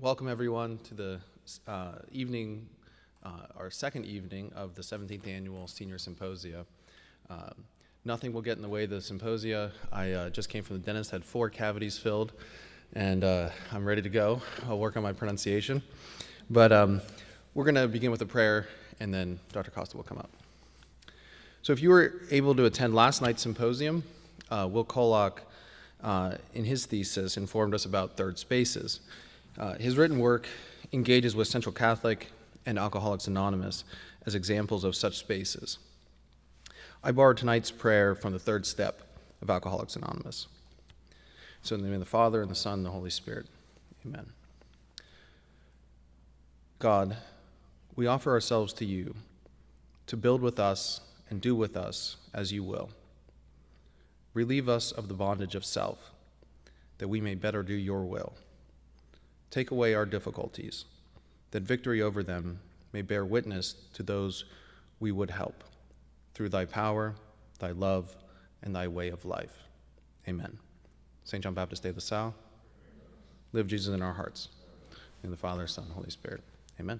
Welcome everyone to the evening, our second evening of the 17th Annual Senior Symposia. Nothing will get in the way of the symposia. I just came from the dentist, had 4 cavities filled, and I'm ready to go. I'll work on my pronunciation. But we're going to begin with a prayer, and then Dr. Costa will come up. So if you were able to attend last night's symposium, Will Kolak, in his thesis, informed us about third spaces. His written work engages with Central Catholic and Alcoholics Anonymous as examples of such spaces. I borrowed tonight's prayer from the third step of Alcoholics Anonymous. So in the name of the Father, and the Son, and the Holy Spirit, amen. God, we offer ourselves to you to build with us and do with us as you will. Relieve us of the bondage of self, that we may better do your will. Take away our difficulties, that victory over them may bear witness to those we would help, through thy power, thy love, and thy way of life. Amen. St. John Baptist de La Salle, live Jesus in our hearts. In the Father, Son, and Holy Spirit. Amen.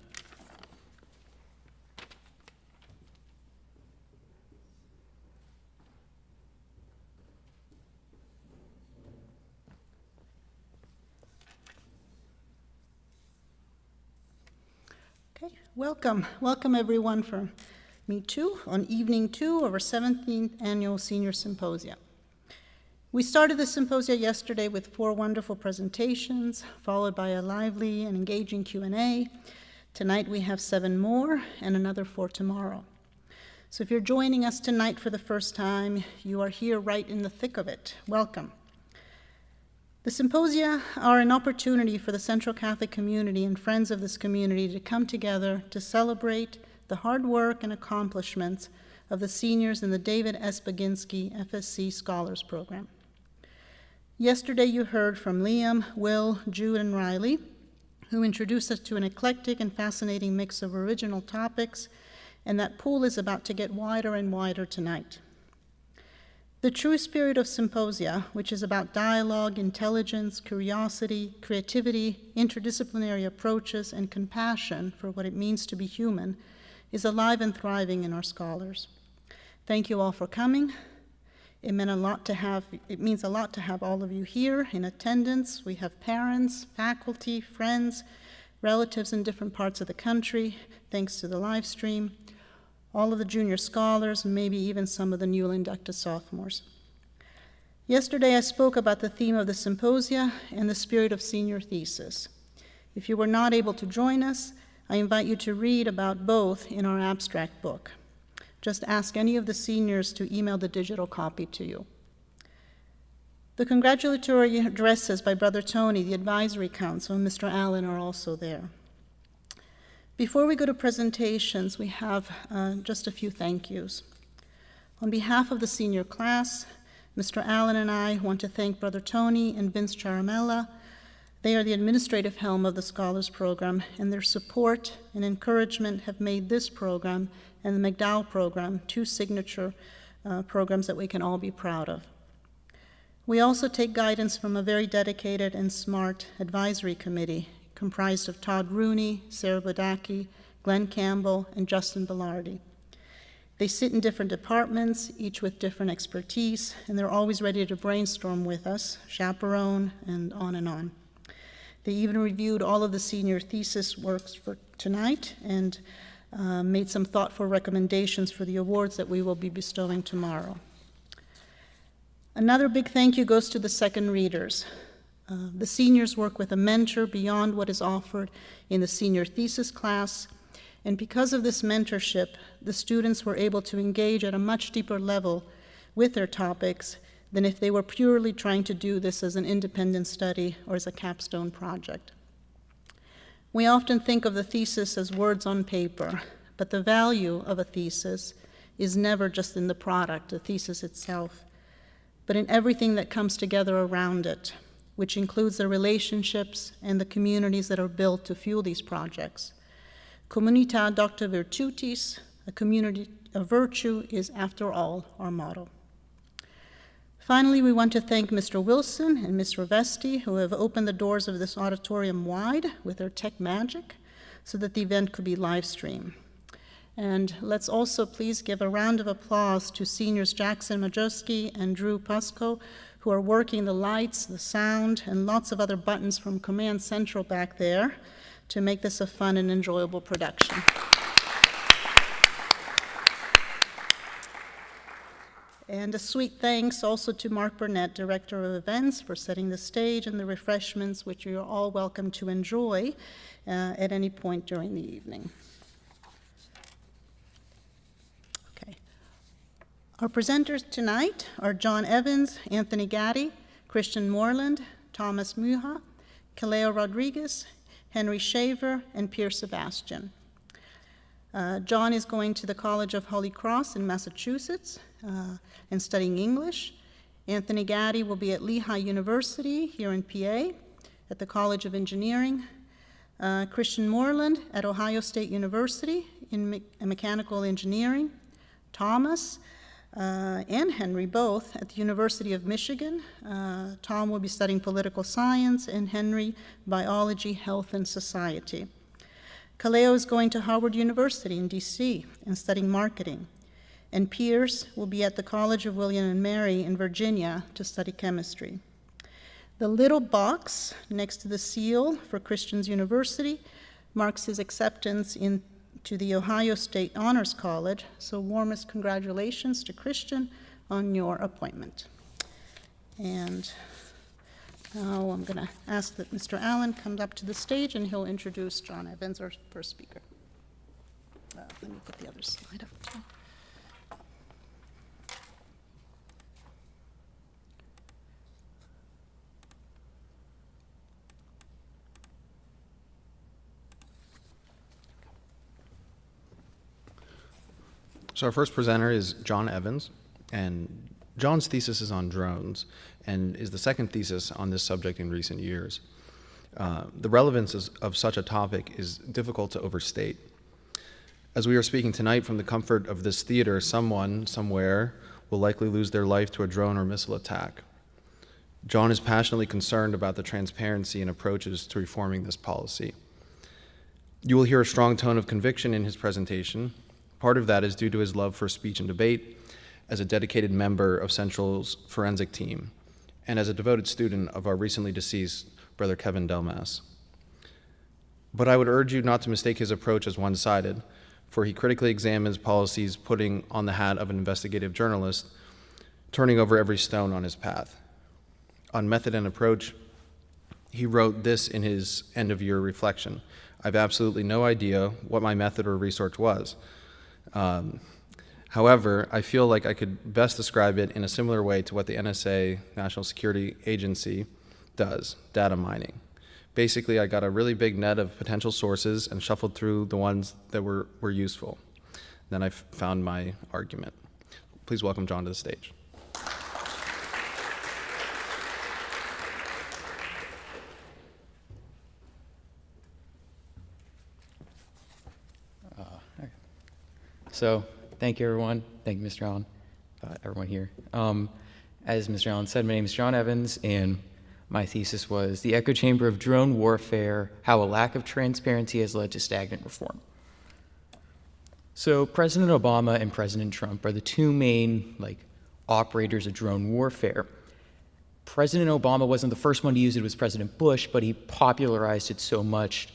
Welcome everyone for me too on evening 2 of our 17th Annual Senior Symposia. We started the symposia yesterday with 4 wonderful presentations, followed by a lively and engaging Q&A. Tonight we have 7 more and another 4 tomorrow. So if you're joining us tonight for the first time, you are here right in the thick of it. Welcome. The symposia are an opportunity for the Central Catholic community and friends of this community to come together to celebrate the hard work and accomplishments of the seniors in the David S. Baginski FSC Scholars Program. Yesterday you heard from Liam, Will, Jude, and Riley, who introduced us to an eclectic and fascinating mix of original topics, and that pool is about to get wider and wider tonight. The true spirit of symposia, which is about dialogue, intelligence, curiosity, creativity, interdisciplinary approaches, and compassion for what it means to be human, is alive and thriving in our scholars. Thank you all for coming. It means a lot to have all of you here in attendance. We have parents, faculty, friends, relatives in different parts of the country, thanks to the live stream, all of the junior scholars, and maybe even some of the newly inducted sophomores. Yesterday I spoke about the theme of the symposia and the spirit of senior thesis. If you were not able to join us, I invite you to read about both in our abstract book. Just ask any of the seniors to email the digital copy to you. The congratulatory addresses by Brother Tony, the Advisory Council, and Mr. Allen are also there. Before we go to presentations, we have just a few thank yous. On behalf of the senior class, Mr. Allen and I want to thank Brother Tony and Vince Charamella. They are the administrative helm of the Scholars Program, and their support and encouragement have made this program and the McDowell Program 2 signature programs that we can all be proud of. We also take guidance from a very dedicated and smart advisory committee comprised of Todd Rooney, Sarah Bodacki, Glenn Campbell, and Justin Bellardi. They sit in different departments, each with different expertise, and they're always ready to brainstorm with us, chaperone, and on and on. They even reviewed all of the senior thesis works for tonight and made some thoughtful recommendations for the awards that we will be bestowing tomorrow. Another big thank you goes to the second readers. The seniors work with a mentor beyond what is offered in the senior thesis class, and because of this mentorship, the students were able to engage at a much deeper level with their topics than if they were purely trying to do this as an independent study or as a capstone project. We often think of the thesis as words on paper, but the value of a thesis is never just in the product, the thesis itself, but in everything that comes together around it, which includes the relationships and the communities that are built to fuel these projects. Communita Docta Virtutis, a community of virtue, is, after all, our motto. Finally, we want to thank Mr. Wilson and Ms. Ravesti, who have opened the doors of this auditorium wide with their tech magic so that the event could be live streamed. And let's also please give a round of applause to seniors Jackson Majewski and Drew Pusko, who are working the lights, the sound, and lots of other buttons from Command Central back there to make this a fun and enjoyable production. And a sweet thanks also to Mark Burnett, Director of Events, for setting the stage and the refreshments, which you're all welcome to enjoy at any point during the evening. Okay. Our presenters tonight are John Evans, Anthony Gatti, Christian Moreland, Thomas Muha, Kaleo Rodriguez, Henry Shaver, and Pierre Sebastian. John is going to the College of Holy Cross in Massachusetts and studying English. Anthony Gatti will be at Lehigh University here in PA at the College of Engineering. Christian Moreland at Ohio State University in mechanical engineering. Thomas and Henry both at the University of Michigan. Tom will be studying political science and Henry biology, health, and society. Kaleo is going to Howard University in DC and studying marketing. And Pierce will be at the College of William and Mary in Virginia to study chemistry. The little box next to the seal for Christian's University marks his acceptance into the Ohio State Honors College, so warmest congratulations to Christian on your appointment. And now I'm going to ask that Mr. Allen comes up to the stage and he'll introduce John Evans, our first speaker. Let me put the other slide up too. So our first presenter is John Evans, and John's thesis is on drones and is the second thesis on this subject in recent years. The relevance of such a topic is difficult to overstate. As we are speaking tonight from the comfort of this theater, someone, somewhere, will likely lose their life to a drone or missile attack. John is passionately concerned about the transparency and approaches to reforming this policy. You will hear a strong tone of conviction in his presentation. Part of that is due to his love for speech and debate as a dedicated member of Central's forensic team and as a devoted student of our recently deceased brother Kevin Delmas. But I would urge you not to mistake his approach as one-sided, for he critically examines policies, putting on the hat of an investigative journalist, turning over every stone on his path. On method and approach, he wrote this in his end-of-year reflection: "I've absolutely no idea what my method or research was. However, I feel like I could best describe it in a similar way to what the NSA, National Security Agency, does, data mining. Basically, I got a really big net of potential sources and shuffled through the ones that were useful. Then I found my argument." Please welcome John to the stage. So, thank you, everyone. Thank you, Mr. Allen, everyone here. As Mr. Allen said, my name is John Evans, and my thesis was The Echo Chamber of Drone Warfare, How a Lack of Transparency Has Led to Stagnant Reform. So, President Obama and President Trump are the two main, operators of drone warfare. President Obama wasn't the first one to use it, it was President Bush, but he popularized it so much,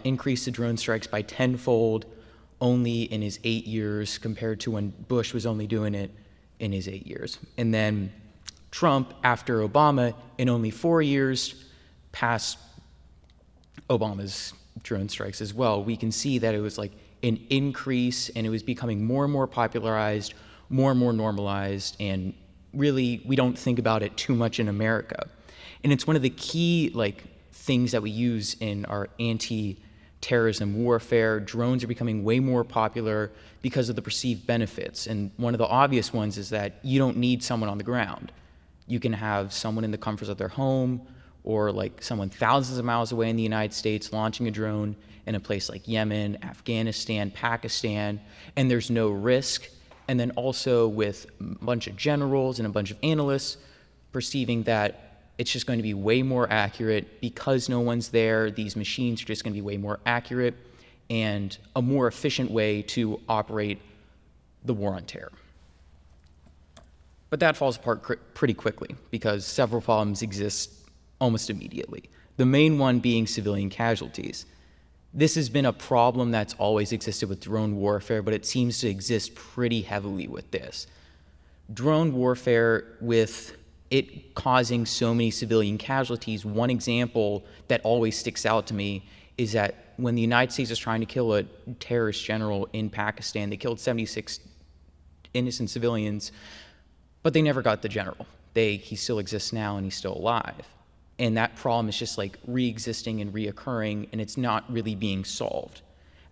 increased the drone strikes by tenfold, only in his 8 years compared to when Bush was only doing it in his 8 years. And then Trump, after Obama, in only 4 years, passed Obama's drone strikes as well. We can see that it was like an increase, and it was becoming more and more popularized, more and more normalized, and really we don't think about it too much in America. And it's one of the key things that we use in our anti-terrorism warfare. Drones are becoming way more popular because of the perceived benefits. And one of the obvious ones is that you don't need someone on the ground. You can have someone in the comforts of their home, or someone thousands of miles away in the United States launching a drone in a place like Yemen, Afghanistan, Pakistan, and there's no risk. and then also with a bunch of generals and a bunch of analysts perceiving that it's just going to be way more accurate because no one's there. These machines are just going to be way more accurate and a more efficient way to operate the war on terror. But that falls apart pretty quickly because several problems exist almost immediately. The main one being civilian casualties. This has been a problem that's always existed with drone warfare, but it seems to exist pretty heavily with this. Drone warfare, with it causing so many civilian casualties, one example that always sticks out to me is that when the United States was trying to kill a terrorist general in Pakistan, they killed 76 innocent civilians, but they never got the general. He still exists now and he's still alive. And that problem is just like re-existing and reoccurring, and it's not really being solved.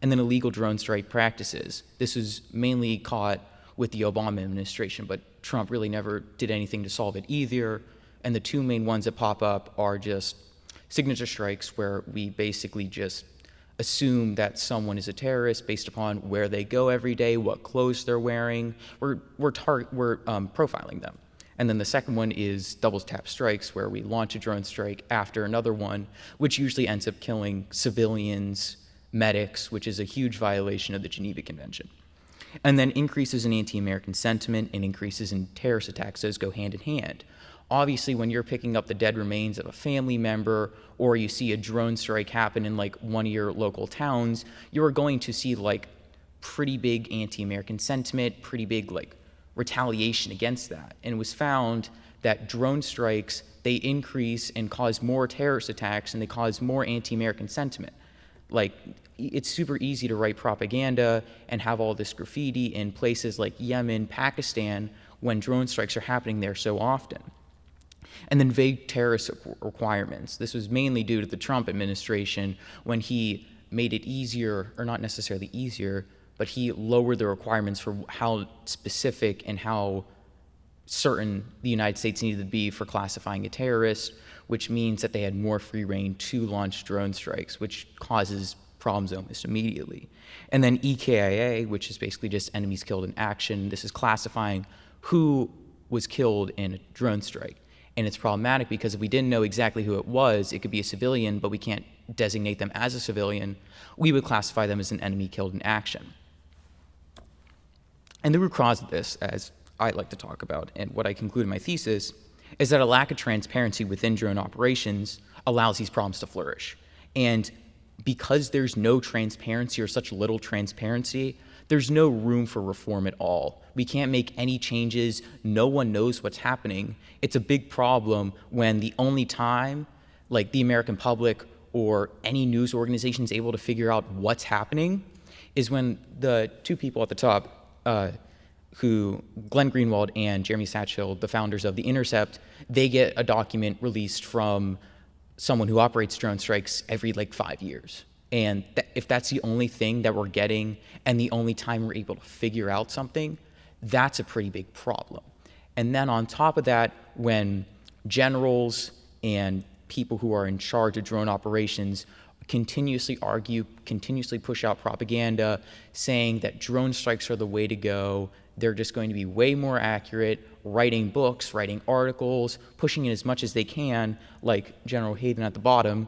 And then illegal drone strike practices. This was mainly caught with the Obama administration, but Trump really never did anything to solve it either. And the two main ones that pop up are just signature strikes, where we basically just assume that someone is a terrorist based upon where they go every day, what clothes they're wearing. We're profiling them. And then the second one is double tap strikes, where we launch a drone strike after another one, which usually ends up killing civilians, medics, which is a huge violation of the Geneva Convention. And then increases in anti-American sentiment and increases in terrorist attacks. Those go hand in hand. Obviously, when you're picking up the dead remains of a family member, or you see a drone strike happen in like one of your local towns, you're going to see like pretty big anti-American sentiment, pretty big like retaliation against that. And it was found that drone strikes, they increase and cause more terrorist attacks, and they cause more anti-American sentiment. Like, it's super easy to write propaganda and have all this graffiti in places like Yemen, Pakistan, when drone strikes are happening there so often. And then vague terrorist requirements. This was mainly due to the Trump administration when he made it easier, or not necessarily easier, but he lowered the requirements for how specific and how certain the United States needed to be for classifying a terrorist, which means that they had more free reign to launch drone strikes, which causes problems almost immediately. And then EKIA, which is basically just enemies killed in action. This is classifying who was killed in a drone strike. And it's problematic because if we didn't know exactly who it was, it could be a civilian, but we can't designate them as a civilian. We would classify them as an enemy killed in action. And the root cause of this, as I like to talk about, and what I conclude in my thesis, is that a lack of transparency within drone operations allows these problems to flourish. And because there's no transparency, or such little transparency, there's no room for reform at all. We can't make any changes. No one knows what's happening. It's a big problem when the only time, like, the American public or any news organization is able to figure out what's happening is when the two people at the top, Glenn Greenwald and Jeremy Satchell, the founders of The Intercept, they get a document released from someone who operates drone strikes every like 5 years. And if that's the only thing that we're getting and the only time we're able to figure out something, that's a pretty big problem. And then on top of that, when generals and people who are in charge of drone operations continuously argue, continuously push out propaganda, saying that drone strikes are the way to go, they're just going to be way more accurate, writing books, writing articles, pushing it as much as they can, like General Hayden at the bottom,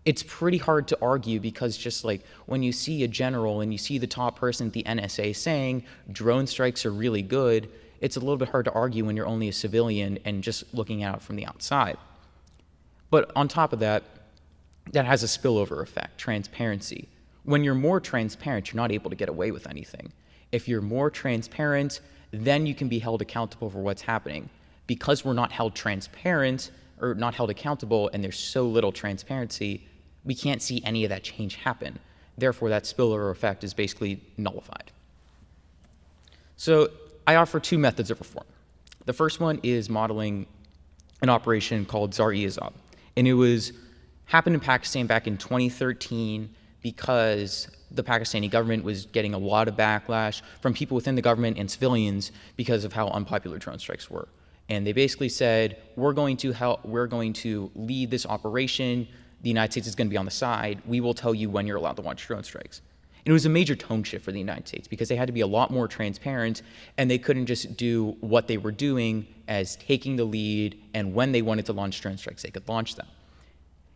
it's pretty hard to argue, because just like when you see a general and you see the top person at the NSA saying drone strikes are really good, it's a little bit hard to argue when you're only a civilian and just looking at it from the outside. But on top of that, that has a spillover effect, transparency. When you're more transparent, you're not able to get away with anything. If you're more transparent, then you can be held accountable for what's happening. Because we're not held transparent, or not held accountable, and there's so little transparency, we can't see any of that change happen. Therefore, that spillover effect is basically nullified. So I offer two methods of reform. The first one is modeling an operation called Zar-e-Azab. And it happened in Pakistan back in 2013 because the Pakistani government was getting a lot of backlash from people within the government and civilians because of how unpopular drone strikes were. And they basically said, we're going to lead this operation. The United States is going to be on the side. We will tell you when you're allowed to launch drone strikes. And it was a major tone shift for the United States because they had to be a lot more transparent, and they couldn't just do what they were doing as taking the lead, and when they wanted to launch drone strikes, they could launch them.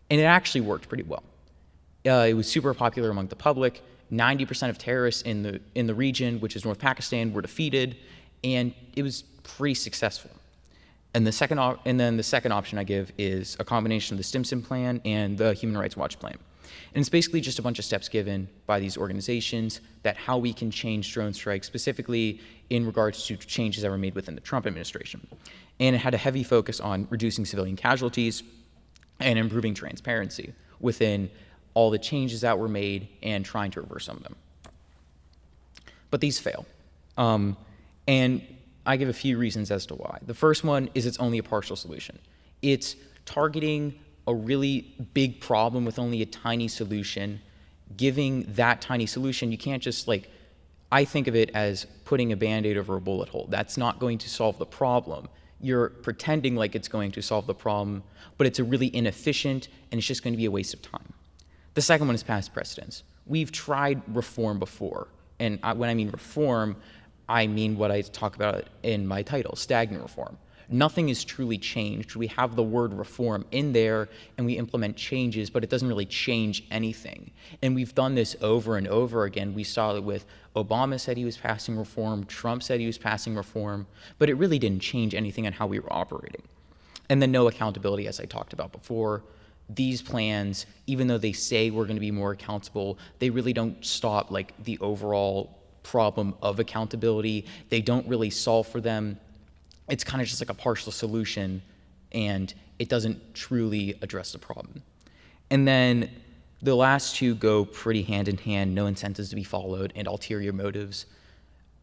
And it actually worked pretty well. It was super popular among the public. 90% of terrorists in the region, which is North Pakistan, were defeated, and it was pretty successful. And then the second option I give is a combination of the Stimson plan and the Human Rights Watch plan. And it's basically just a bunch of steps given by these organizations that how we can change drone strikes, specifically in regards to changes that were made within the Trump administration. And it had a heavy focus on reducing civilian casualties and improving transparency within all the changes that were made and trying to reverse some of them. But these fail. And I give a few reasons as to why. The first one is it's only a partial solution. It's targeting a really big problem with only a tiny solution. Giving that tiny solution, you can't just I think of it as putting a Band-Aid over a bullet hole. That's not going to solve the problem. You're pretending like it's going to solve the problem, but it's a really inefficient, and it's just going to be a waste of time. The second one is past precedents. We've tried reform before, and when I mean reform, I mean what I talk about in my title, stagnant reform. Nothing is truly changed. We have the word reform in there, and we implement changes, but it doesn't really change anything. And we've done this over and over again. We saw it with Obama said he was passing reform, Trump said he was passing reform, but it really didn't change anything on how we were operating. And then no accountability, as I talked about before. These plans, even though they say we're going to be more accountable, they really don't stop the overall problem of accountability. They don't really solve for them. It's kind of just a partial solution, and it doesn't truly address the problem. And then the last two go pretty hand in hand, no incentives to be followed, and ulterior motives.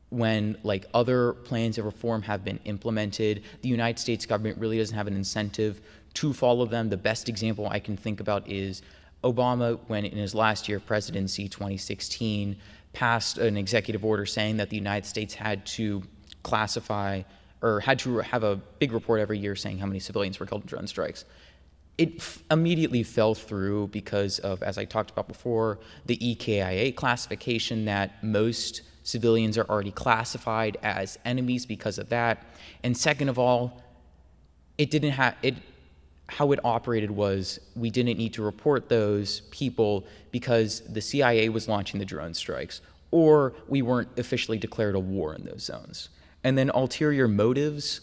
When other plans of reform have been implemented, the United States government really doesn't have an incentive to follow them. The best example I can think about is Obama, when in his last year of presidency, 2016, passed an executive order saying that the United States had to classify or had to have a big report every year saying how many civilians were killed in drone strikes. It immediately fell through because of, as I talked about before, the EKIA classification that most civilians are already classified as enemies because of that. And second of all, how it operated was we didn't need to report those people because the CIA was launching the drone strikes, or we weren't officially declared a war in those zones. And then ulterior motives,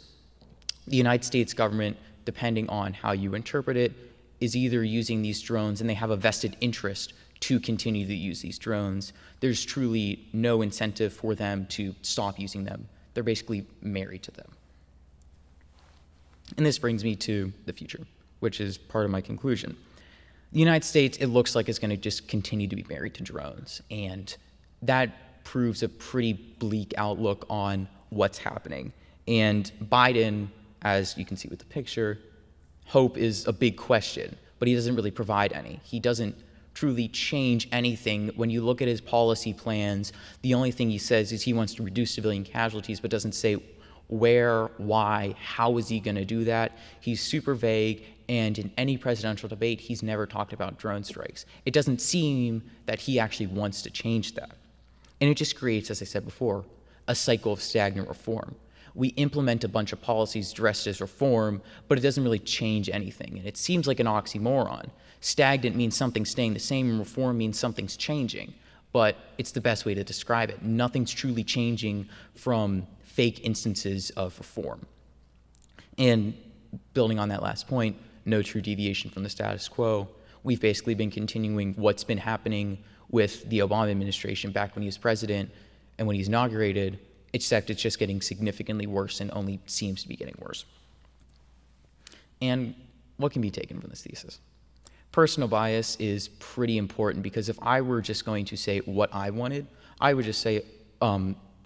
the United States government, depending on how you interpret it, is either using these drones and they have a vested interest to continue to use these drones. There's truly no incentive for them to stop using them. They're basically married to them. And this brings me to the future, which is part of my conclusion. The United States, it looks like it's going to just continue to be married to drones, and that proves a pretty bleak outlook on what's happening. And Biden, as you can see with the picture, hope is a big question, but he doesn't really provide any. He doesn't truly change anything. When you look at his policy plans, the only thing he says is he wants to reduce civilian casualties, but doesn't say where, why, how is he going to do that. He's super vague, and in any presidential debate, he's never talked about drone strikes. It doesn't seem that he actually wants to change that. And it just creates, as I said before, a cycle of stagnant reform. We implement a bunch of policies dressed as reform, but it doesn't really change anything. And it seems like an oxymoron. Stagnant means something's staying the same, and reform means something's changing. But it's the best way to describe it. Nothing's truly changing from fake instances of reform. And building on that last point, no true deviation from the status quo. We've basically been continuing what's been happening with the Obama administration back when he was president and when he's inaugurated, except it's just getting significantly worse and only seems to be getting worse. And what can be taken from this thesis? Personal bias is pretty important because if I were just going to say what I wanted, I would just say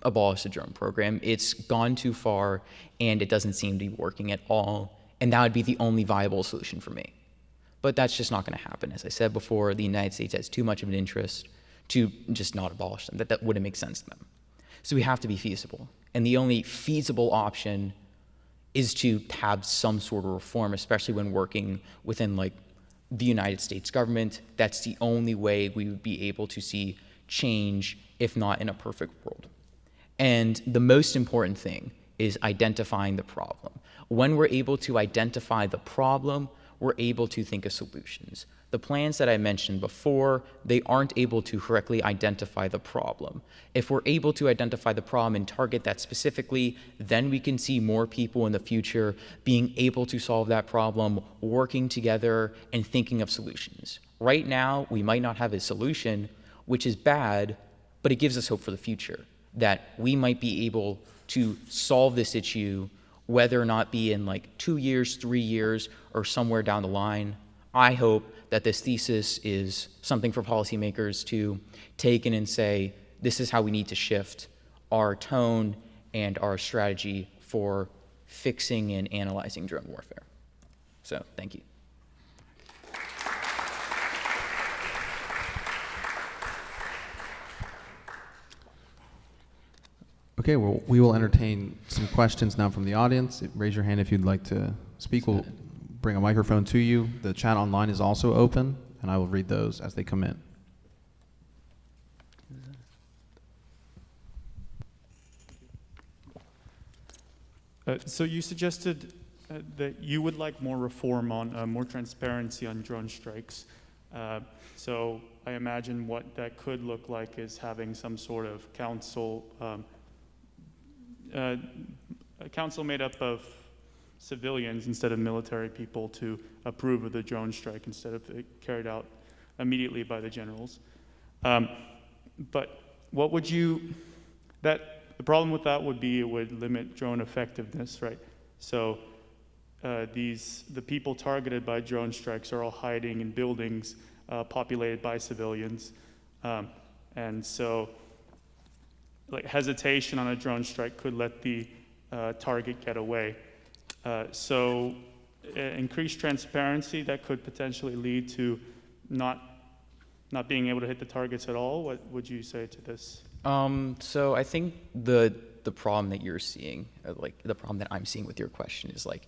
abolish the drone program. It's gone too far and it doesn't seem to be working at all, and that would be the only viable solution for me. But that's just not going to happen. As I said before, the United States has too much of an interest to just not abolish them. That wouldn't make sense to them. So we have to be feasible. And the only feasible option is to have some sort of reform, especially when working within the United States government. That's the only way we would be able to see change, if not in a perfect world. And the most important thing is identifying the problem. When we're able to identify the problem, we're able to think of solutions. The plans that I mentioned before, they aren't able to correctly identify the problem. If we're able to identify the problem and target that specifically, then we can see more people in the future being able to solve that problem, working together and thinking of solutions. Right now, we might not have a solution, which is bad, but it gives us hope for the future, that we might be able to solve this issue, whether or not be in like 2 years, 3 years, or somewhere down the line. I hope that this thesis is something for policymakers to take in and say, this is how we need to shift our tone and our strategy for fixing and analyzing drone warfare. So, thank you. Okay, well, we will entertain some questions now from the audience. Raise your hand if you'd like to speak. We'll bring a microphone to you. The chat online is also open, and I will read those as they come in. So you suggested that you would like more reform on, more transparency on drone strikes. So I imagine what that could look like is having some sort of council, a council made up of civilians instead of military people to approve of the drone strike instead of it carried out immediately by the generals. But what would you, the problem with that would be it would limit drone effectiveness, right? So the people targeted by drone strikes are all hiding in buildings populated by civilians. And so like hesitation on a drone strike could let the target get away. So increased transparency, that could potentially lead to not being able to hit the targets at all. What would you say to this? So I think the problem that you're seeing, like the problem that I'm seeing with your question is like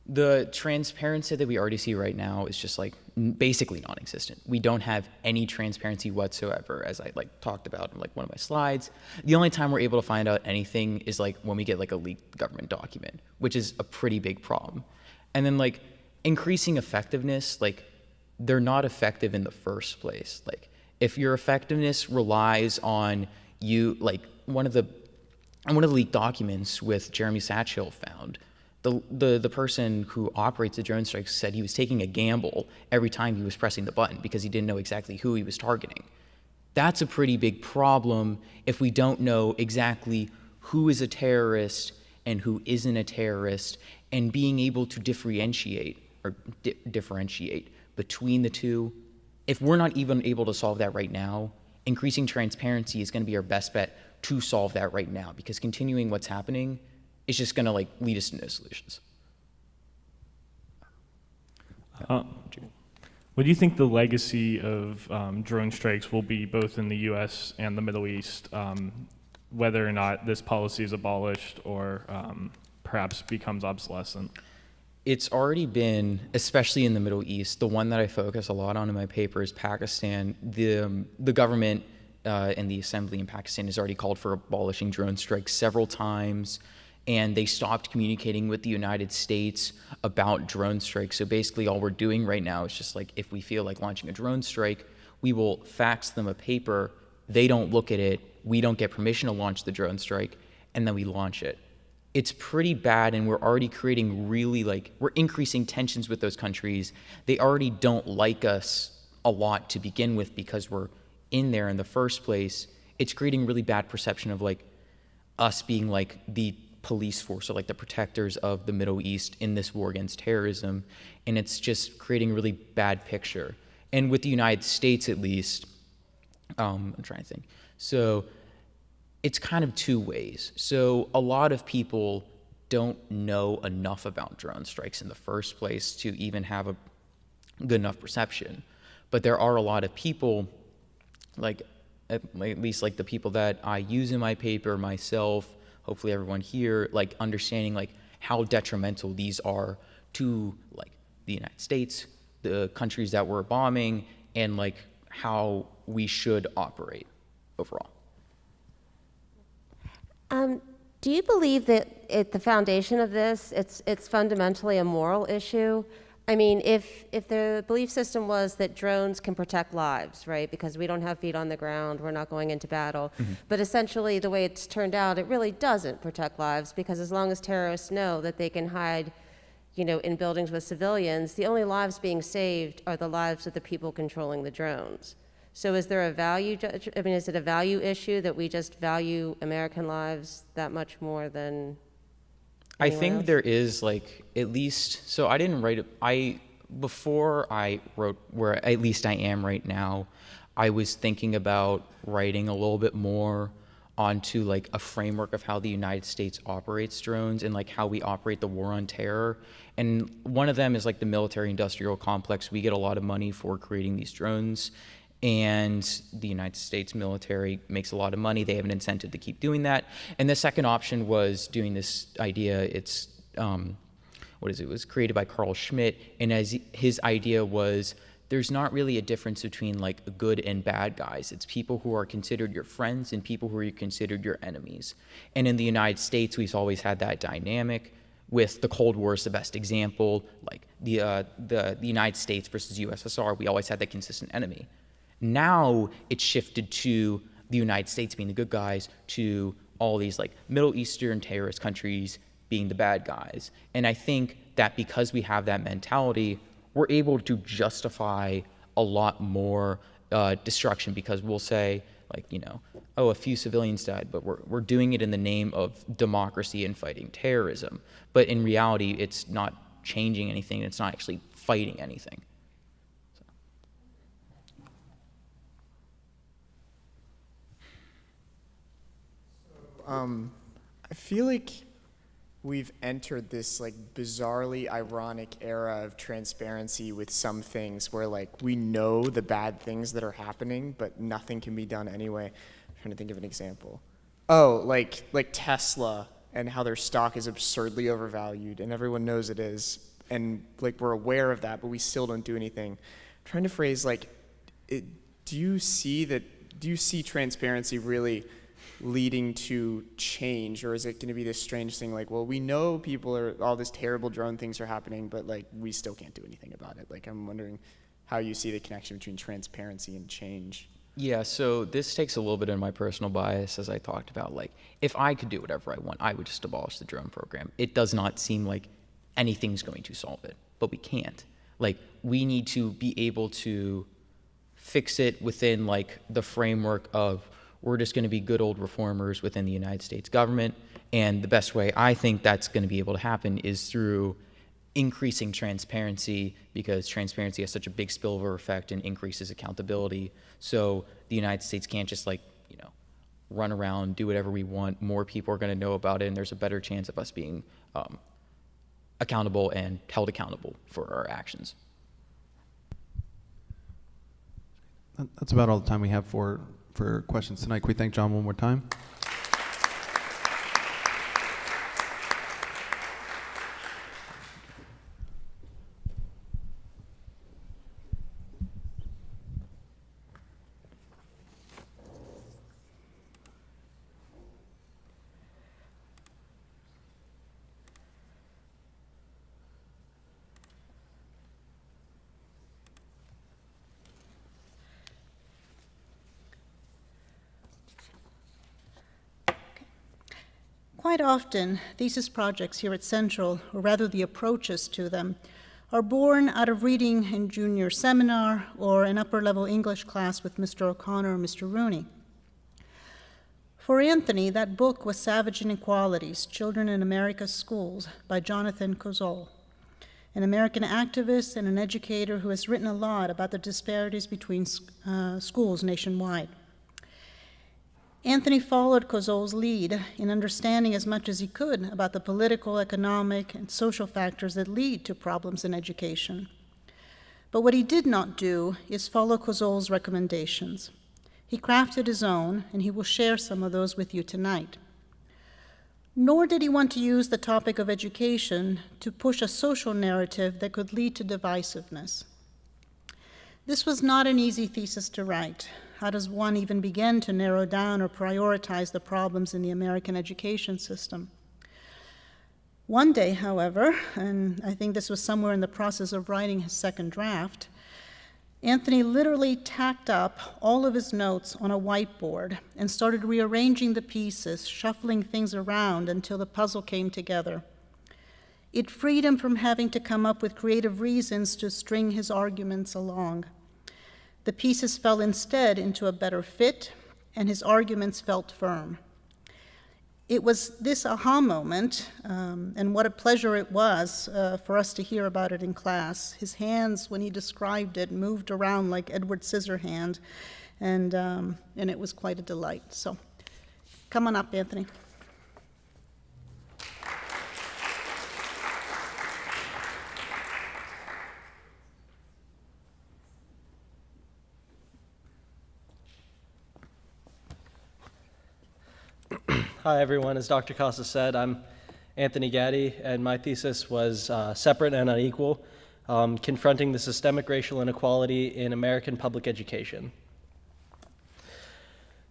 the transparency that we already see right now is just like basically non-existent. We don't have any transparency whatsoever, as I like talked about in like one of my slides. The only time we're able to find out anything is like when we get like a leaked government document, which is a pretty big problem. And then like increasing effectiveness, like they're not effective in the first place. Like if your effectiveness relies on you, like one of the leaked documents with Jeremy Satchell found, the person who operates the drone strikes said he was taking a gamble every time he was pressing the button because he didn't know exactly who he was targeting. That's a pretty big problem if we don't know exactly who is a terrorist and who isn't a terrorist, and being able to differentiate between the two. If we're not even able to solve that right now, increasing transparency is going to be our best bet to solve that right now, because continuing what's happening is just going to like lead us to no solutions. What do you think the legacy of drone strikes will be both in the U.S. and the Middle East, whether or not this policy is abolished or perhaps becomes obsolescent? It's already been, especially in the Middle East, the one that I focus a lot on in my paper is Pakistan. The government and the assembly in Pakistan has already called for abolishing drone strikes several times, and they stopped communicating with the United States about drone strikes. So basically all we're doing right now is just like, if we feel like launching a drone strike, we will fax them a paper, they don't look at it, we don't get permission to launch the drone strike, and then we launch it. It's pretty bad, and we're already creating we're increasing tensions with those countries. They already don't like us a lot to begin with because we're in there in the first place. It's creating really bad perception of like us being like the police force or like the protectors of the Middle East in this war against terrorism, and it's just creating a really bad picture. And with the United States, at least, I'm trying to think. So it's kind of two ways. So a lot of people don't know enough about drone strikes in the first place to even have a good enough perception. But there are a lot of people, like at least like the people that I use in my paper, myself, hopefully everyone here, like understanding like how detrimental these are to like the United States, the countries that we're bombing, and like how we should operate overall. Do you believe that at the foundation of this, it's fundamentally a moral issue? I mean, if the belief system was that drones can protect lives, right, because we don't have feet on the ground, we're not going into battle, but essentially the way it's turned out, it really doesn't protect lives, because as long as terrorists know that they can hide, you know, in buildings with civilians, the only lives being saved are the lives of the people controlling the drones. So is there a value, I mean, is it a value issue that we just value American lives that much more than I anyone think else? there is, like, at least, so I didn't write it, before I wrote where at least I am right now, I was thinking about writing a little bit more onto like a framework of how the United States operates drones and like how we operate the war on terror. And one of them is like the military industrial complex. We get a lot of money for creating these drones, and the United States military makes a lot of money. They have an incentive to keep doing that. And the second option was doing this idea. It's it was created by Carl Schmitt, and as his idea was, there's not really a difference between like good and bad guys. It's people who are considered your friends and people who are considered your enemies. And in the United States, we've always had that dynamic. With the Cold War is the best example, like the United States versus USSR, we always had that consistent enemy. Now it's shifted to the United States being the good guys, to all these like Middle Eastern terrorist countries being the bad guys. And I think that because we have that mentality, we're able to justify a lot more destruction, because we'll say, like, you know, oh, a few civilians died, but we're doing it in the name of democracy and fighting terrorism. But in reality, it's not changing anything. It's not actually fighting anything. I feel like we've entered this like bizarrely ironic era of transparency with some things where like we know the bad things that are happening, but nothing can be done anyway. I'm trying to think of an example. Oh, like Tesla and how their stock is absurdly overvalued, and everyone knows it is, and like we're aware of that, but we still don't do anything. I'm trying to phrase like, do you see transparency really leading to change, or is it going to be this strange thing like, well, we know all this terrible drone things are happening, but like we still can't do anything about it? Like, I'm wondering how you see the connection between transparency and change. Yeah, so this takes a little bit of my personal bias, as I talked about. Like, if I could do whatever I want, I would just abolish the drone program. It does not seem like anything's going to solve it, but we can't. Like, we need to be able to fix it within like the framework of, we're just going to be good old reformers within the United States government. And the best way I think that's going to be able to happen is through increasing transparency, because transparency has such a big spillover effect and increases accountability. So the United States can't just like, you know, run around, do whatever we want. More people are going to know about it, and there's a better chance of us being accountable and held accountable for our actions. That's about all the time we have for questions tonight. Can we thank John one more time? Quite often, thesis projects here at Central, or rather the approaches to them, are born out of reading in junior seminar or an upper-level English class with Mr. O'Connor or Mr. Rooney. For Anthony, that book was Savage Inequalities, Children in America's Schools by Jonathan Kozol, an American activist and an educator who has written a lot about the disparities between schools nationwide. Anthony followed Kozol's lead in understanding as much as he could about the political, economic, and social factors that lead to problems in education. But what he did not do is follow Kozol's recommendations. He crafted his own, and he will share some of those with you tonight. Nor did he want to use the topic of education to push a social narrative that could lead to divisiveness. This was not an easy thesis to write. How does one even begin to narrow down or prioritize the problems in the American education system? One day, however, and I think this was somewhere in the process of writing his second draft, Anthony literally tacked up all of his notes on a whiteboard and started rearranging the pieces, shuffling things around until the puzzle came together. It freed him from having to come up with creative reasons to string his arguments along. The pieces fell instead into a better fit, and his arguments felt firm. It was this aha moment, and what a pleasure it was for us to hear about it in class. His hands, when he described it, moved around like Edward Scissorhand, and it was quite a delight. So come on up, Anthony. Hi, everyone. As Dr. Costa said, I'm Anthony Gaddy, and my thesis was Separate and Unequal, Confronting the Systemic Racial Inequality in American Public Education.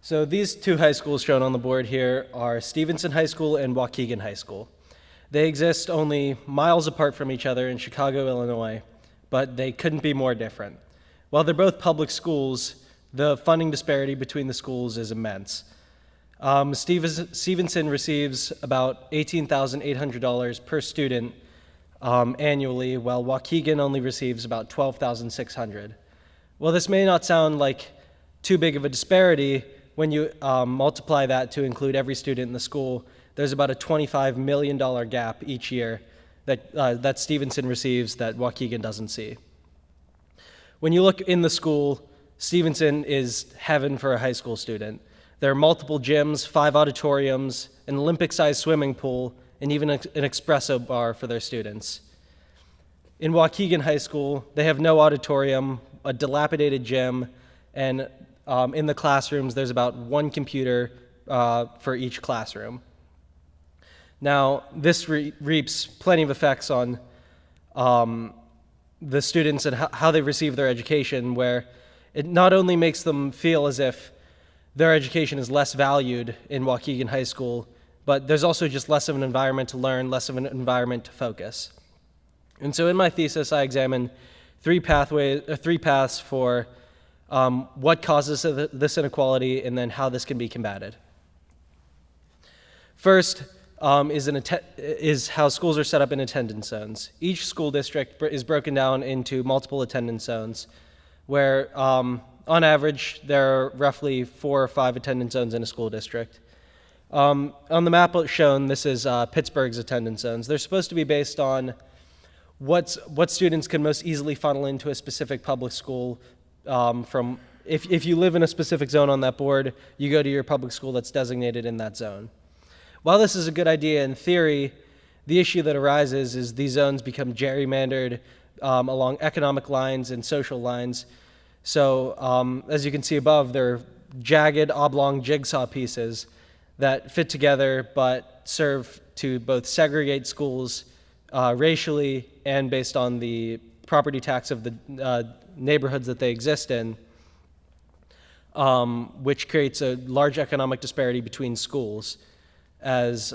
So these two high schools shown on the board here are Stevenson High School and Waukegan High School. They exist only miles apart from each other in Chicago, Illinois, but they couldn't be more different. While they're both public schools, the funding disparity between the schools is immense. Stevenson receives about $18,800 per student annually, while Waukegan only receives about $12,600. While this may not sound like too big of a disparity, when you multiply that to include every student in the school, there's about a $25 million gap each year that Stevenson receives that Waukegan doesn't see. When you look in the school, Stevenson is heaven for a high school student. There are multiple gyms, 5 auditoriums, an Olympic-sized swimming pool, and even an espresso bar for their students. In Waukegan High School, they have no auditorium, a dilapidated gym, and in the classrooms, there's about 1 computer for each classroom. Now, this reaps plenty of effects on the students and how they receive their education, where it not only makes them feel as if their education is less valued in Waukegan High School, but there's also just less of an environment to learn, less of an environment to focus. And so in my thesis, I examine 3 paths for what causes this inequality and then how this can be combated. First is how schools are set up in attendance zones. Each school district is broken down into multiple attendance zones, where on average, there are roughly 4 or 5 attendance zones in a school district. On the map shown, this is Pittsburgh's attendance zones. They're supposed to be based on what students can most easily funnel into a specific public school. If you live in a specific zone on that board, you go to your public school that's designated in that zone. While this is a good idea in theory, the issue that arises is these zones become gerrymandered along economic lines and social lines. So as you can see above, they're jagged, oblong jigsaw pieces that fit together but serve to both segregate schools racially and based on the property tax of the neighborhoods that they exist in, which creates a large economic disparity between schools. As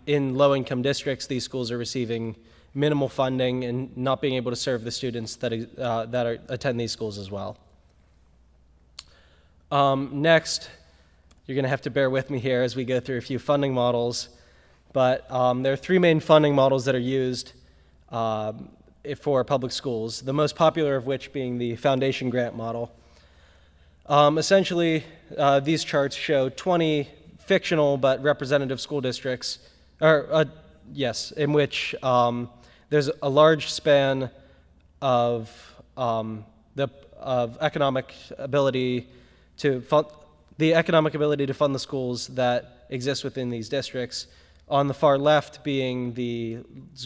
in low-income districts, these schools are receiving minimal funding and not being able to serve the students that attend these schools as well. Next, you're going to have to bear with me here as we go through a few funding models, but there are 3 main funding models that are used for public schools, the most popular of which being the foundation grant model. Essentially, these charts show 20 fictional but representative school districts, in which there's a large span of economic ability to fund the schools that exist within these districts. On the far left being the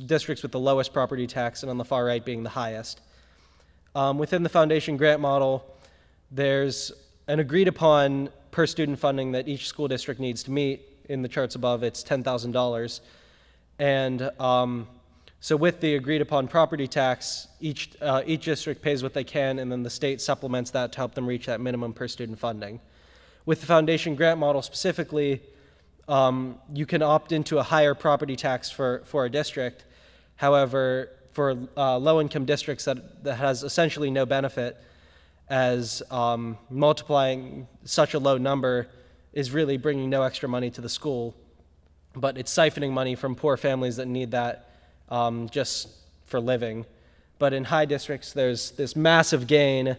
districts with the lowest property tax, and on the far right being the highest. Within the foundation grant model, there's an agreed upon per student funding that each school district needs to meet. In the charts above, it's $10,000. And So with the agreed upon property tax, each district pays what they can, and then the state supplements that to help them reach that minimum per student funding. With the foundation grant model specifically, you can opt into a higher property tax for a district. However, for low-income districts, that has essentially no benefit, as multiplying such a low number is really bringing no extra money to the school, but it's siphoning money from poor families that need that just for living. But in high districts, there's this massive gain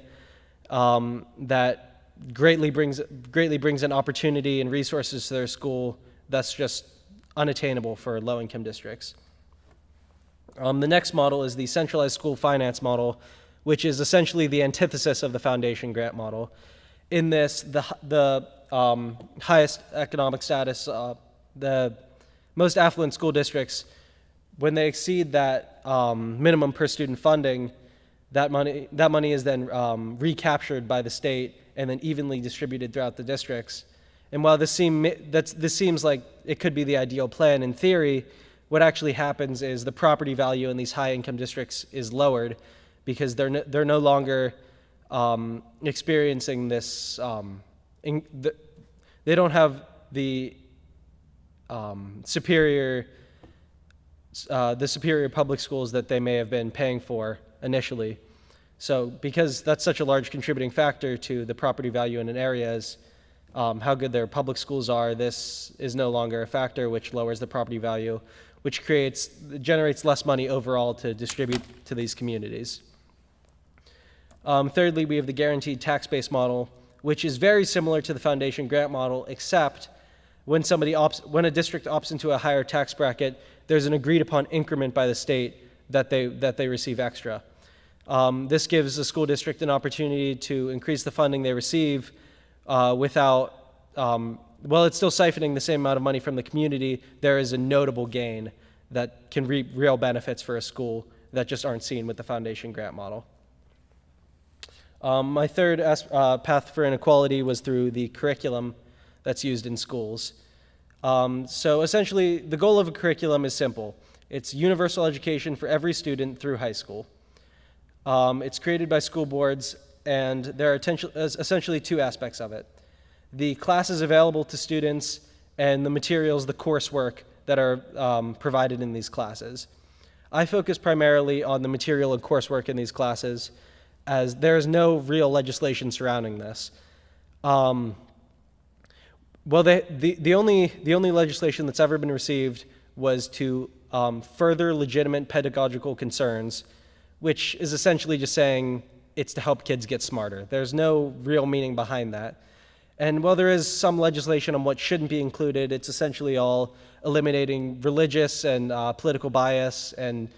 that greatly brings an opportunity and resources to their school that's just unattainable for low-income districts. The next model is the centralized school finance model, which is essentially the antithesis of the foundation grant model. In this, the highest economic status, the most affluent school districts, when they exceed that minimum per student funding, that money is then recaptured by the state and then evenly distributed throughout the districts. And while this seems like it could be the ideal plan in theory, what actually happens is the property value in these high-income districts is lowered because they're no longer experiencing this. They don't have the superior public schools that they may have been paying for initially. So because that's such a large contributing factor to the property value in an area is how good their public schools are, this is no longer a factor, which lowers the property value, which generates less money overall to distribute to these communities. Thirdly, we have the guaranteed tax-based model, which is very similar to the foundation grant model, except when a district opts into a higher tax bracket, there's an agreed upon increment by the state that they receive extra. This gives the school district an opportunity to increase the funding they receive without, while it's still siphoning the same amount of money from the community, there is a notable gain that can reap real benefits for a school that just aren't seen with the foundation grant model. My third path for inequality was through the curriculum that's used in schools. So essentially, the goal of a curriculum is simple. It's universal education for every student through high school. It's created by school boards, and there are essentially two aspects of it. The classes available to students and the materials, the coursework that are provided in these classes. I focus primarily on the material and coursework in these classes, as there is no real legislation surrounding this. Well, the only legislation that's ever been received was to further legitimate pedagogical concerns, which is essentially just saying it's to help kids get smarter. There's no real meaning behind that. And while there is some legislation on what shouldn't be included, it's essentially all eliminating religious and political bias and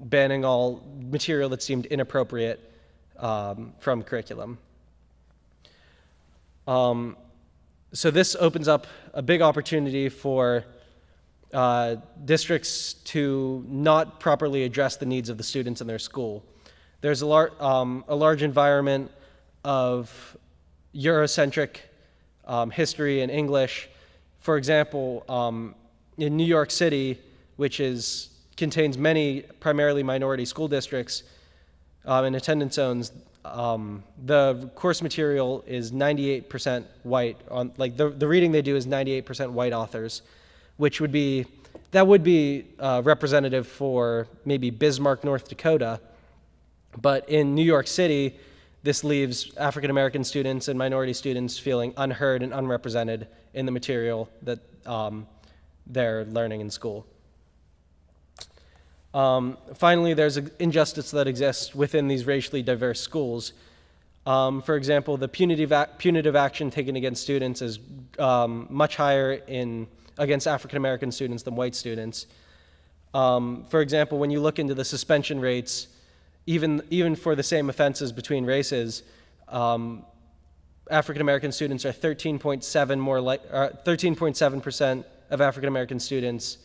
banning all material that seemed inappropriate from curriculum. So this opens up a big opportunity for districts to not properly address the needs of the students in their school. There's a large environment of Eurocentric history and English. For example, in New York City, which contains many primarily minority school districts and attendance zones, the course material is 98% white. The reading they do is 98% white authors, which would be representative for maybe Bismarck, North Dakota. But in New York City, this leaves African American students and minority students feeling unheard and unrepresented in the material that they're learning in school. Finally, there's an injustice that exists within these racially diverse schools. For example, the punitive action taken against students is much higher against African American students than white students. For example, when you look into the suspension rates, even for the same offenses between races, African American students are 13.7% of African American students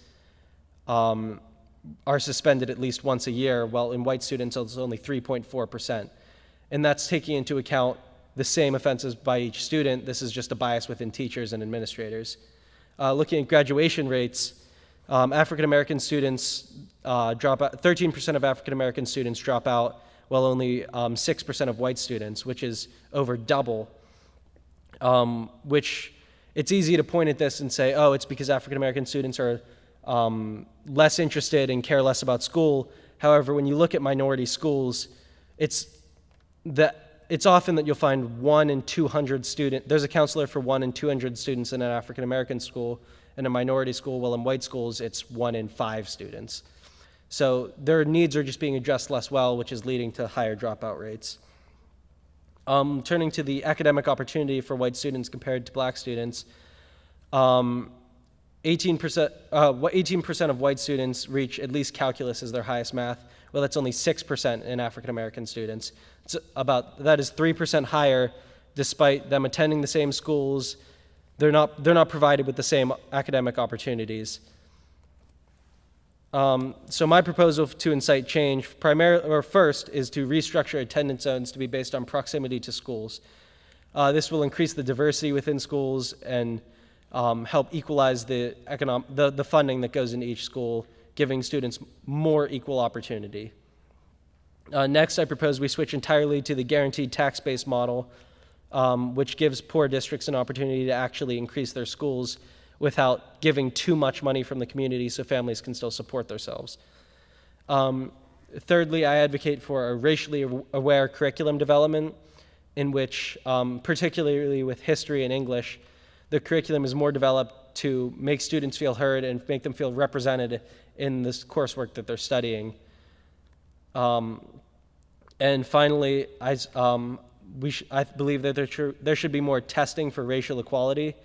are suspended at least once a year, while in white students it's only 3.4%. And that's taking into account the same offenses by each student. This is just a bias within teachers and administrators. Looking at graduation rates, African American students drop out. 13% of African American students drop out, while only 6% of white students, which is over double. Which it's easy to point at this and say, oh, it's because African American students are less interested and care less about school. However, when you look at minority schools, it's often that you'll find 1 in 200 students. There's a counselor for 1 in 200 students in an African American school. In a minority school, while in white schools, it's 1 in 5 students. So their needs are just being addressed less well, which is leading to higher dropout rates. Turning to the academic opportunity for white students compared to black students, 18% of white students reach at least calculus as their highest math. Well, that's only 6% in African American students. That is 3% higher, despite them attending the same schools. They're not provided with the same academic opportunities. So my proposal to incite change first is to restructure attendance zones to be based on proximity to schools. This will increase the diversity within schools and help equalize the funding that goes into each school, giving students more equal opportunity. Next, I propose we switch entirely to the guaranteed tax-based model, which gives poor districts an opportunity to actually increase their schools without giving too much money from the community so families can still support themselves. Thirdly, I advocate for a racially aware curriculum development in which, particularly with history and English, the curriculum is more developed to make students feel heard and make them feel represented in this coursework that they're studying. And finally, I believe that there should be more testing for racial equality.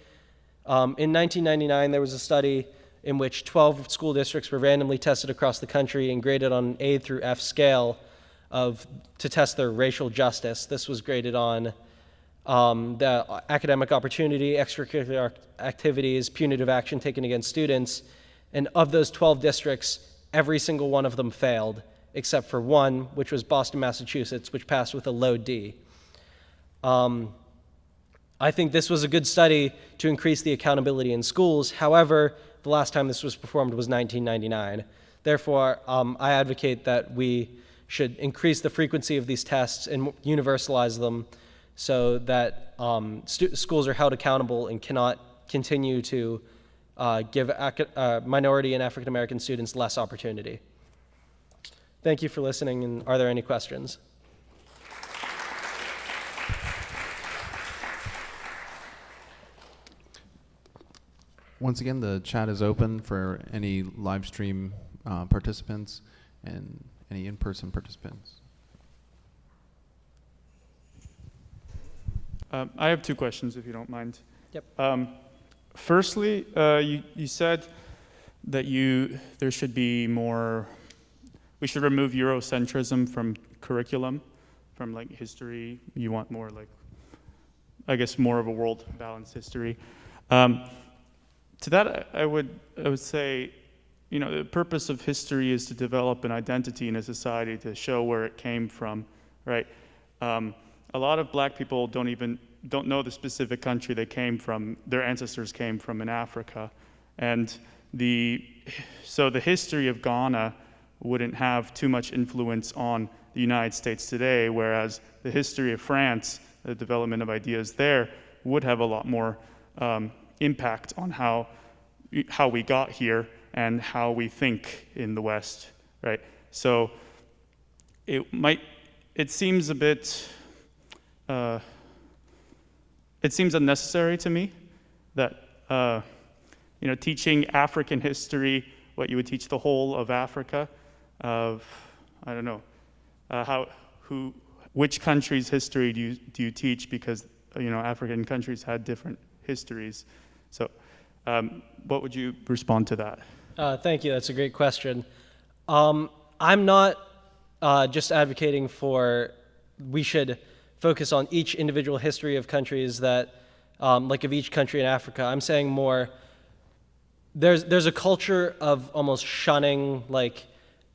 In 1999, there was a study in which 12 school districts were randomly tested across the country and graded on an A through F scale to test their racial justice. This was graded on the academic opportunity, extracurricular activities, punitive action taken against students. And of those 12 districts, every single one of them failed, except for one, which was Boston, Massachusetts, which passed with a low D. I think this was a good study to increase the accountability in schools. However, the last time this was performed was 1999. Therefore, I advocate that we should increase the frequency of these tests and universalize them so that schools are held accountable and cannot continue to give minority and African American students less opportunity. Thank you for listening, and are there any questions? Once again, the chat is open for any live stream participants and any in-person participants. I have 2 questions, if you don't mind. Yep. Firstly, you said that there should be more. We should remove Eurocentrism from curriculum, from like history. You want more like, I guess, more of a world balanced history. To that, I would say, the purpose of history is to develop an identity in a society to show where it came from, right? A lot of black people don't know the specific country they came from. Their ancestors came from in Africa, and so the history of Ghana wouldn't have too much influence on the United States today, whereas the history of France, the development of ideas there, would have a lot more impact on how we got here and how we think in the West, right? So it seems a bit, it seems unnecessary to me that, teaching African history, what you would teach the whole of Africa, I don't know, which country's history do you teach, because, African countries had different histories. So what would you respond to that? Thank you. That's a great question. I'm not just advocating for we should focus on each individual history of countries that, like of each country in Africa. I'm saying more, there's a culture of almost shunning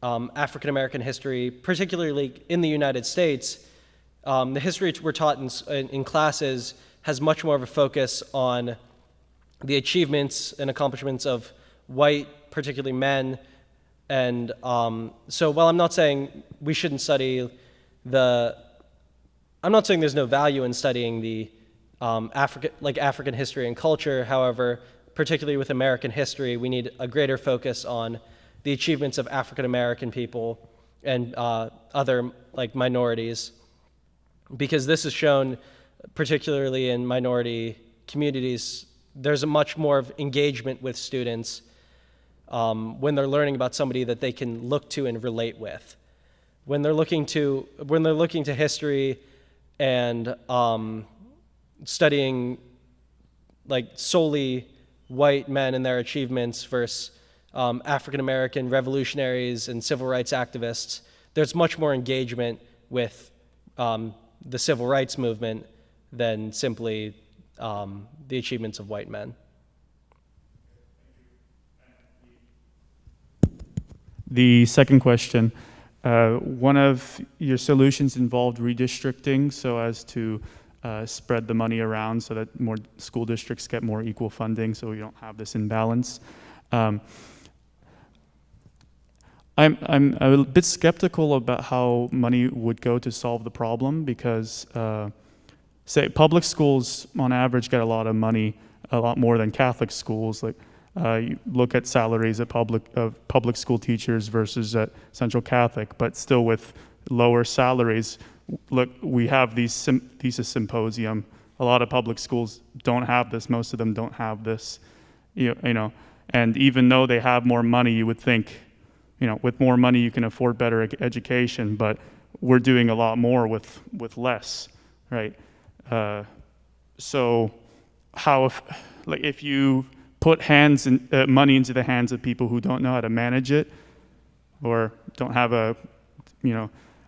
African American history, particularly in the United States. The history we're taught in classes has much more of a focus on the achievements and accomplishments of white, particularly men. And so while I'm not saying we shouldn't study I'm not saying there's no value in studying the African history and culture. However, particularly with American history, we need a greater focus on the achievements of African American people and other minorities, because this is shown, particularly in minority communities, there's a much more of engagement with students when they're learning about somebody that they can look to and relate with. When they're looking to history and studying solely white men and their achievements versus African American revolutionaries and civil rights activists, there's much more engagement with the civil rights movement than simply the achievements of white men. The second question, one of your solutions involved redistricting so as to spread the money around so that more school districts get more equal funding so we don't have this imbalance. I'm a bit skeptical about how money would go to solve the problem because, say, public schools on average get a lot of money, a lot more than Catholic schools. You look at salaries at public school teachers versus at Central Catholic, but still with lower salaries. Look, we have these Thesis Symposium. A lot of public schools don't have this. Most of them don't have this. You know, and even though they have more money, you would think, with more money you can afford better education, but we're doing a lot more with less, right? So how if you put money into the hands of people who don't know how to manage it or don't have an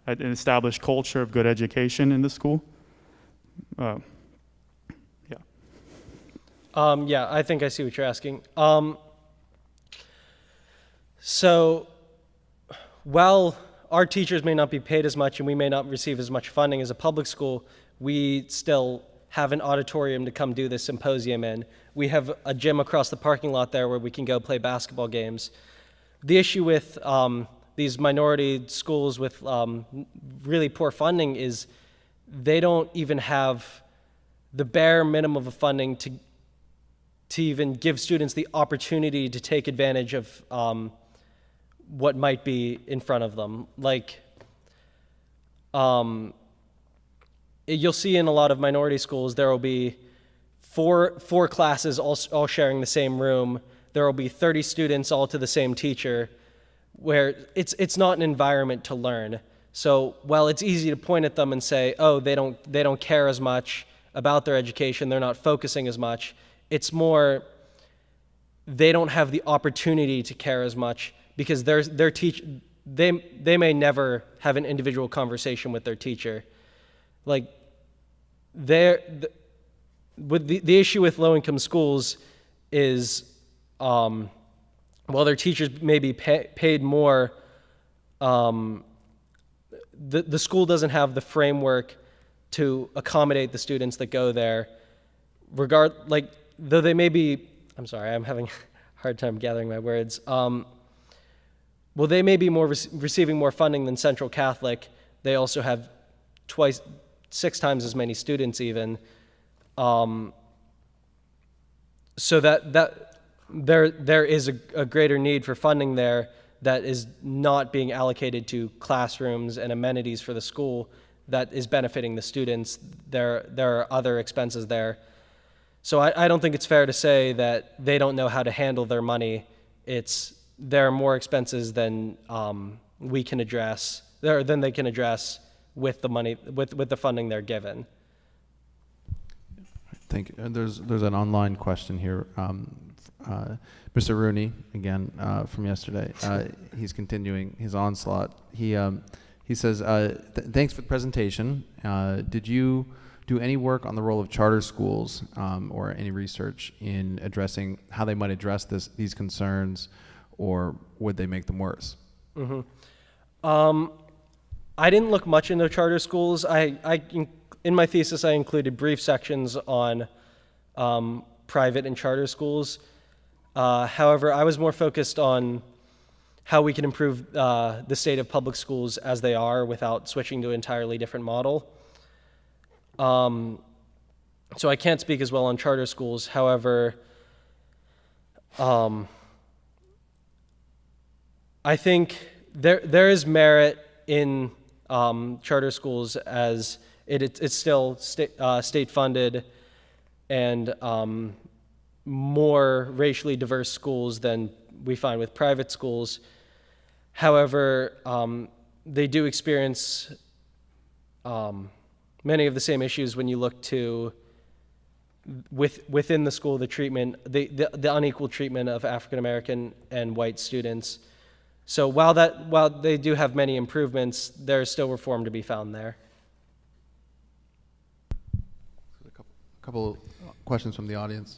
established culture of good education in the school? Yeah, I think I see what you're asking. So while our teachers may not be paid as much and we may not receive as much funding as a public school, we still have an auditorium to come do this symposium in. We have a gym across the parking lot there where we can go play basketball games. The issue with these minority schools with really poor funding is they don't even have the bare minimum of funding to even give students the opportunity to take advantage of what might be in front of them. You'll see in a lot of minority schools, there will be four classes all sharing the same room. There will be 30 students all to the same teacher, where it's not an environment to learn. So while it's easy to point at them and say, oh, they don't care as much about their education, they're not focusing as much, it's more they don't have the opportunity to care as much because they may never have an individual conversation with their teacher. The issue with low-income schools is, while their teachers may be paid more, the school doesn't have the framework to accommodate the students that go there. Though they may be, I'm sorry, I'm having a hard time gathering my words. Well, they may be receiving more funding than Central Catholic. They also have 6 times as many students even. So that there is a greater need for funding there that is not being allocated to classrooms and amenities for the school that is benefiting the students. There are other expenses there. So I don't think it's fair to say that they don't know how to handle their money. There are more expenses than we can address, than they can address with the money, with the funding they're given. Thank you. There's an online question here. Mr. Rooney, again, from yesterday. He's continuing his onslaught. He says, thanks for the presentation. Did you do any work on the role of charter schools or any research in addressing how they might address these concerns, or would they make them worse? Mm-hmm. I didn't look much into charter schools. In my thesis, I included brief sections on private and charter schools. However, I was more focused on how we can improve the state of public schools as they are without switching to an entirely different model. So I can't speak as well on charter schools. However, I think there is merit in charter schools as it's still state funded and more racially diverse schools than we find with private schools. However, they do experience many of the same issues when you look to within the school, the treatment, the unequal treatment of African American and white students. So while they do have many improvements, there's still reform to be found there. A couple questions from the audience.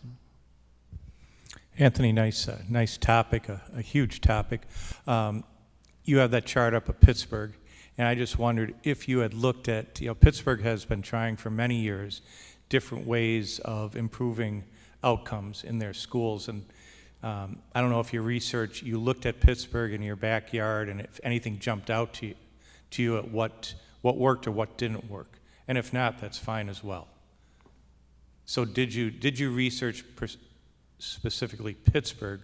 Anthony, nice topic, a huge topic. You have that chart up of Pittsburgh, and I just wondered if you had looked at, Pittsburgh has been trying for many years different ways of improving outcomes in their schools, and I don't know if you looked at Pittsburgh in your backyard, and if anything jumped out to you at what worked or what didn't work, and if not, that's fine as well. So did you research specifically Pittsburgh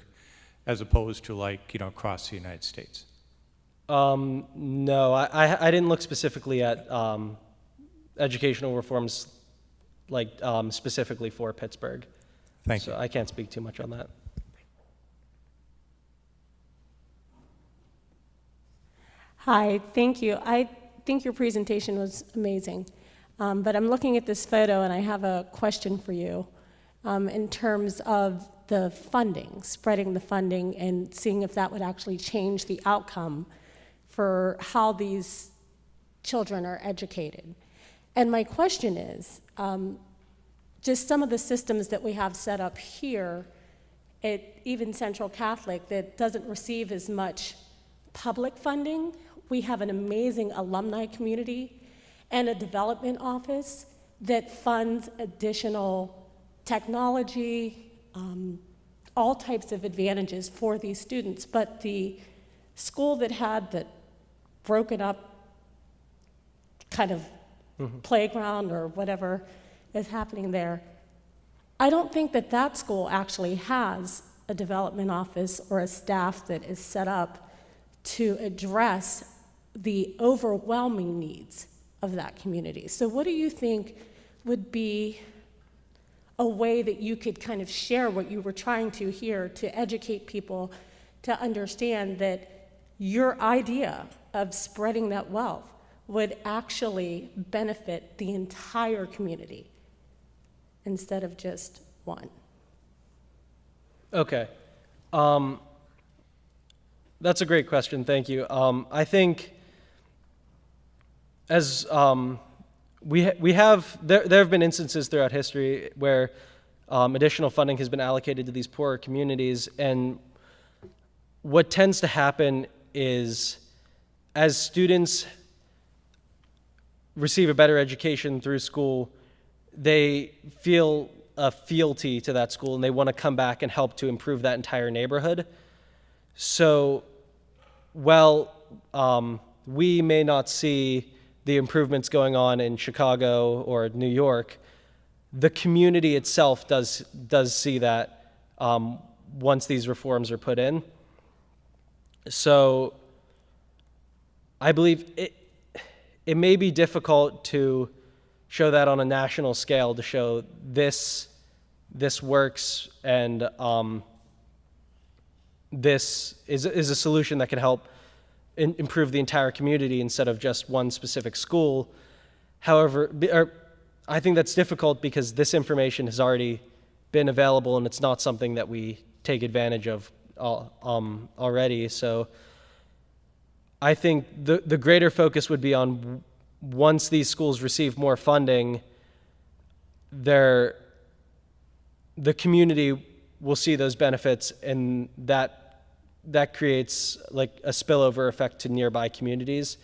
as opposed to across the United States? No, I didn't look specifically at educational reforms specifically for Pittsburgh. Thank you. So I can't speak too much on that. Hi, thank you. I think your presentation was amazing. But I'm looking at this photo and I have a question for you in terms of the funding, spreading the funding and seeing if that would actually change the outcome for how these children are educated. And my question is, just some of the systems that we have set up here at even Central Catholic that doesn't receive as much public funding. We have an amazing alumni community and a development office that funds additional technology, all types of advantages for these students. But the school that had the broken up kind of playground or whatever is happening there, I don't think that school actually has a development office or a staff that is set up to address the overwhelming needs of that community. So what do you think would be a way that you could kind of share what you were trying to here to educate people to understand that your idea of spreading that wealth would actually benefit the entire community instead of just one? Okay. That's a great question. Thank you. I think as we have, there have been instances throughout history where additional funding has been allocated to these poorer communities, and what tends to happen is as students receive a better education through school, they feel a fealty to that school and they want to come back and help to improve that entire neighborhood. So while we may not see the improvements going on in Chicago or New York, the community itself does see that once these reforms are put in. So I believe it may be difficult to show that on a national scale, to show this works and this is a solution that can help improve the entire community instead of just one specific school. However, I think that's difficult because this information has already been available and it's not something that we take advantage of already. So I think the greater focus would be on once these schools receive more funding, the community will see those benefits, and that creates like a spillover effect to nearby communities.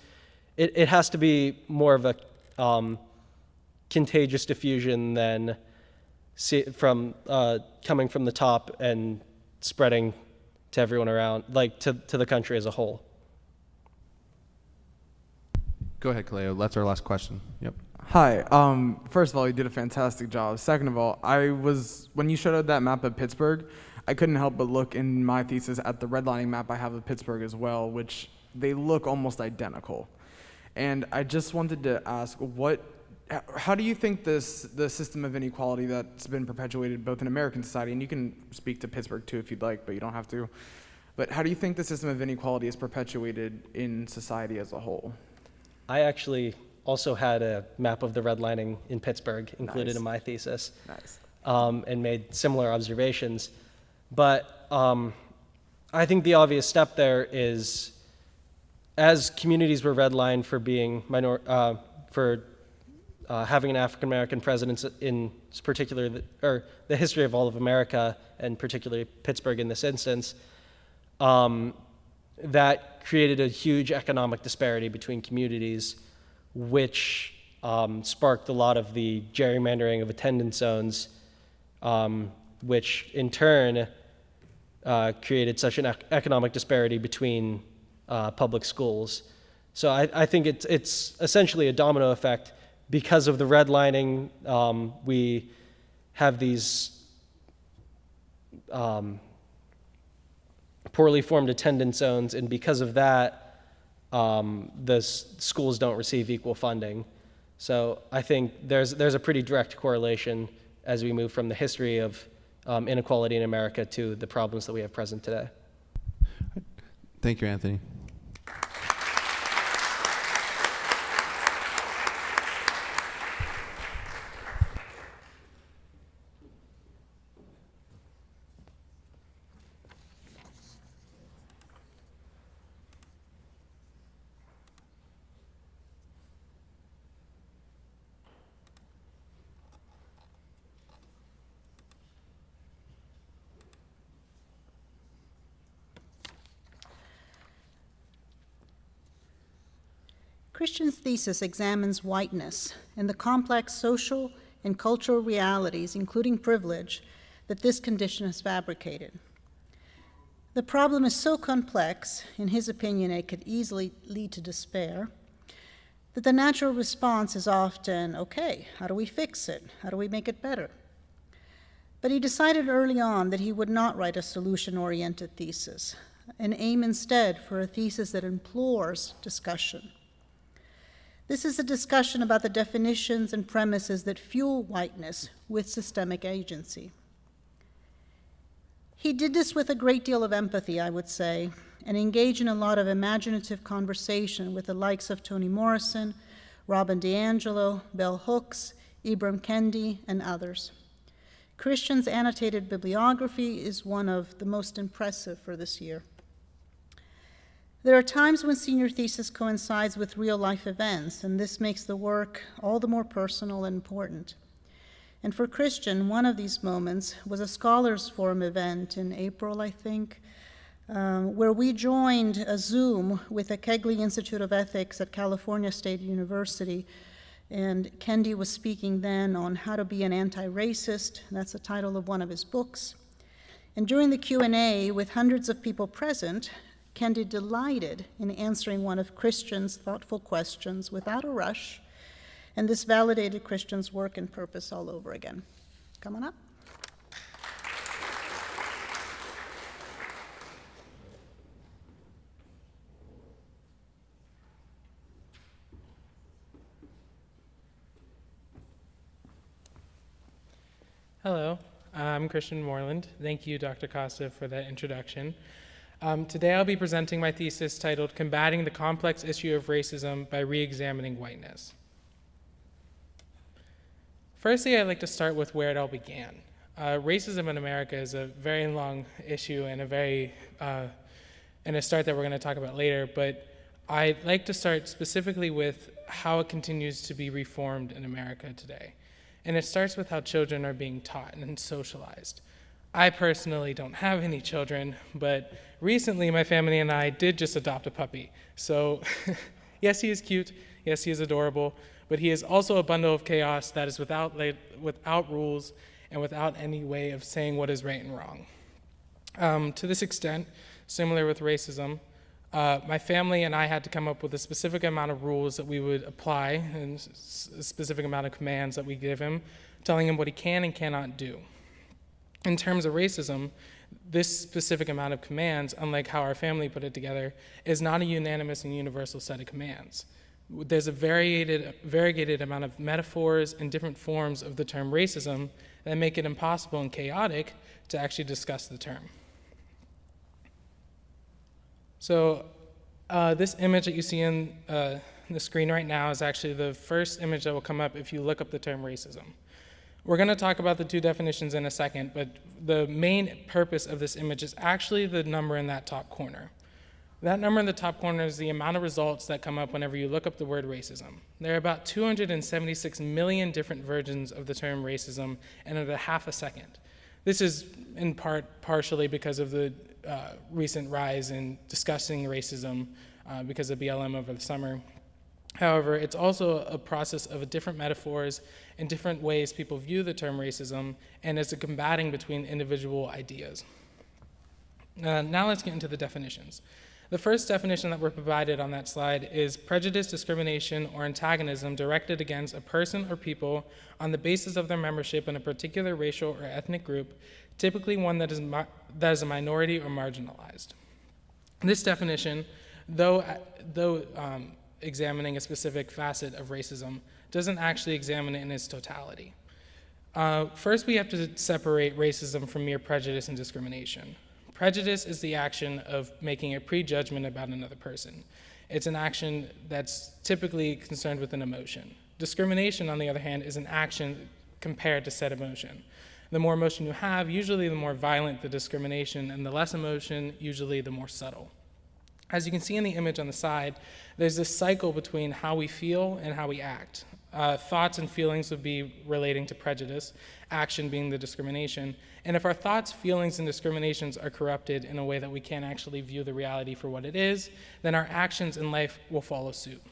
It has to be more of a contagious diffusion than coming from the top and spreading to everyone around, like to the country as a whole. Go ahead, Kaleo. That's our last question. Yep. Hi. First of all, you did a fantastic job. Second of all, when you showed that map of Pittsburgh, I couldn't help but look in my thesis at the redlining map I have of Pittsburgh as well, which they look almost identical. And I just wanted to ask, how do you think the system of inequality that's been perpetuated both in American society, and you can speak to Pittsburgh too if you'd like, but you don't have to, but how do you think the system of inequality is perpetuated in society as a whole? I actually also had a map of the redlining in Pittsburgh included Nice. in my thesis. Nice. And made similar observations. But I think the obvious step there is, as communities were redlined for being having an African American president in particular, or the history of all of America, and particularly Pittsburgh in this instance, that created a huge economic disparity between communities, which sparked a lot of the gerrymandering of attendance zones, which in turn created such an economic disparity between public schools. So I think it's essentially a domino effect. Because of the redlining, we have these poorly formed attendance zones, and because of that, the schools don't receive equal funding. So I think there's a pretty direct correlation as we move from the history of inequality in America to the problems that we have present today. Thank you, Anthony. Christian's thesis examines whiteness and the complex social and cultural realities, including privilege, that this condition has fabricated. The problem is so complex, in his opinion, it could easily lead to despair, that the natural response is often, okay, how do we fix it? How do we make it better? But he decided early on that he would not write a solution-oriented thesis, and aim instead for a thesis that implores discussion. This is a discussion about the definitions and premises that fuel whiteness with systemic agency. He did this with a great deal of empathy, I would say, and engaged in a lot of imaginative conversation with the likes of Toni Morrison, Robin DiAngelo, Bell Hooks, Ibram Kendi, and others. Christian's annotated bibliography is one of the most impressive for this year. There are times when senior thesis coincides with real-life events, and this makes the work all the more personal and important. And for Christian, one of these moments was a Scholars Forum event in April, I think, where we joined a Zoom with the Kegley Institute of Ethics at California State University, and Kendi was speaking then on how to be an anti-racist. That's the title of one of his books. And during the Q&A, with hundreds of people present, Kendi delighted in answering one of Christian's thoughtful questions without a rush, and this validated Christian's work and purpose all over again. Come on up. Hello, I'm Christian Moreland. Thank you, Dr. Costa, for that introduction. Today I'll be presenting my thesis titled Combating the Complex Issue of Racism by Re-examining Whiteness. Firstly, I'd like to start with where it all began. Racism in America is a very long issue and a start that we're going to talk about later, but I'd like to start specifically with how it continues to be reformed in America today. And it starts with how children are being taught and socialized. I personally don't have any children, but recently my family and I did just adopt a puppy. So yes, he is cute, yes, he is adorable, but he is also a bundle of chaos that is without rules and without any way of saying what is right and wrong. To this extent, similar with racism, my family and I had to come up with a specific amount of rules that we would apply and a specific amount of commands that we give him, telling him what he can and cannot do. In terms of racism, this specific amount of commands, unlike how our family put it together, is not a unanimous and universal set of commands. There's a variegated amount of metaphors and different forms of the term racism that make it impossible and chaotic to actually discuss the term. So this image that you see in the screen right now is actually the first image that will come up if you look up the term racism. We're going to talk about the two definitions in a second, but the main purpose of this image is actually the number in that top corner. That number in the top corner is the amount of results that come up whenever you look up the word racism. There are about 276 million different versions of the term racism in under half a second. This is in part partially because of the recent rise in discussing racism because of BLM over the summer. However, it's also a process of different metaphors and different ways people view the term racism, and it's a combating between individual ideas. Now let's get into the definitions. The first definition that were provided on that slide is prejudice, discrimination, or antagonism directed against a person or people on the basis of their membership in a particular racial or ethnic group, typically one that is a minority or marginalized. This definition, though examining a specific facet of racism, doesn't actually examine it in its totality. First, we have to separate racism from mere prejudice and discrimination. Prejudice is the action of making a prejudgment about another person. It's an action that's typically concerned with an emotion. Discrimination, on the other hand, is an action compared to said emotion. The more emotion you have, usually the more violent the discrimination, and the less emotion, usually the more subtle. As you can see in the image on the side, there's this cycle between how we feel and how we act. Thoughts and feelings would be relating to prejudice, action being the discrimination. And if our thoughts, feelings, and discriminations are corrupted in a way that we can't actually view the reality for what it is, then our actions in life will follow suit.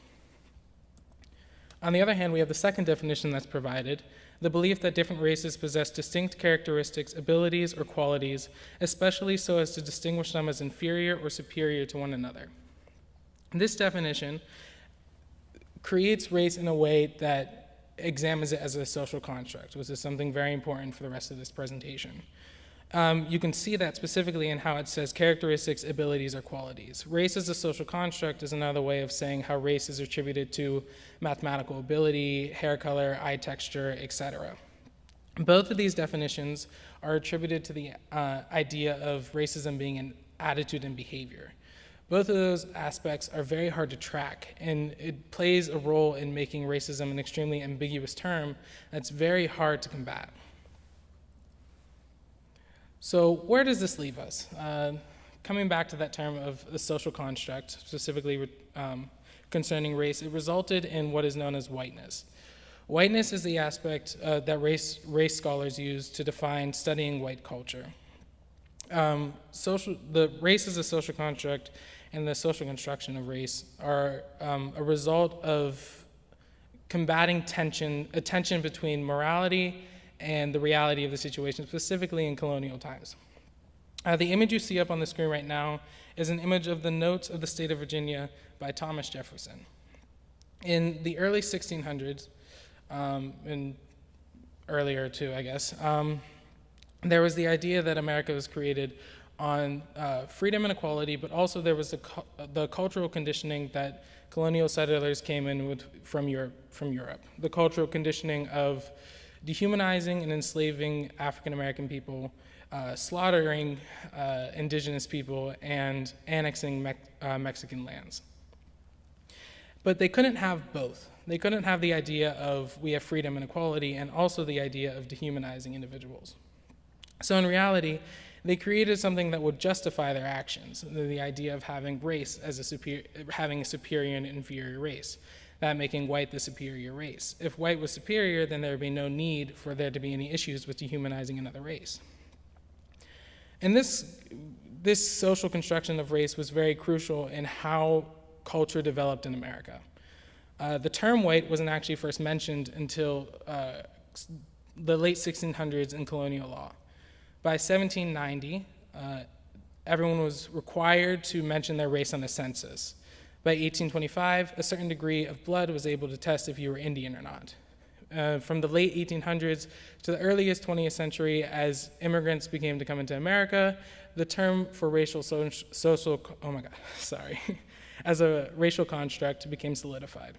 On the other hand, we have the second definition that's provided, the belief that different races possess distinct characteristics, abilities, or qualities, especially so as to distinguish them as inferior or superior to one another. This definition creates race in a way that examines it as a social construct, which is something very important for the rest of this presentation. You can see that specifically in how it says characteristics, abilities, or qualities. Race as a social construct is another way of saying how race is attributed to mathematical ability, hair color, eye texture, etc. Both of these definitions are attributed to the idea of racism being an attitude and behavior. Both of those aspects are very hard to track, and it plays a role in making racism an extremely ambiguous term that's very hard to combat. So where does this leave us? Coming back to that term of the social construct, specifically concerning race, it resulted in what is known as whiteness. Whiteness is the aspect that race scholars use to define studying white culture. The race as a social construct and the social construction of race are a result of combating a tension between morality and the reality of the situation, specifically in colonial times. The image you see up on the screen right now is an image of the Notes of the State of Virginia by Thomas Jefferson. In the early 1600s, and earlier too, I guess, there was the idea that America was created on freedom and equality, but also there was the cultural conditioning that colonial settlers came in with from Europe. The cultural conditioning of dehumanizing and enslaving African American people, slaughtering indigenous people, and annexing Mexican lands. But they couldn't have both. They couldn't have the idea of we have freedom and equality and also the idea of dehumanizing individuals. So in reality, they created something that would justify their actions, the idea of having race as having a superior and inferior race, that making white the superior race. If white was superior, then there would be no need for there to be any issues with dehumanizing another race. And this social construction of race was very crucial in how culture developed in America. The term white wasn't actually first mentioned until the late 1600s in colonial law. By 1790, everyone was required to mention their race on the census. By 1825, a certain degree of blood was able to test if you were Indian or not. From the late 1800s to the earliest 20th century, as immigrants began to come into America, the term for as a racial construct became solidified.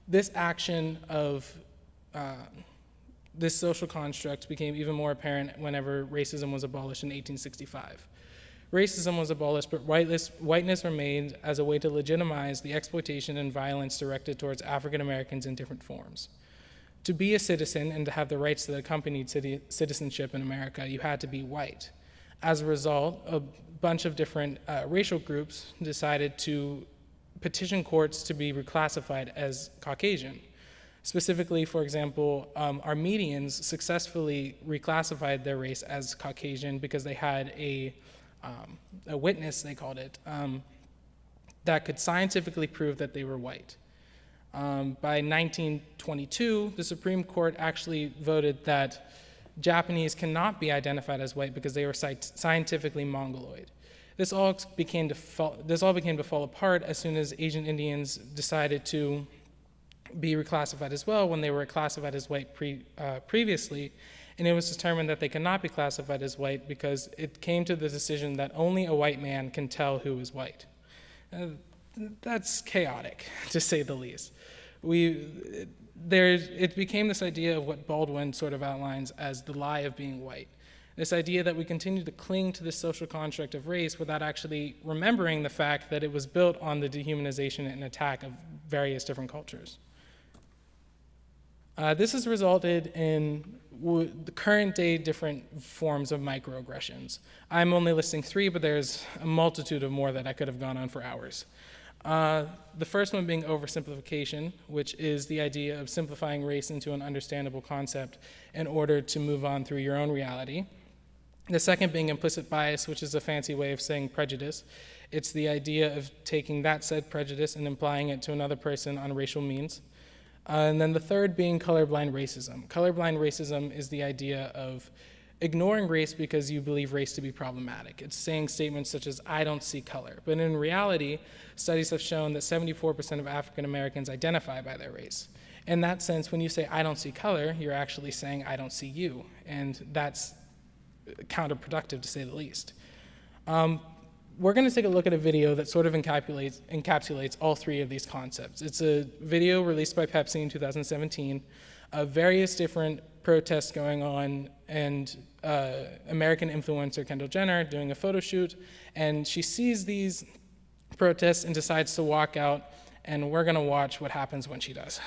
This action of this social construct became even more apparent whenever racism was abolished in 1865. Racism was abolished, but whiteness remained as a way to legitimize the exploitation and violence directed towards African Americans in different forms. To be a citizen and to have the rights that accompanied citizenship in America, you had to be white. As a result, a bunch of different racial groups decided to petition courts to be reclassified as Caucasian. Specifically, for example, Armenians successfully reclassified their race as Caucasian because they had a witness, they called it, that could scientifically prove that they were white. By 1922, the Supreme Court actually voted that Japanese cannot be identified as white because they were scientifically Mongoloid. This all began to fall apart as soon as Asian Indians decided to be reclassified as well when they were classified as white previously, and it was determined that they cannot be classified as white because it came to the decision that only a white man can tell who is white. That's chaotic, to say the least. It became this idea of what Baldwin sort of outlines as the lie of being white. This idea that we continue to cling to this social construct of race without actually remembering the fact that it was built on the dehumanization and attack of various different cultures. This has resulted in the current day different forms of microaggressions. I'm only listing 3, but there's a multitude of more that I could have gone on for hours. The first one being oversimplification, which is the idea of simplifying race into an understandable concept in order to move on through your own reality. The second being implicit bias, which is a fancy way of saying prejudice. It's the idea of taking that said prejudice and applying it to another person on racial means. And then the third being colorblind racism. Colorblind racism is the idea of ignoring race because you believe race to be problematic. It's saying statements such as, I don't see color. But in reality, studies have shown that 74% of African Americans identify by their race. In that sense, when you say, I don't see color, you're actually saying, I don't see you. And that's counterproductive, to say the least. We're going to take a look at a video that sort of encapsulates all 3 of these concepts. It's a video released by Pepsi in 2017 of various different protests going on, and American influencer Kendall Jenner doing a photo shoot, and she sees these protests and decides to walk out, and we're going to watch what happens when she does.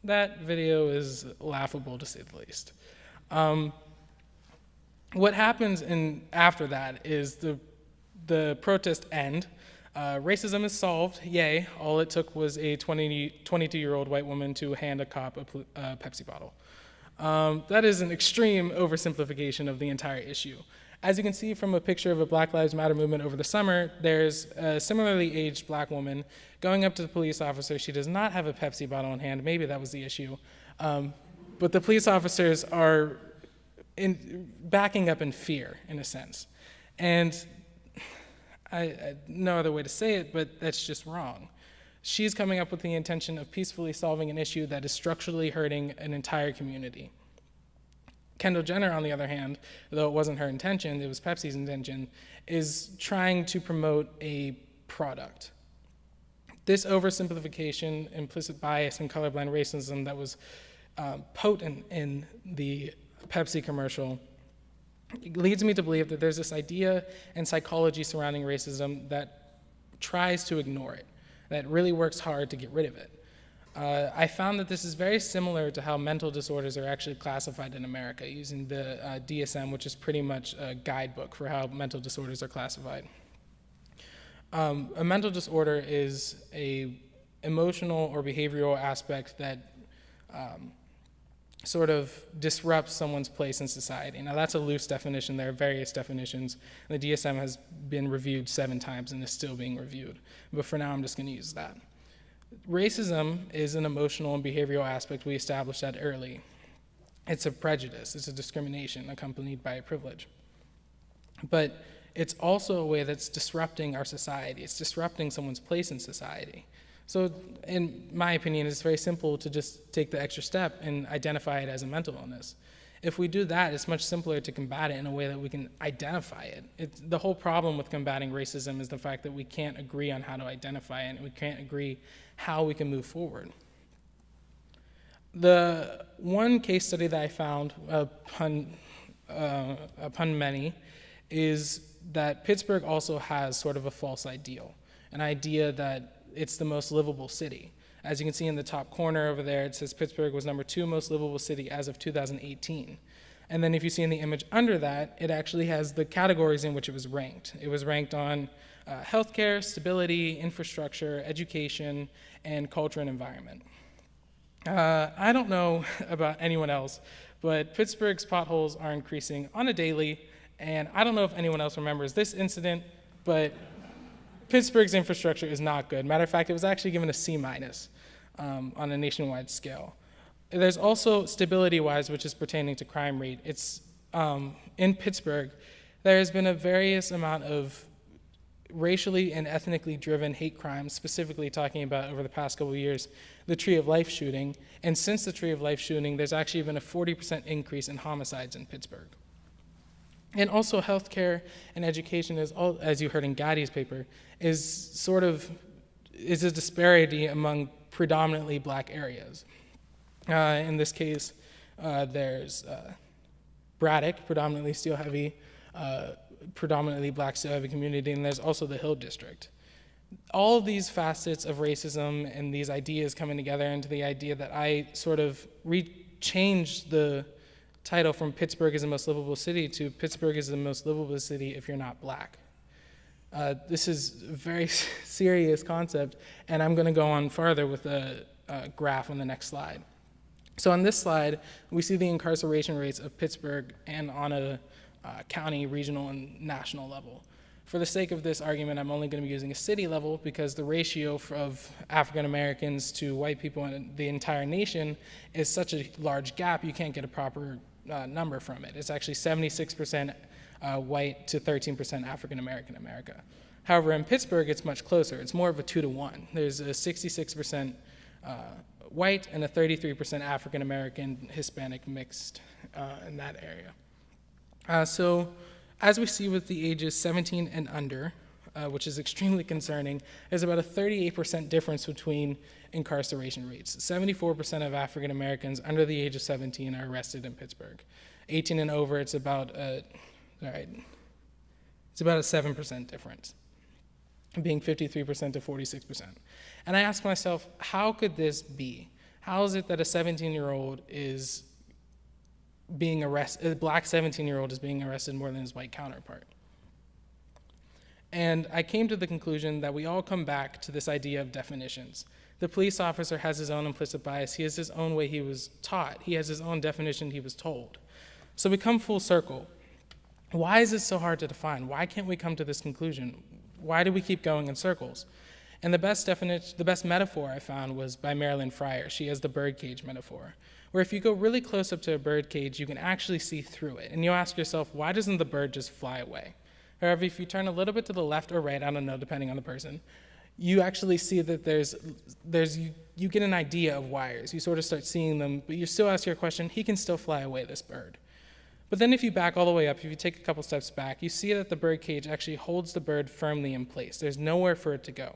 That video is laughable, to say the least. What happens after that is the protests end. Racism is solved, yay. All it took was a 22-year-old white woman to hand a cop a Pepsi bottle. That is an extreme oversimplification of the entire issue. As you can see from a picture of a Black Lives Matter movement over the summer, there's a similarly aged black woman going up to the police officer. She does not have a Pepsi bottle in hand. Maybe that was the issue. But the police officers are backing up in fear, in a sense. And no other way to say it, but that's just wrong. She's coming up with the intention of peacefully solving an issue that is structurally hurting an entire community. Kendall Jenner, on the other hand, though it wasn't her intention, it was Pepsi's intention, is trying to promote a product. This oversimplification, implicit bias, and colorblind racism that was potent in the Pepsi commercial leads me to believe that there's this idea and psychology surrounding racism that tries to ignore it, that really works hard to get rid of it. I found that this is very similar to how mental disorders are actually classified in America using the DSM, which is pretty much a guidebook for how mental disorders are classified. A mental disorder is a emotional or behavioral aspect that sort of disrupts someone's place in society. Now that's a loose definition. There are various definitions. The DSM has been reviewed 7 times and is still being reviewed. But for now, I'm just going to use that. Racism is an emotional and behavioral aspect we established that early. It's a prejudice. It's a discrimination accompanied by a privilege. But it's also a way that's disrupting our society. It's disrupting someone's place in society. So in my opinion, it's very simple to just take the extra step and identify it as a mental illness. If we do that, it's much simpler to combat it in a way that we can identify it. The whole problem with combating racism is the fact that we can't agree on how to identify it, and we can't agree how we can move forward. The one case study that I found, upon many, is that Pittsburgh also has sort of a false ideal, an idea that it's the most livable city. As you can see in the top corner over there, it says Pittsburgh was #2 most livable city as of 2018. And then if you see in the image under that, it actually has the categories in which it was ranked. It was ranked on healthcare, stability, infrastructure, education, and culture and environment. I don't know about anyone else, but Pittsburgh's potholes are increasing on a daily, and I don't know if anyone else remembers this incident, but Pittsburgh's infrastructure is not good. Matter of fact, it was actually given a C- on a nationwide scale. There's also stability-wise, which is pertaining to crime rate. It's in Pittsburgh, there has been a various amount of racially and ethnically driven hate crimes, specifically talking about over the past couple of years, the Tree of Life shooting. And since the Tree of Life shooting, there's actually been a 40% increase in homicides in Pittsburgh. And also healthcare and education, as you heard in Gaddy's paper, is a disparity among predominantly black areas. In this case, there's Braddock, predominantly steel-heavy, predominantly black steel-heavy community, and there's also the Hill District. All of these facets of racism and these ideas coming together into the idea that I sort of changed the title from Pittsburgh is the most livable city to Pittsburgh is the most livable city if you're not black. This is a very serious concept, and I'm going to go on farther with a graph on the next slide. So on this slide, we see the incarceration rates of Pittsburgh and on a county, regional, and national level. For the sake of this argument, I'm only going to be using a city level because the ratio of African Americans to white people in the entire nation is such a large gap, you can't get a proper number from it. It's actually 76% white to 13% African American in America. However, in Pittsburgh, it's much closer. It's more of a 2-to-1. There's a 66% white and a 33% African American Hispanic mixed in that area. So as we see with the ages 17 and under, which is extremely concerning, there's about a 38% difference between incarceration rates. 74% of African Americans under the age of 17 are arrested in Pittsburgh. 18 and over, it's about a 7% difference, being 53% to 46%. And I ask myself, how could this be? How is it that a 17-year-old is being arrested, a black 17-year-old is being arrested more than his white counterpart? And I came to the conclusion that we all come back to this idea of definitions. The police officer has his own implicit bias. He has his own way he was taught. He has his own definition he was told. So we come full circle. Why is it so hard to define? Why can't we come to this conclusion? Why do we keep going in circles? And the best metaphor I found was by Marilyn Fryer. She has the birdcage metaphor, where if you go really close up to a birdcage, you can actually see through it. And you'll ask yourself, why doesn't the bird just fly away? However, if you turn a little bit to the left or right, I don't know, depending on the person, you actually see that you get an idea of wires. You sort of start seeing them, but you still ask your question, he can still fly away, this bird. But then if you back all the way up, if you take a couple steps back, you see that the birdcage actually holds the bird firmly in place. There's nowhere for it to go.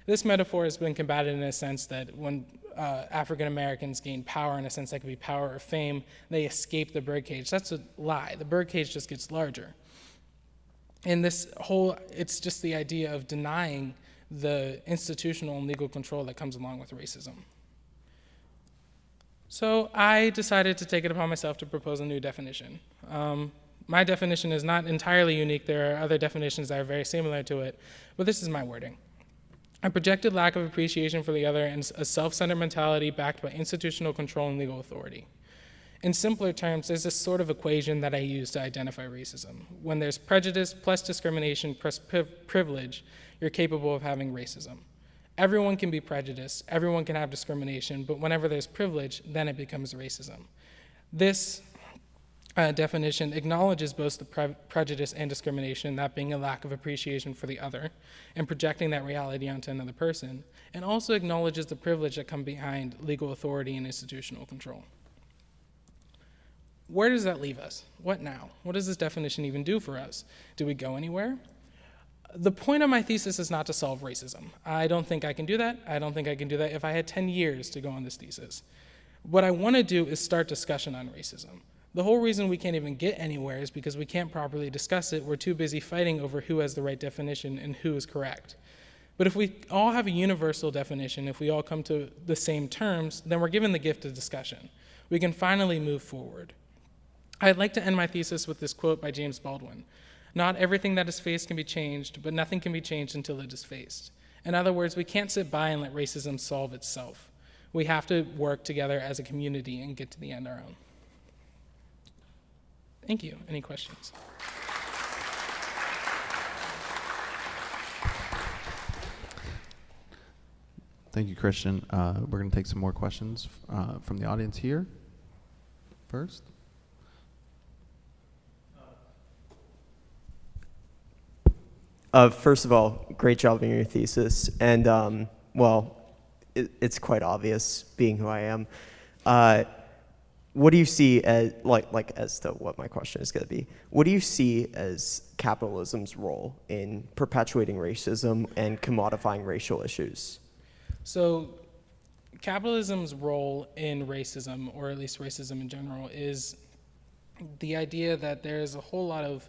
This metaphor has been combated in a sense that when African Americans gain power, in a sense that could be power or fame, they escape the birdcage. That's a lie. The birdcage just gets larger. And it's just the idea of denying the institutional and legal control that comes along with racism. So I decided to take it upon myself to propose a new definition. My definition is not entirely unique. There are other definitions that are very similar to it, but this is my wording. A projected lack of appreciation for the other and a self-centered mentality backed by institutional control and legal authority. In simpler terms, there's this sort of equation that I use to identify racism. When there's prejudice plus discrimination plus privilege, you're capable of having racism. Everyone can be prejudiced, everyone can have discrimination, but whenever there's privilege, then it becomes racism. This definition acknowledges both the prejudice and discrimination, that being a lack of appreciation for the other, and projecting that reality onto another person, and also acknowledges the privilege that come behind legal authority and institutional control. Where does that leave us? What now? What does this definition even do for us? Do we go anywhere? The point of my thesis is not to solve racism. I don't think I can do that. I don't think I can do that if I had 10 years to go on this thesis. What I want to do is start discussion on racism. The whole reason we can't even get anywhere is because we can't properly discuss it. We're too busy fighting over who has the right definition and who is correct. But if we all have a universal definition, if we all come to the same terms, then we're given the gift of discussion. We can finally move forward. I'd like to end my thesis with this quote by James Baldwin. Not everything that is faced can be changed, but nothing can be changed until it is faced. In other words, we can't sit by and let racism solve itself. We have to work together as a community and get to the end our own. Thank you. Any questions? Thank you, Christian. We're going to take some more questions from the audience here first. First of all, great job in your thesis. And, well, it's quite obvious, being who I am. What do you see as, like as to what my question is going to be, what do you see as capitalism's role in perpetuating racism and commodifying racial issues? So capitalism's role in racism, or at least racism in general, is the idea that there's a whole lot of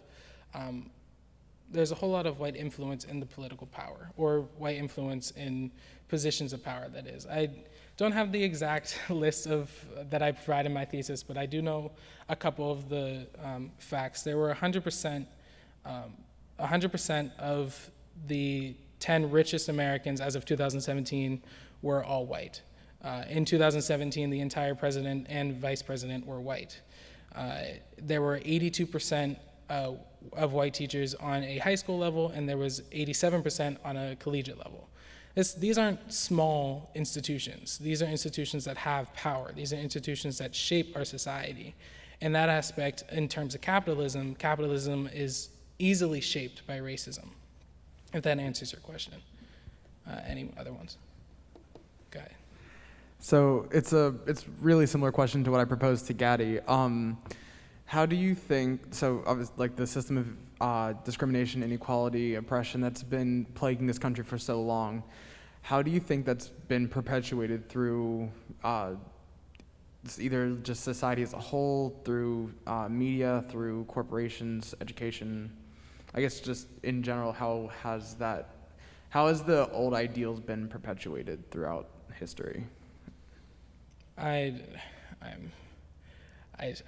white influence in the political power, or white influence in positions of power, that is. I don't have the exact list that I provide in my thesis, but I do know a couple of the facts. There were 100% of the 10 richest Americans as of 2017 were all white. In 2017, the entire president and vice president were white. There were 82% of white teachers on a high school level, and there was 87% on a collegiate level. These aren't small institutions. These are institutions that have power. These are institutions that shape our society. In that aspect, in terms of capitalism, capitalism is easily shaped by racism, if that answers your question. Any other ones? Go ahead. So it's really similar question to what I proposed to Gaddy. How do you think, like the system of discrimination, inequality, oppression that's been plaguing this country for so long, how do you think that's been perpetuated through either just society as a whole, through media, through corporations, education? I guess just in general, how has the old ideals been perpetuated throughout history? I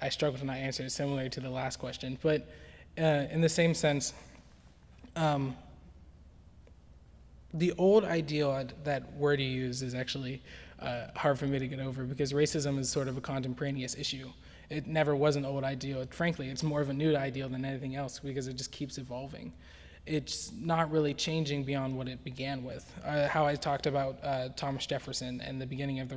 struggle to not answer it, similar to the last question, but in the same sense, the old ideal, that word you use is actually hard for me to get over, because racism is sort of a contemporaneous issue. It never was an old ideal. Frankly, it's more of a new ideal than anything else, because it just keeps evolving. It's not really changing beyond what it began with. How I talked about Thomas Jefferson and the beginning of the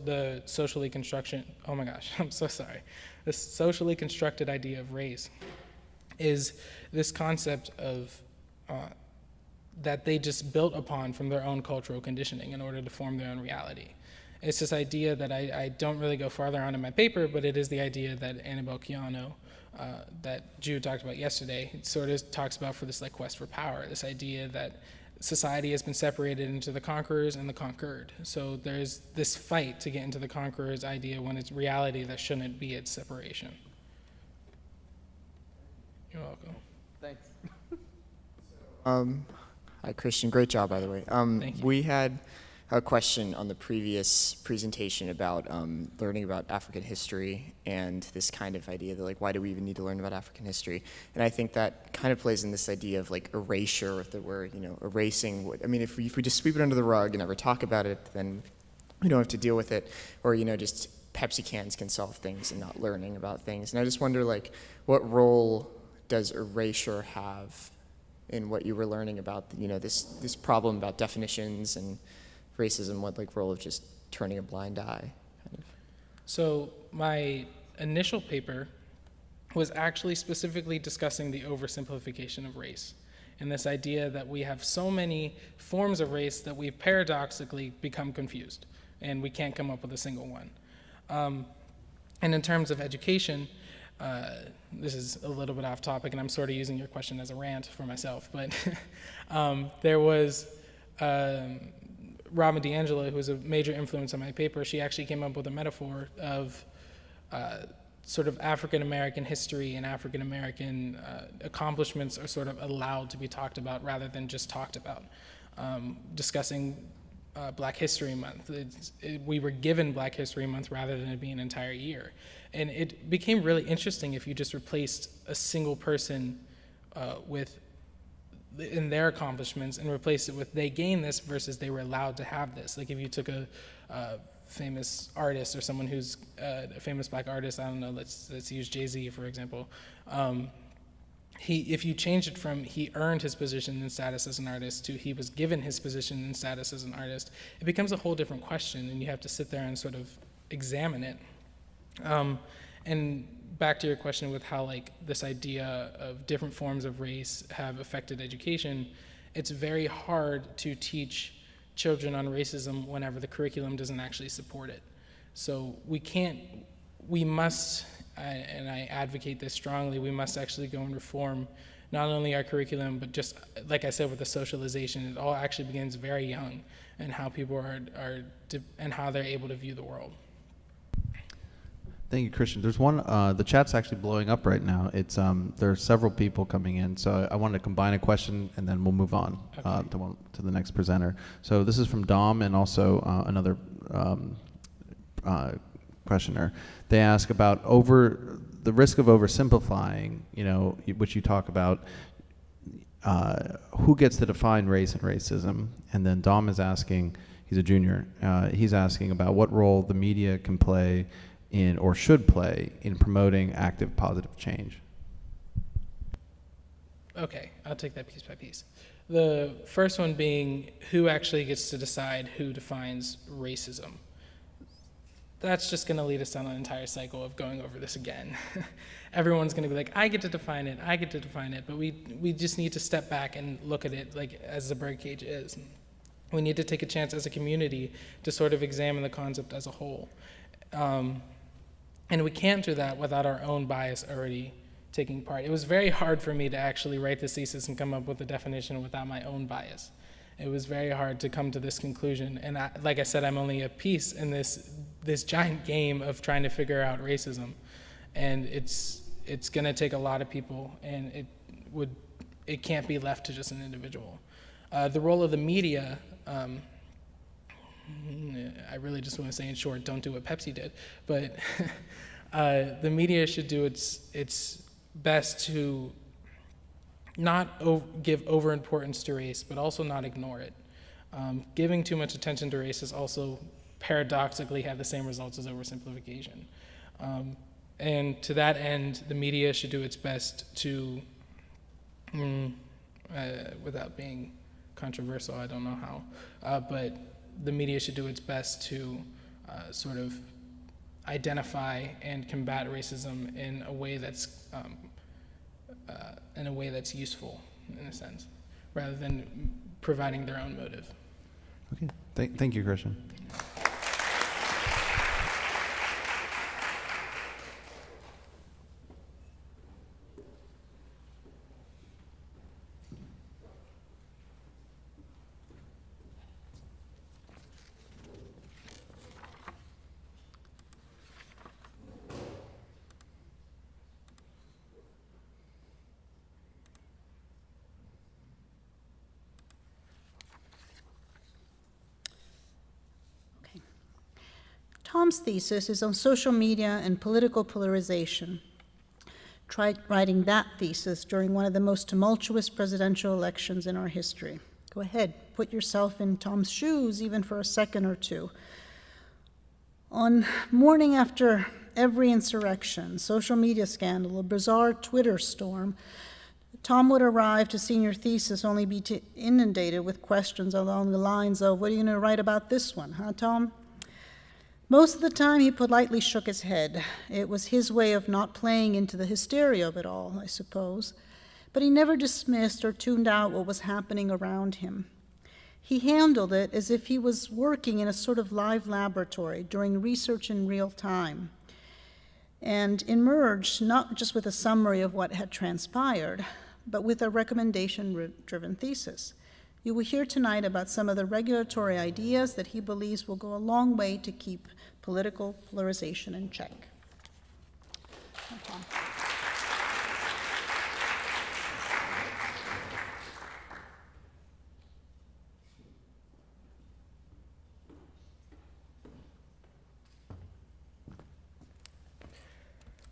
the socially construction, oh my gosh, I'm so sorry. The socially constructed idea of race is this concept of that they just built upon from their own cultural conditioning in order to form their own reality. It's this idea that I don't really go farther on in my paper, but it is the idea that Annabelle Keano, that Jude talked about yesterday, it sort of talks about for this like quest for power, this idea that society has been separated into the conquerors and the conquered. So there's this fight to get into the conqueror's idea when it's reality that shouldn't be its separation. You're welcome. Thanks. Hi, Christian. Great job, by the way. Thank you. We had a question on the previous presentation about learning about African history and this kind of idea that, like, why do we even need to learn about African history? And I think that kind of plays in this idea of like erasure, that we're, you know, erasing what, I mean, if we just sweep it under the rug and never talk about it, then we don't have to deal with it. Or, you know, just Pepsi cans can solve things and not learning about things. And I just wonder, like, what role does erasure have in what you were learning about, you know, this problem about definitions and racism? What, like, role of just turning a blind eye? Kind of. So my initial paper was actually specifically discussing the oversimplification of race, and this idea that we have so many forms of race that we've paradoxically become confused, and we can't come up with a single one. And in terms of education, this is a little bit off topic, and I'm sort of using your question as a rant for myself, but there was Robin DiAngelo, who was a major influence on my paper. She actually came up with a metaphor of sort of African American history and African American accomplishments are sort of allowed to be talked about rather than just talked about. Discussing Black History Month. We were given Black History Month rather than it being an entire year. And it became really interesting if you just replaced a single person in their accomplishments and replaced it with they gained this versus they were allowed to have this. Like if you took a famous artist or someone who's a famous Black artist, I don't know, let's use Jay-Z for example. If you change it from he earned his position and status as an artist to he was given his position and status as an artist, it becomes a whole different question, and you have to sit there and sort of examine it. And back to your question with how like this idea of different forms of race have affected education, it's very hard to teach children on racism whenever the curriculum doesn't actually support it. So we must, and I advocate this strongly, we must actually go and reform not only our curriculum, but just, like I said, with the socialization, it all actually begins very young, and how people and how they're able to view the world. Thank you, Christian. There's one, the chat's actually blowing up right now. It's, there are several people coming in, so I wanted to combine a question and then we'll move on to the next presenter. So this is from Dom and also another questioner. They ask about the risk of oversimplifying, you know, which you talk about, who gets to define race and racism? And then Dom is asking, he's a junior, he's asking about what role the media can play in, or should play, in promoting active positive change. Okay, I'll take that piece by piece. The first one being who actually gets to decide who defines racism. That's just going to lead us down an entire cycle of going over this again. Everyone's going to be like, I get to define it, I get to define it, but we just need to step back and look at it like as the birdcage is. We need to take a chance as a community to sort of examine the concept as a whole. And we can't do that without our own bias already taking part. It was very hard for me to actually write this thesis and come up with a definition without my own bias. It was very hard to come to this conclusion. And like I said, I'm only a piece in this giant game of trying to figure out racism. And it's gonna take a lot of people, and it can't be left to just an individual. The role of the media, I really just want to say in short, don't do what Pepsi did, but the media should do its best to not give overimportance to race, but also not ignore it. Giving too much attention to race has also paradoxically had the same results as oversimplification. And to that end, the media should do its best to, without being controversial, I don't know how, but the media should do its best to sort of identify and combat racism in a way that's useful, in a sense, rather than providing their own motive. Okay, thank you, Christian. Tom's thesis is on social media and political polarization. Tried writing that thesis during one of the most tumultuous presidential elections in our history. Go ahead, put yourself in Tom's shoes even for a second or two. On morning after every insurrection, social media scandal, a bizarre Twitter storm, Tom would arrive to senior thesis only be inundated with questions along the lines of, what are you going to write about this one, huh, Tom? Most of the time, he politely shook his head. It was his way of not playing into the hysteria of it all, I suppose. But he never dismissed or tuned out what was happening around him. He handled it as if he was working in a sort of live laboratory, doing research in real time, and emerged not just with a summary of what had transpired, but with a recommendation-driven thesis. You will hear tonight about some of the regulatory ideas that he believes will go a long way to keep political polarization in check. Tom.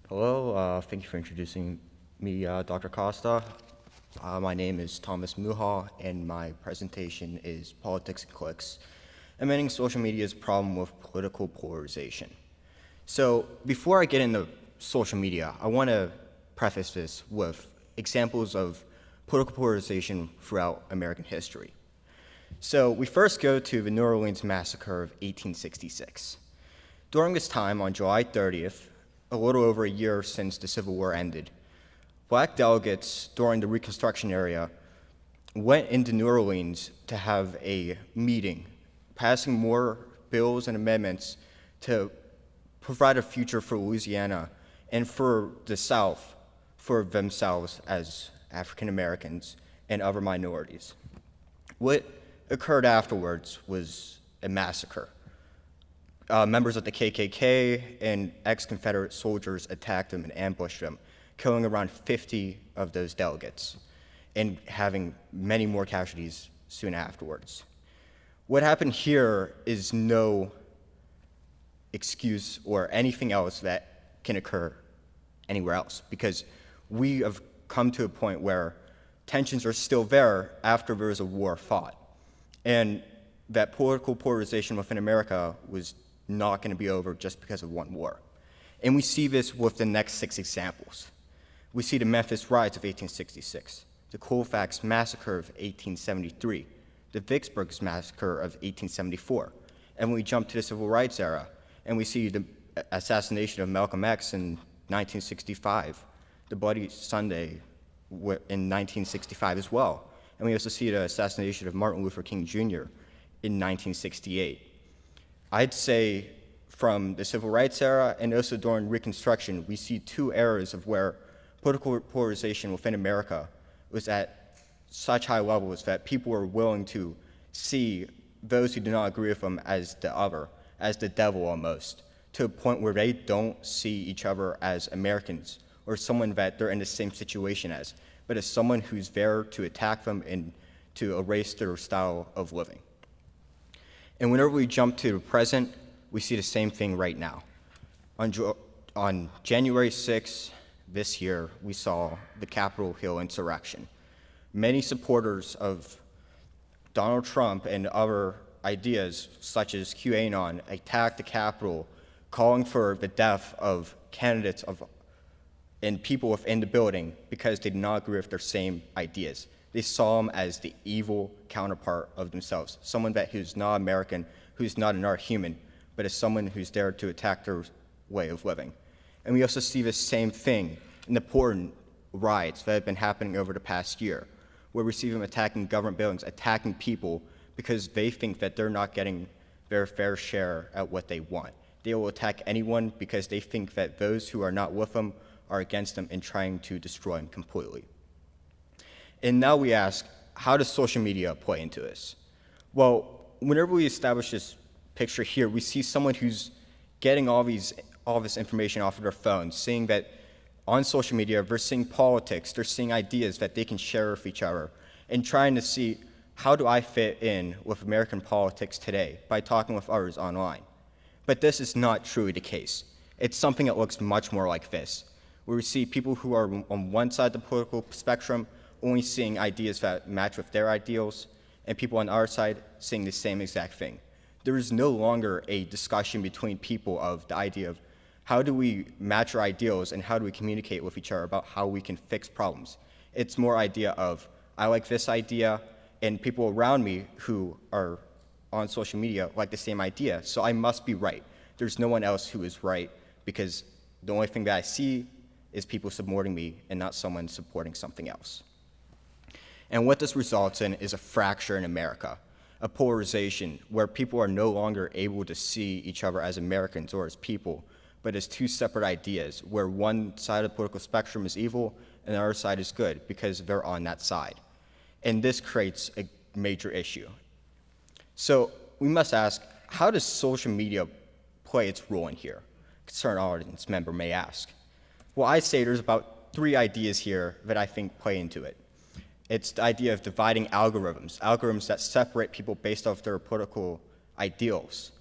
Hello, thank you for introducing me, Dr. Costa. My name is Thomas Muha, and my presentation is Politics and Clicks, amending social media's problem with political polarization. So before I get into social media, I want to preface this with examples of political polarization throughout American history. So we first go to the New Orleans Massacre of 1866. During this time, on July 30th, a little over a year since the Civil War ended, Black delegates during the Reconstruction era went into New Orleans to have a meeting, passing more bills and amendments to provide a future for Louisiana and for the South, for themselves as African Americans and other minorities. What occurred afterwards was a massacre. Members of the KKK and ex-Confederate soldiers attacked them and ambushed them, killing around 50 of those delegates and having many more casualties soon afterwards. What happened here is no excuse or anything else that can occur anywhere else, because we have come to a point where tensions are still there after there is a war fought. And that political polarization within America was not going to be over just because of one war. And we see this with the next 6 examples. We see the Memphis riots of 1866, the Colfax massacre of 1873, the Vicksburg massacre of 1874, and we jump to the Civil Rights era, and we see the assassination of Malcolm X in 1965, the Bloody Sunday in 1965 as well, and we also see the assassination of Martin Luther King Jr. in 1968. I'd say from the Civil Rights era and also during Reconstruction, we see 2 eras of where political polarization within America was at such high levels that people were willing to see those who do not agree with them as the other, as the devil almost, to a point where they don't see each other as Americans or someone that they're in the same situation as, but as someone who's there to attack them and to erase their style of living. And whenever we jump to the present, we see the same thing right now. On January 6th, this year, we saw the Capitol Hill insurrection. Many supporters of Donald Trump and other ideas, such as QAnon, attacked the Capitol, calling for the death of candidates and people within the building because they did not agree with their same ideas. They saw them as the evil counterpart of themselves, someone who's not American, who's not an art human, but is someone who's there to attack their way of living. And we also see the same thing in the Portland riots that have been happening over the past year, where we see them attacking government buildings, attacking people because they think that they're not getting their fair share at what they want. They will attack anyone because they think that those who are not with them are against them and trying to destroy them completely. And now we ask, how does social media play into this? Well, whenever we establish this picture here, we see someone who's getting all this information off of their phone, seeing that on social media, they're seeing politics, they're seeing ideas that they can share with each other, and trying to see, how do I fit in with American politics today by talking with others online? But this is not truly the case. It's something that looks much more like this, where we see people who are on one side of the political spectrum only seeing ideas that match with their ideals, and people on our side seeing the same exact thing. There is no longer a discussion between people of the idea of how do we match our ideals and how do we communicate with each other about how we can fix problems. It's more idea of, I like this idea, and people around me who are on social media like the same idea, so I must be right. There's no one else who is right, because the only thing that I see is people supporting me and not someone supporting something else. And what this results in is a fracture in America, a polarization where people are no longer able to see each other as Americans or as people, but as two separate ideas, where one side of the political spectrum is evil and the other side is good because they're on that side. And this creates a major issue. So we must ask, how does social media play its role in here? A concerned audience member may ask. Well, I say there's about 3 ideas here that I think play into it. It's the idea of dividing algorithms that separate people based off their political ideals.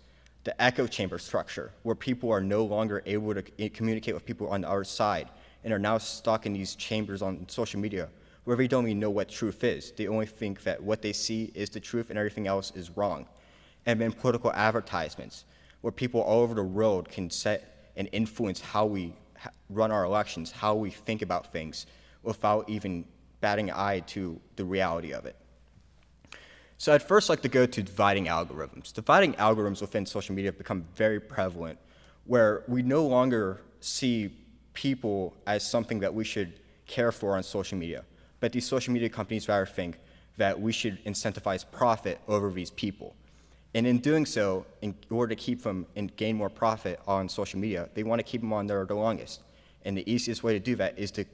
The echo chamber structure, where people are no longer able to communicate with people on the other side and are now stuck in these chambers on social media where they don't even know what truth is. They only think that what they see is the truth and everything else is wrong. And then political advertisements, where people all over the world can set and influence how we run our elections, how we think about things, without even batting an eye to the reality of it. So I'd first like to go to dividing algorithms. Dividing algorithms within social media have become very prevalent, where we no longer see people as something that we should care for on social media, but these social media companies rather think that we should incentivize profit over these people. And in doing so, in order to keep them and gain more profit on social media, they want to keep them on there the longest. And the easiest way to do that is to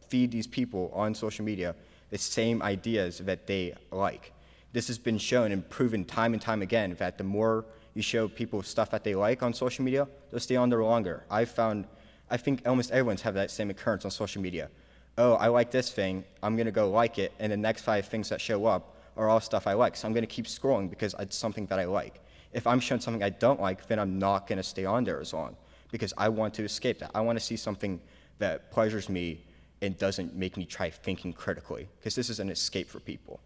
feed these people on social media the same ideas that they like. This has been shown and proven time and time again that the more you show people stuff that they like on social media, they'll stay on there longer. I think almost everyone's have that same occurrence on social media. Oh, I like this thing, I'm gonna go like it, and the next 5 things that show up are all stuff I like. So I'm gonna keep scrolling because it's something that I like. If I'm shown something I don't like, then I'm not gonna stay on there as long because I want to escape that. I wanna see something that pleasures me and doesn't make me try thinking critically, because this is an escape for people.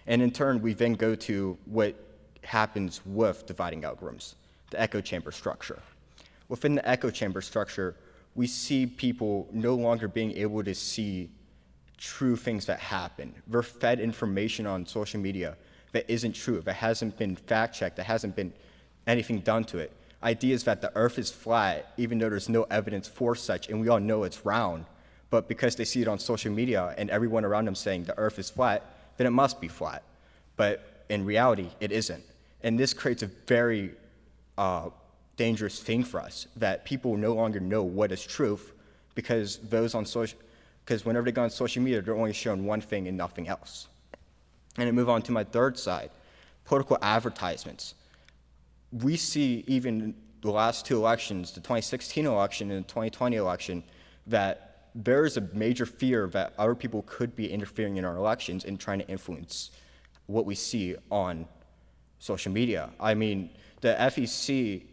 And in turn, we then go to what happens with dividing algorithms, the echo chamber structure. Within the echo chamber structure, we see people no longer being able to see true things that happen. They're fed information on social media that isn't true, that hasn't been fact-checked, that hasn't been anything done to it. Ideas that the earth is flat, even though there's no evidence for such, and we all know it's round, but because they see it on social media and everyone around them saying the earth is flat, then it must be flat. But in reality, it isn't. And this creates a very dangerous thing for us, that people no longer know what is truth because whenever they go on social media, they're only shown one thing and nothing else. And I move on to my third side, political advertisements. We see even the last 2 elections, the 2016 election and the 2020 election, that there is a major fear that other people could be interfering in our elections and trying to influence what we see on social media. I mean, the FEC,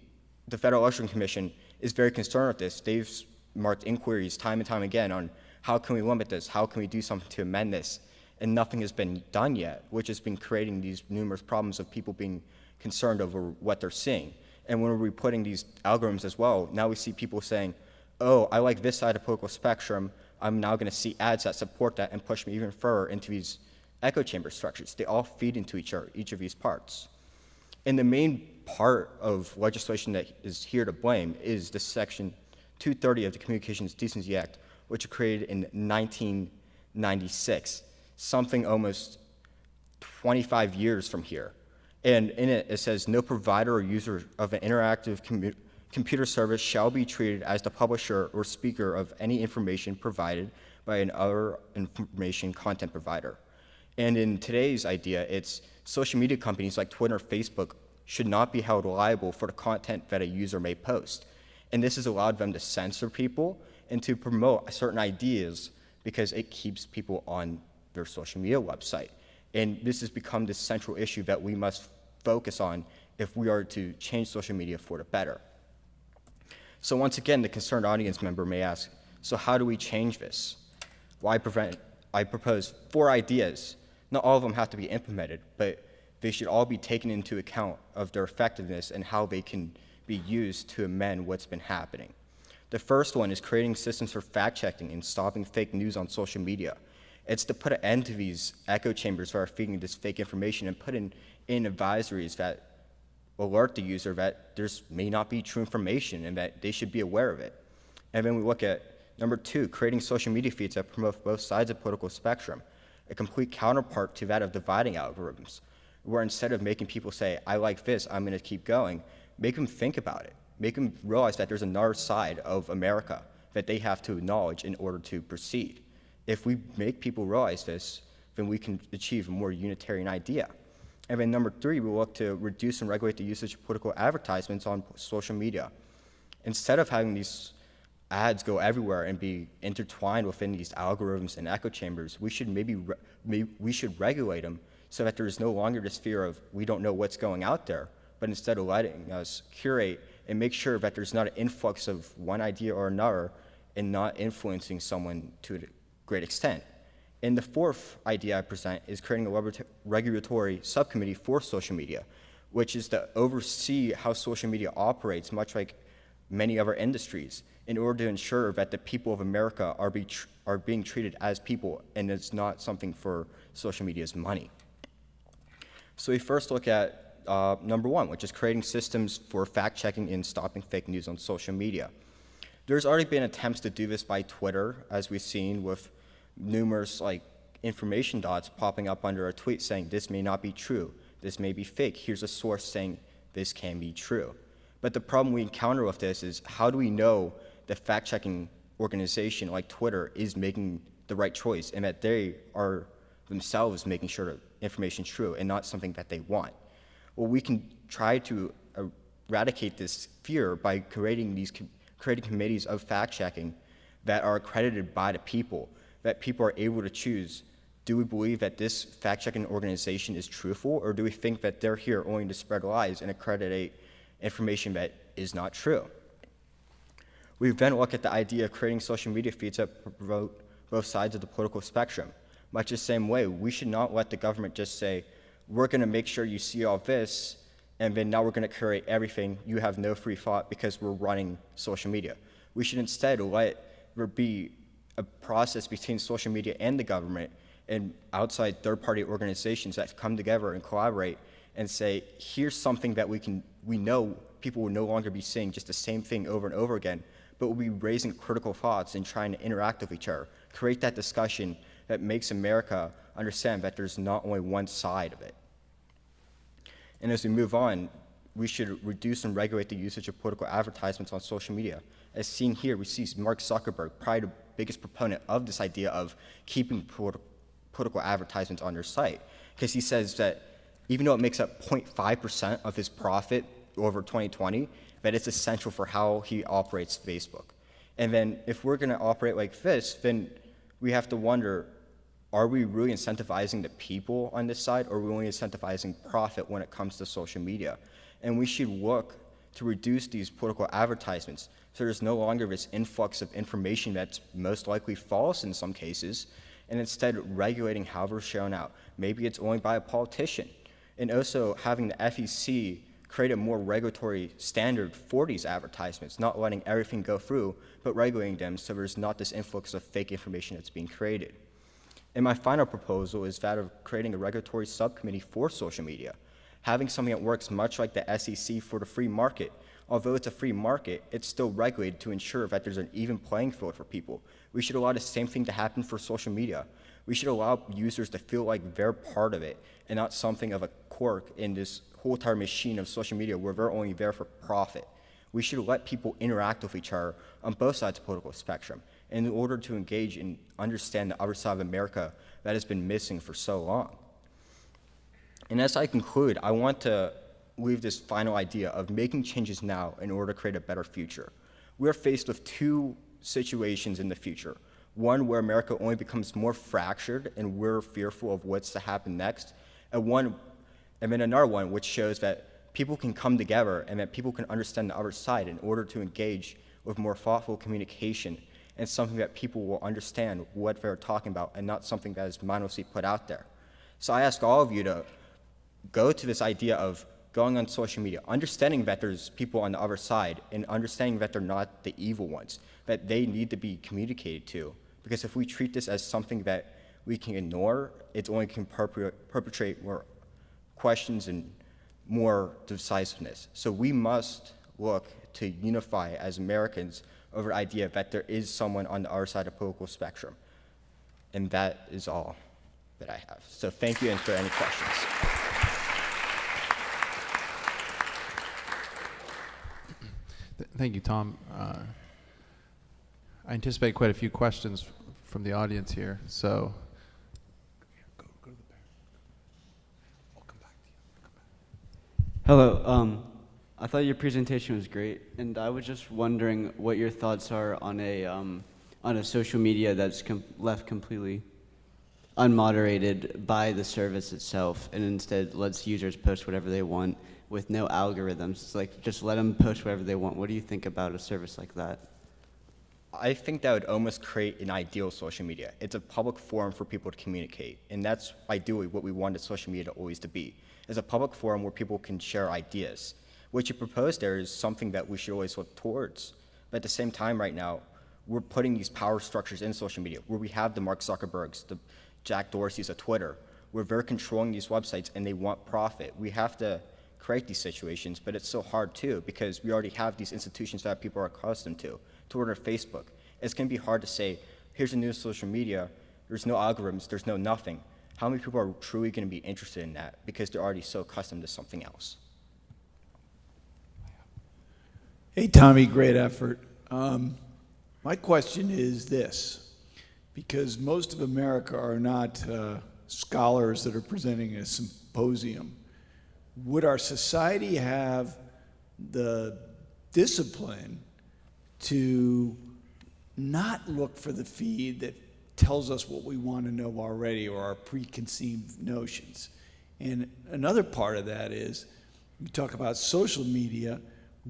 the Federal Election Commission, is very concerned with this. They've marked inquiries time and time again on how can we limit this, how can we do something to amend this, and nothing has been done yet, which has been creating these numerous problems of people being concerned over what they're seeing. And when we're putting these algorithms as well, now we see people saying, oh, I like this side of the political spectrum, I'm now going to see ads that support that and push me even further into these echo chamber structures. They all feed into each other, each of these parts. And the main part of legislation that is here to blame is the Section 230 of the Communications Decency Act, which was created in 1996, something almost 25 years from here. And in it, it says, no provider or user of an interactive computer service shall be treated as the publisher or speaker of any information provided by another information content provider. And in today's idea, it's social media companies like Twitter or Facebook should not be held liable for the content that a user may post. And this has allowed them to censor people and to promote certain ideas because it keeps people on their social media website. And this has become this central issue that we must focus on if we are to change social media for the better. So once again, the concerned audience member may ask, so how do we change this? Well, I propose 4 ideas. Not all of them have to be implemented, but they should all be taken into account of their effectiveness and how they can be used to amend what's been happening. The first one is creating systems for fact-checking and stopping fake news on social media. It's to put an end to these echo chambers that are feeding this fake information and put in advisories that alert the user that there's may not be true information and that they should be aware of it. And then we look at number 2, creating social media feeds that promote both sides of the political spectrum, a complete counterpart to that of dividing algorithms, where instead of making people say, I like this, I'm gonna keep going, make them think about it. Make them realize that there's another side of America that they have to acknowledge in order to proceed. If we make people realize this, then we can achieve a more unitarian idea. And then number 3, we look to reduce and regulate the usage of political advertisements on social media. Instead of having these ads go everywhere and be intertwined within these algorithms and echo chambers, we should we should regulate them so that there's no longer this fear of we don't know what's going out there, but instead of letting us curate and make sure that there's not an influx of one idea or another and not influencing someone to a great extent. And the 4th idea I present is creating a regulatory subcommittee for social media, which is to oversee how social media operates, much like many other industries, in order to ensure that the people of America are being treated as people and it's not something for social media's money. So we first look at number 1, which is creating systems for fact-checking and stopping fake news on social media. There's already been attempts to do this by Twitter, as we've seen with numerous information dots popping up under a tweet saying this may not be true, this may be fake, here's a source saying this can be true. But the problem we encounter with this is how do we know the fact-checking organization like Twitter is making the right choice and that they are themselves making sure that information is true and not something that they want? Well, we can try to eradicate this fear by creating committees of fact-checking that are accredited by the people, that people are able to choose. Do we believe that this fact-checking organization is truthful, or do we think that they're here only to spread lies and accredit information that is not true? We then look at the idea of creating social media feeds that promote both sides of the political spectrum. Much the same way, we should not let the government just say, we're gonna make sure you see all this, and then now we're gonna curate everything, you have no free thought because we're running social media. We should instead let there be a process between social media and the government and outside third-party organizations that come together and collaborate and say, here's something that we know people will no longer be saying just the same thing over and over again, but we'll be raising critical thoughts and trying to interact with each other, create that discussion that makes America understand that there's not only one side of it. And as we move on, we should reduce and regulate the usage of political advertisements on social media. As seen here, we see Mark Zuckerberg, probably the biggest proponent of this idea of keeping political advertisements on their site, because he says that even though it makes up 0.5% of his profit over 2020, that it's essential for how he operates Facebook. And then if we're gonna operate like this, then we have to wonder, are we really incentivizing the people on this side, or are we only incentivizing profit when it comes to social media? And we should look to reduce these political advertisements so there's no longer this influx of information that's most likely false in some cases, and instead regulating how they're shown out. Maybe it's only by a politician. And also having the FEC create a more regulatory standard for these advertisements, not letting everything go through, but regulating them so there's not this influx of fake information that's being created. And my final proposal is that of creating a regulatory subcommittee for social media, having something that works much like the SEC for the free market. Although it's a free market, it's still regulated to ensure that there's an even playing field for people. We should allow the same thing to happen for social media. We should allow users to feel like they're part of it and not something of a quirk in this whole entire machine of social media where they're only there for profit. We should let people interact with each other on both sides of the political spectrum in order to engage and understand the other side of America that has been missing for so long. And as I conclude, I want to leave this final idea of making changes now in order to create a better future. We're faced with 2 situations in the future. One where America only becomes more fractured and we're fearful of what's to happen next, and then another one which shows that people can come together and that people can understand the other side in order to engage with more thoughtful communication and something that people will understand what they're talking about and not something that is mindlessly put out there. So I ask all of you to go to this idea of going on social media, understanding that there's people on the other side and understanding that they're not the evil ones, that they need to be communicated to. Because if we treat this as something that we can ignore, it's only can perpetrate more questions and more decisiveness. So we must look to unify as Americans over the idea that there is someone on the other side of the political spectrum. And that is all that I have. So thank you, and for any questions. Thank you, Tom. I anticipate quite a few questions from the audience here, so. Hello. I thought your presentation was great, and I was just wondering what your thoughts are on a social media that's left completely unmoderated by the service itself, and instead lets users post whatever they want with no algorithms. It's like, just let them post whatever they want. What do you think about a service like that? I think that would almost create an ideal social media. It's a public forum for people to communicate, and that's ideally what we wanted social media to always to be, is a public forum where people can share ideas. What you propose there is something that we should always look towards. But at the same time right now, we're putting these power structures in social media, where we have the Mark Zuckerbergs, the Jack Dorseys of Twitter, where they're controlling these websites and they want profit. We have to create these situations, but it's so hard too, because we already have these institutions that people are accustomed to. Twitter, Facebook. It's gonna be hard to say, here's a new social media, there's no algorithms, there's no nothing. How many people are truly gonna be interested in that because they're already so accustomed to something else? Hey, Tommy, great effort. My question is this, because most of America are not scholars that are presenting a symposium. Would our society have the discipline to not look for the feed that tells us what we want to know already or our preconceived notions? And another part of that is, you talk about social media,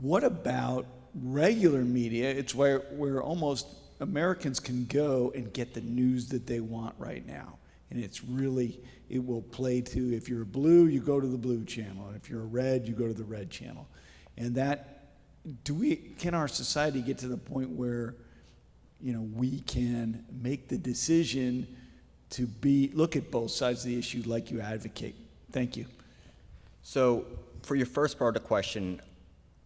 what about regular media? It's where almost Americans can go and get the news that they want right now. And it's really, it will play to, if you're a blue, you go to the blue channel. And if you're a red, you go to the red channel. And that, can our society get to the point where, we can make the decision to look at both sides of the issue like you advocate? Thank you. So for your first part of the question,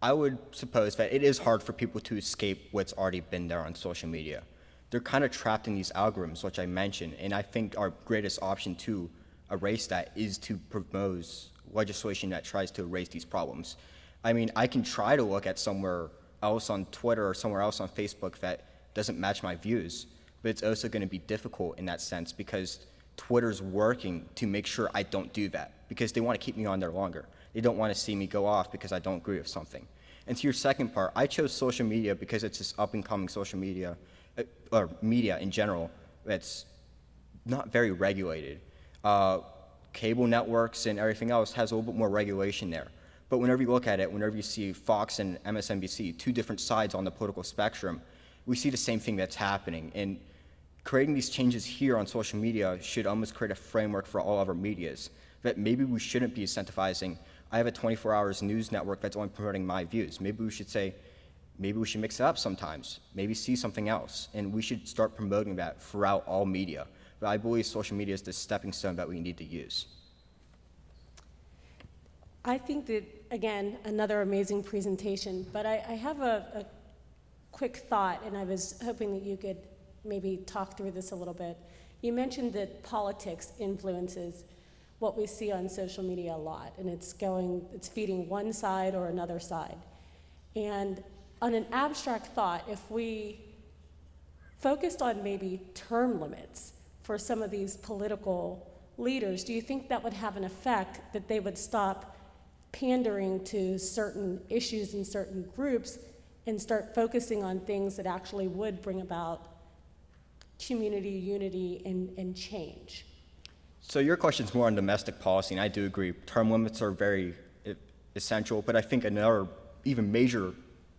I would suppose that it is hard for people to escape what's already been there on social media. They're kind of trapped in these algorithms, which I mentioned, and I think our greatest option to erase that is to propose legislation that tries to erase these problems. I mean, I can try to look at somewhere else on Twitter or somewhere else on Facebook that doesn't match my views, but it's also going to be difficult in that sense because Twitter's working to make sure I don't do that because they want to keep me on there longer. They don't want to see me go off because I don't agree with something. And to your second part, I chose social media because it's this up-and-coming social media, or media in general, that's not very regulated. Cable networks and everything else has a little bit more regulation there. But whenever you look at it, whenever you see Fox and MSNBC, two different sides on the political spectrum, we see the same thing that's happening. And creating these changes here on social media should almost create a framework for all of our medias, that maybe we shouldn't be incentivizing, I have a 24 hours news network that's only promoting my views. Maybe we should say, maybe we should mix it up sometimes, maybe see something else, and we should start promoting that throughout all media. But I believe social media is the stepping stone that we need to use. I think that, again, another amazing presentation, but I have a quick thought, and I was hoping that you could maybe talk through this a little bit. You mentioned that politics influences what we see on social media a lot, and it's feeding one side or another side. And on an abstract thought, if we focused on maybe term limits for some of these political leaders, do you think that would have an effect that they would stop pandering to certain issues and certain groups and start focusing on things that actually would bring about community unity and change? So your question is more on domestic policy, and I do agree. Term limits are essential, but I think another even major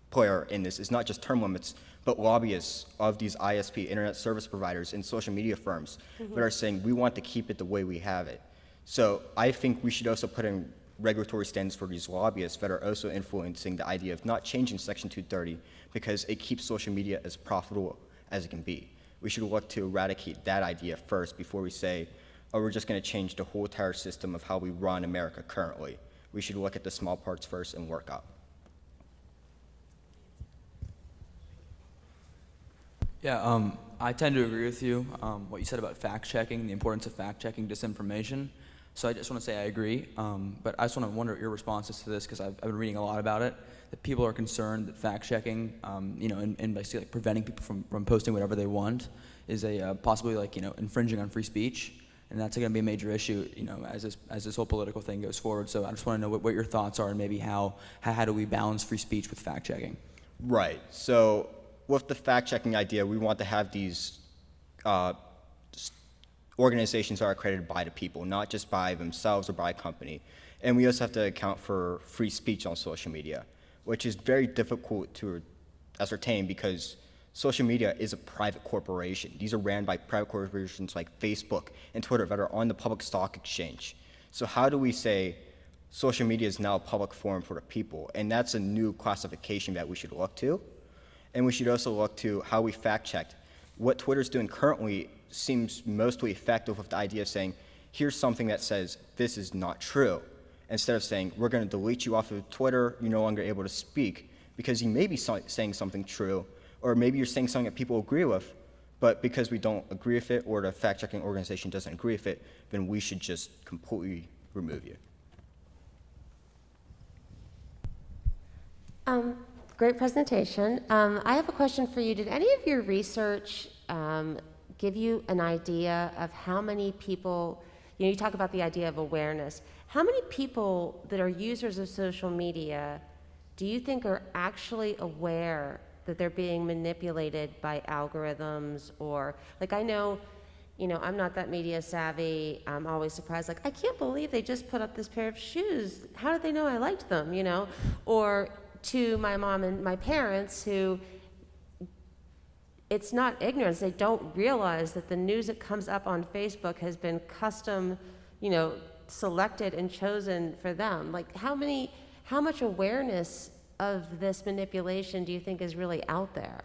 player in this is not just term limits, but lobbyists of these ISP, internet service providers, and social media firms that are saying we want to keep it the way we have it. So I think we should also put in regulatory standards for these lobbyists that are also influencing the idea of not changing Section 230 because it keeps social media as profitable as it can be. We should look to eradicate that idea first before we say, oh, we're just going to change the whole entire system of how we run America currently. We should look at the small parts first and work up. Yeah, I tend to agree with you, what you said about fact-checking, the importance of fact-checking disinformation. So I just want to say I agree, but I just want to wonder your responses to this, because I've been reading a lot about it, that people are concerned that fact-checking, and basically like preventing people from posting whatever they want is a possibly like, infringing on free speech, and that's going to be a major issue, as this whole political thing goes forward. So I just want to know what your thoughts are, and maybe how do we balance free speech with fact-checking? Right. So with the fact-checking idea, we want to have these organizations that are accredited by the people, not just by themselves or by a company. And we also have to account for free speech on social media, which is very difficult to ascertain because social media is a private corporation. These are ran by private corporations like Facebook and Twitter that are on the public stock exchange. So how do we say social media is now a public forum for the people? And that's a new classification that we should look to. And we should also look to how we fact-checked. What Twitter's doing currently seems mostly effective with the idea of saying, here's something that says this is not true. Instead of saying, we're going to delete you off of Twitter, you're no longer able to speak, because you may be saying something true, or maybe you're saying something that people agree with, but because we don't agree with it, or the fact-checking organization doesn't agree with it, then we should just completely remove you. Great presentation. I have a question for you. Did any of your research give you an idea of how many people, you talk about the idea of awareness, how many people that are users of social media do you think are actually aware that they're being manipulated by algorithms? Or, like, I know, I'm not that media savvy. I'm always surprised, like, I can't believe they just put up this pair of shoes. How did they know I liked them, Or to my mom and my parents who, it's not ignorance. They don't realize that the news that comes up on Facebook has been custom, selected and chosen for them. Like, how much awareness of this manipulation do you think is really out there?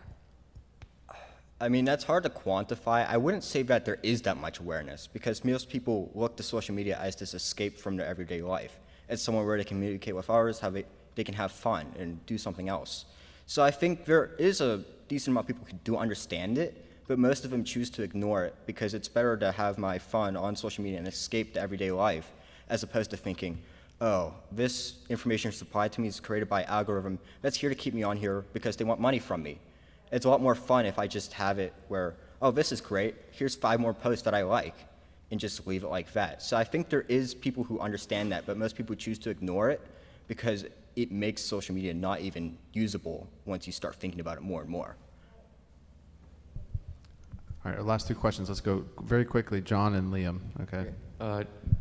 I mean, that's hard to quantify. I wouldn't say that there is that much awareness because most people look to social media as this escape from their everyday life. It's somewhere where they can communicate with others, how they can have fun and do something else. So I think there is a decent amount of people who do understand it, but most of them choose to ignore it because it's better to have my fun on social media and escape the everyday life as opposed to thinking, oh, this information supplied to me is created by algorithm that's here to keep me on here because they want money from me. It's a lot more fun if I just have it where, oh, this is great, here's 5 more posts that I like, and just leave it like that. So I think there is people who understand that, but most people choose to ignore it because it makes social media not even usable once you start thinking about it more and more. All right, our last 2 questions. Let's go very quickly. John and Liam. Okay.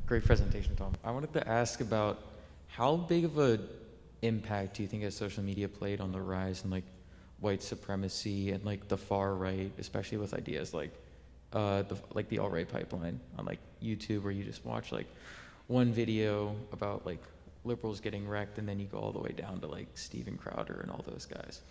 Great presentation, Tom. I wanted to ask about how big of a impact do you think has social media played on the rise in like white supremacy and like the far right, especially with ideas like the alt-right pipeline on like YouTube, where you just watch like one video about like liberals getting wrecked, and then you go all the way down to like Steven Crowder and all those guys.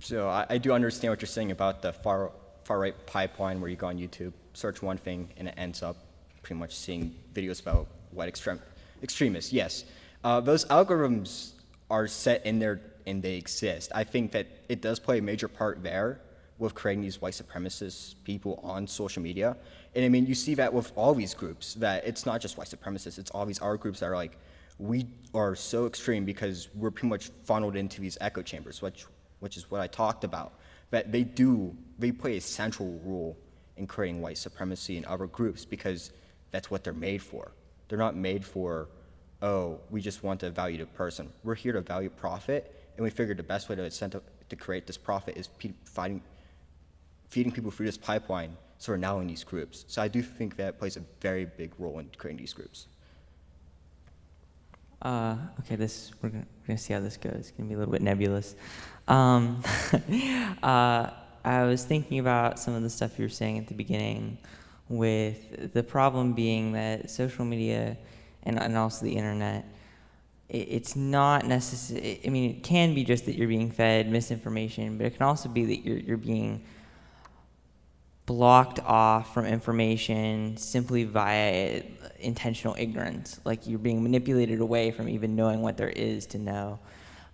So I do understand what you're saying about the far-right pipeline, where you go on YouTube, search one thing, and it ends up pretty much seeing videos about white extremists. Yes, those algorithms are set in there and they exist. I think that it does play a major part there with creating these white supremacist people on social media. And I mean, you see that with all these groups, that it's not just white supremacists, it's all these other groups that are like, we are so extreme because we're pretty much funneled into these echo chambers, which is what I talked about. That they play a central role in creating white supremacy in other groups because that's what they're made for. They're not made for, oh, we just want to value the person. We're here to value profit, and we figured the best way to create this profit is feeding people through this pipeline, so we're now in these groups. So I do think that plays a very big role in creating these groups. Okay, we're gonna see how this goes. It's gonna be a little bit nebulous. I was thinking about some of the stuff you were saying at the beginning, with the problem being that social media and also the internet, it's not necessary. I mean, it can be just that you're being fed misinformation, but it can also be that you're being blocked off from information simply via intentional ignorance. Like you're being manipulated away from even knowing what there is to know.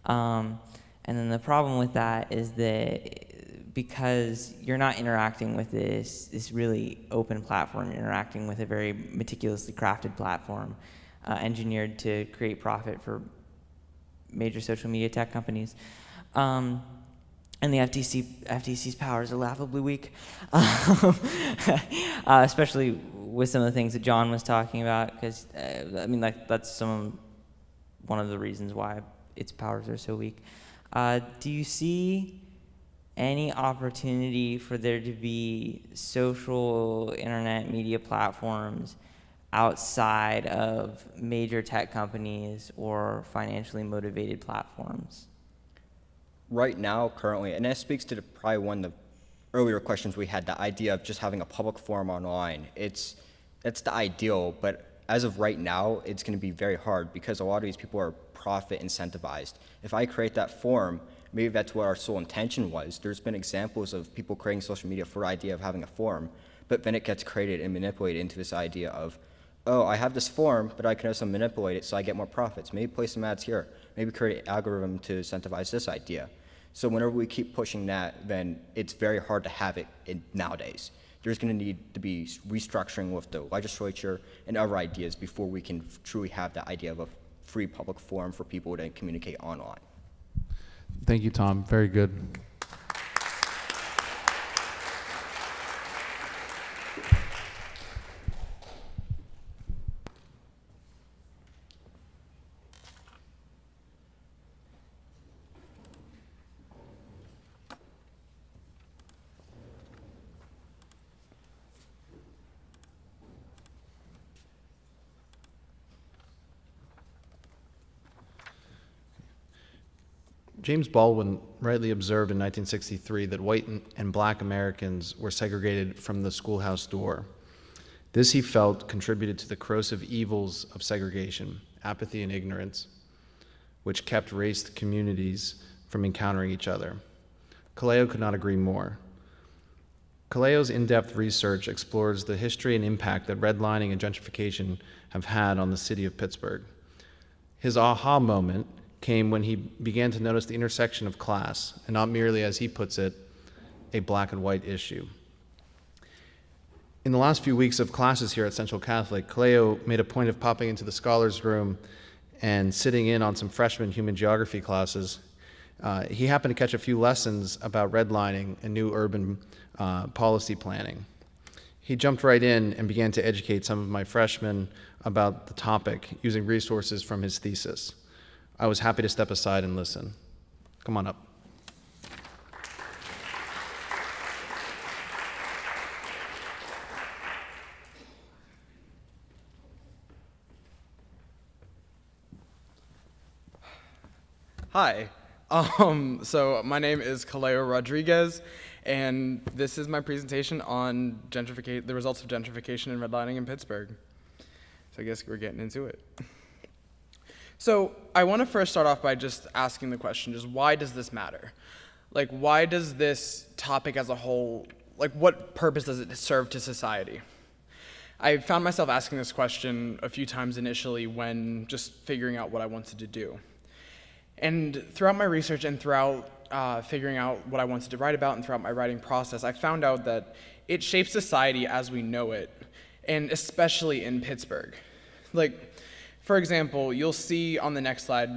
And then the problem with that is that because you're not interacting with this really open platform, you're interacting with a very meticulously crafted platform, engineered to create profit for major social media tech companies. And the FTC's powers are laughably weak, especially with some of the things that John was talking about, because, I mean, that's one of the reasons why its powers are so weak. Do you see any opportunity for there to be social internet media platforms outside of major tech companies or financially motivated platforms? Right now, currently, and that speaks to probably one of the earlier questions we had, the idea of just having a public forum online. That's the ideal, but as of right now, it's going to be very hard because a lot of these people are profit incentivized. If I create that forum, maybe that's what our sole intention was. There's been examples of people creating social media for the idea of having a forum, but then it gets created and manipulated into this idea of, oh, I have this forum, but I can also manipulate it so I get more profits. Maybe place some ads here. Maybe create an algorithm to incentivize this idea. So whenever we keep pushing that, then it's very hard to have it nowadays. There's going to need to be restructuring with the legislature and other ideas before we can truly have the idea of a free public forum for people to communicate online. Thank you, Tom. Very good. James Baldwin rightly observed in 1963 that white and black Americans were segregated from the schoolhouse door. This, he felt, contributed to the corrosive evils of segregation, apathy and ignorance, which kept race communities from encountering each other. Kaleo could not agree more. Kaleo's in-depth research explores the history and impact that redlining and gentrification have had on the city of Pittsburgh. His aha moment came when he began to notice the intersection of class, and not merely, as he puts it, a black and white issue. In the last few weeks of classes here at Central Catholic, Kaleo made a point of popping into the scholars' room and sitting in on some freshman human geography classes. He happened to catch a few lessons about redlining and new urban policy planning. He jumped right in and began to educate some of my freshmen about the topic using resources from his thesis. I was happy to step aside and listen. Come on up. Hi. So my name is Kaleo Rodriguez, and this is my presentation on the results of gentrification and redlining in Pittsburgh. So I guess we're getting into it. So I want to first start off by just asking the question, just why does this matter? Like, why does this topic as a whole, like, what purpose does it serve to society? I found myself asking this question a few times initially when just figuring out what I wanted to do. And throughout my research and throughout figuring out what I wanted to write about and throughout my writing process, I found out that it shapes society as we know it, and especially in Pittsburgh. Like, for example, you'll see on the next slide,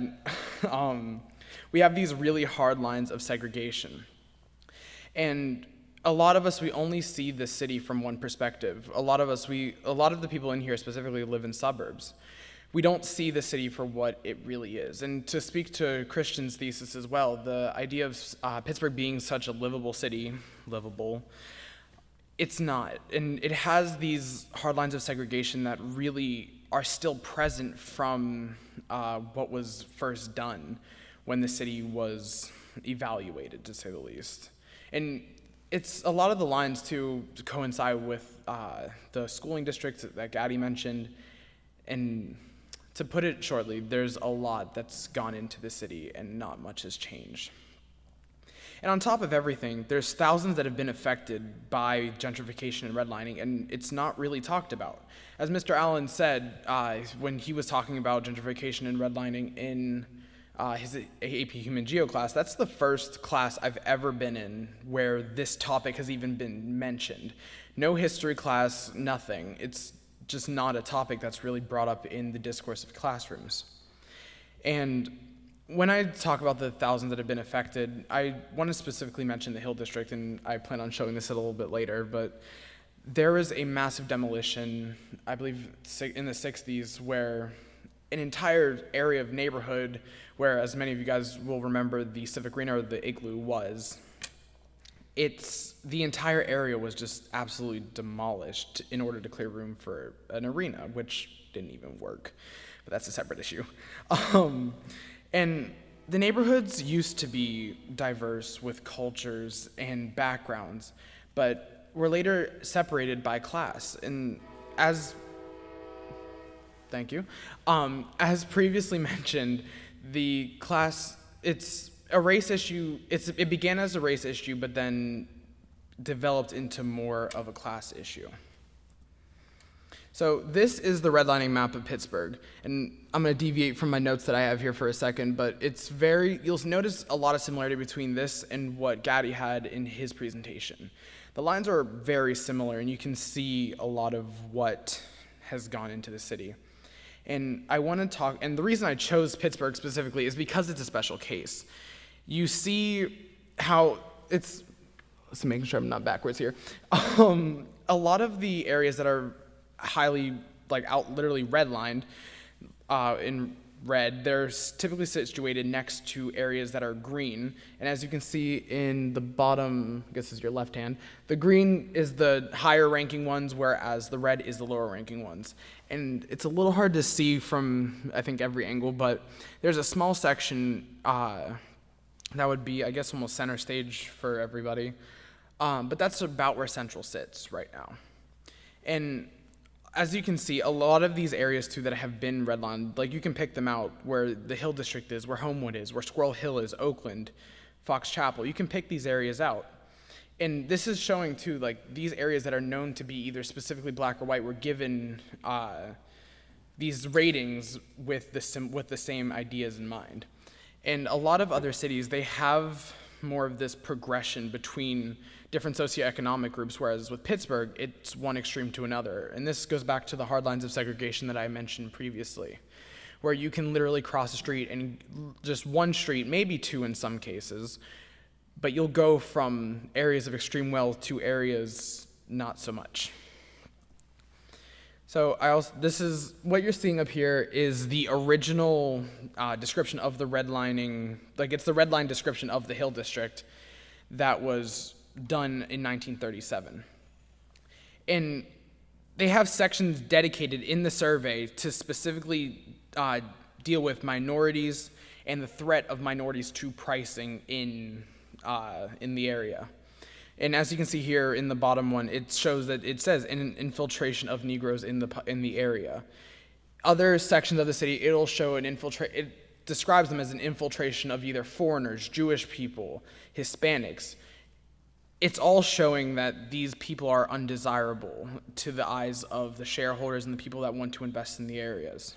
we have these really hard lines of segregation. And a lot of us, we only see the city from one perspective. A lot of the people in here specifically live in suburbs. We don't see the city for what it really is. And to speak to Christian's thesis as well, the idea of Pittsburgh being such a livable city, it's not. And it has these hard lines of segregation that really are still present from what was first done when the city was evaluated, to say the least. And it's a lot of the lines to coincide with the schooling districts that Gaddy mentioned. And to put it shortly, there's a lot that's gone into the city and not much has changed. And on top of everything, there's thousands that have been affected by gentrification and redlining, and it's not really talked about. As Mr. Allen said when he was talking about gentrification and redlining in his AP Human Geo class, that's the first class I've ever been in where this topic has even been mentioned. No history class, nothing. It's just not a topic that's really brought up in the discourse of classrooms. And when I talk about the thousands that have been affected, I want to specifically mention the Hill District, and I plan on showing this a little bit later, but there was a massive demolition, I believe in the 60s, where an entire area of neighborhood, where, as many of you guys will remember, the Civic Arena or the Igloo was, the entire area was just absolutely demolished in order to clear room for an arena, which didn't even work, but that's a separate issue. And the neighborhoods used to be diverse with cultures and backgrounds, but were later separated by class. And thank you, as previously mentioned, the class, it's a race issue, it began as a race issue, but then developed into more of a class issue. So this is the redlining map of Pittsburgh, and I'm going to deviate from my notes that I have here for a second, but you'll notice a lot of similarity between this and what Gaddy had in his presentation. The lines are very similar, and you can see a lot of what has gone into the city. And I want to talk, and the reason I chose Pittsburgh specifically is because it's a special case. You see how let's making sure I'm not backwards here. A lot of the areas that are highly, literally redlined in red, they're typically situated next to areas that are green. And as you can see in the bottom, I guess this is your left hand, the green is the higher ranking ones, whereas the red is the lower ranking ones. And it's a little hard to see from, I think, every angle, but there's a small section that would be, I guess, almost center stage for everybody. But that's about where Central sits right now. And as you can see, a lot of these areas, too, that have been redlined, you can pick them out, where the Hill District is, where Homewood is, where Squirrel Hill is, Oakland, Fox Chapel. You can pick these areas out. And this is showing, too, these areas that are known to be either specifically black or white were given these ratings with the same ideas in mind. And a lot of other cities, they have more of this progression between different socioeconomic groups, whereas with Pittsburgh, it's one extreme to another. And this goes back to the hard lines of segregation that I mentioned previously, where you can literally cross a street, and just one street, maybe two in some cases, but you'll go from areas of extreme wealth to areas not so much. So this is, what you're seeing up here is the original description of the redlining, it's the redline description of the Hill District that was done in 1937. And they have sections dedicated in the survey to specifically deal with minorities and the threat of minorities to pricing in the area. And as you can see here in the bottom one, it shows that it says an infiltration of Negroes in the area. Other sections of the city, it'll show it describes them as an infiltration of either foreigners, Jewish people, Hispanics. It's all showing that these people are undesirable to the eyes of the shareholders and the people that want to invest in the areas.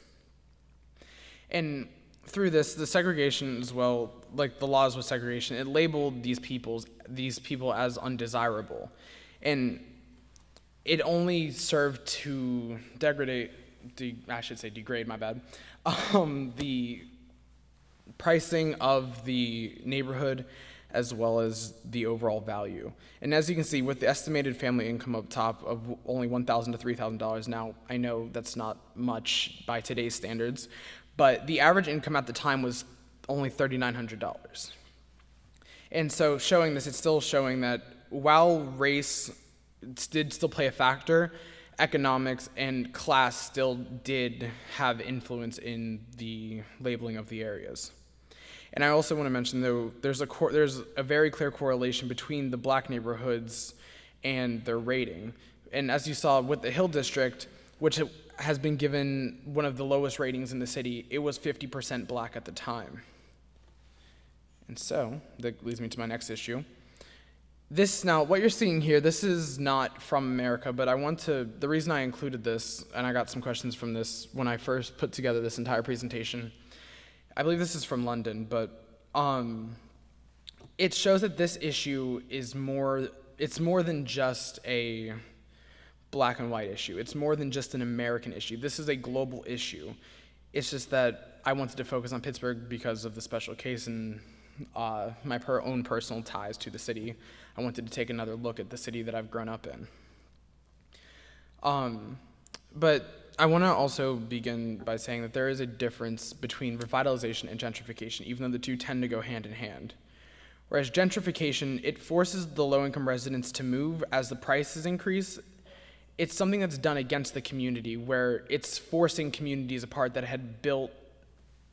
And through this, the segregation as well, the laws with segregation, it labeled these people as undesirable. And it only served to degrade, my bad, the pricing of the neighborhood as well as the overall value. And as you can see, with the estimated family income up top of only $1,000 to $3,000, now I know that's not much by today's standards, but the average income at the time was only $3,900. And so showing this, it's still showing that while race did still play a factor, economics and class still did have influence in the labeling of the areas. And I also want to mention, though, there's a very clear correlation between the black neighborhoods and their rating. And as you saw with the Hill District, which has been given one of the lowest ratings in the city, it was 50% black at the time. And so, that leads me to my next issue. Now, what you're seeing here, this is not from America, but the reason I included this, and I got some questions from this when I first put together this entire presentation, I believe this is from London, but it shows that this issue is more than just a black and white issue. It's more than just an American issue. This is a global issue. It's just that I wanted to focus on Pittsburgh because of the special case and my own personal ties to the city. I wanted to take another look at the city that I've grown up in. But I want to also begin by saying that there is a difference between revitalization and gentrification, even though the two tend to go hand in hand. Whereas gentrification, it forces the low-income residents to move as the prices increase. It's something that's done against the community, where it's forcing communities apart that had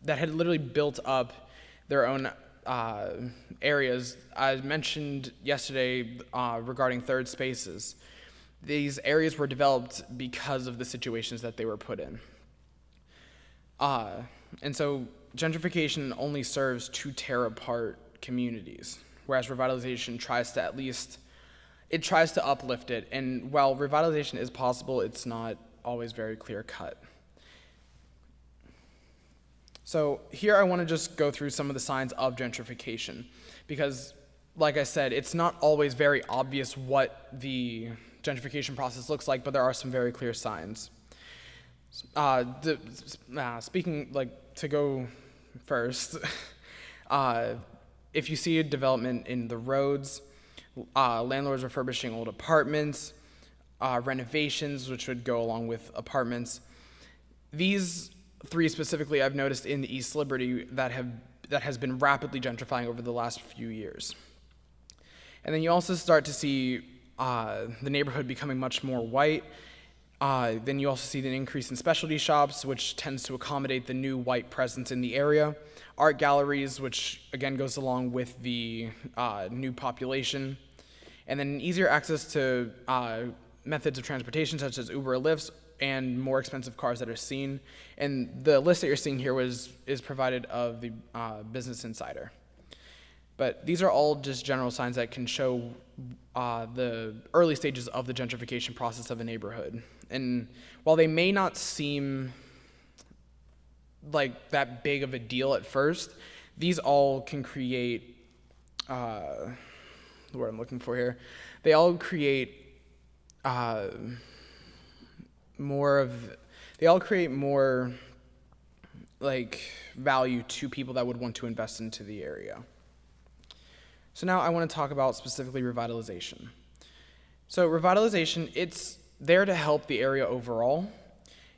literally built up their own areas. I mentioned yesterday regarding third spaces. These areas were developed because of the situations that they were put in. And so gentrification only serves to tear apart communities, whereas revitalization tries to uplift it. And while revitalization is possible, it's not always very clear cut. So here I want to just go through some of the signs of gentrification, because like I said, it's not always very obvious what the gentrification process looks like, but there are some very clear signs. To go first, if you see a development in the roads, landlords refurbishing old apartments, renovations, which would go along with apartments. These three specifically I've noticed in the East Liberty that has been rapidly gentrifying over the last few years. And then you also start to see the neighborhood becoming much more white. Then you also see an increase in specialty shops, which tends to accommodate the new white presence in the area. Art galleries, which again goes along with the new population. And then easier access to methods of transportation such as Uber or Lyft, and more expensive cars that are seen. And the list that you're seeing here is provided of the Business Insider. But these are all just general signs that can show the early stages of the gentrification process of a neighborhood. And while they may not seem like that big of a deal at first, these all can create, the word I'm looking for here, they all create more like value to people that would want to invest into the area. So now I want to talk about specifically revitalization. So revitalization, it's there to help the area overall,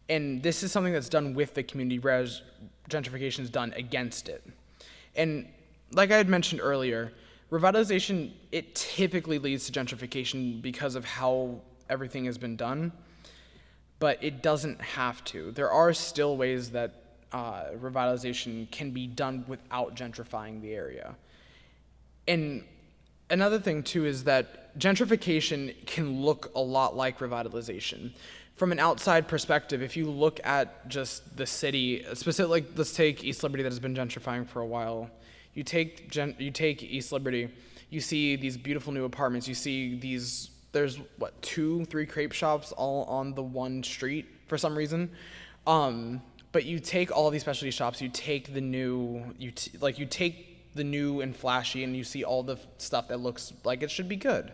and this is something that's done with the community, whereas gentrification is done against it. And like I had mentioned earlier, revitalization, it typically leads to gentrification because of how everything has been done, but it doesn't have to. There are still ways that revitalization can be done without gentrifying the area. And another thing too is that gentrification can look a lot like revitalization. From an outside perspective, if you look at just the city, specifically, let's take East Liberty that has been gentrifying for a while. You take East Liberty, you see these beautiful new apartments, you see these, there's what, 2-3 crepe shops all on the one street for some reason. But you take all these specialty shops, you take the new, you take the new and flashy, and you see all the stuff that looks like it should be good.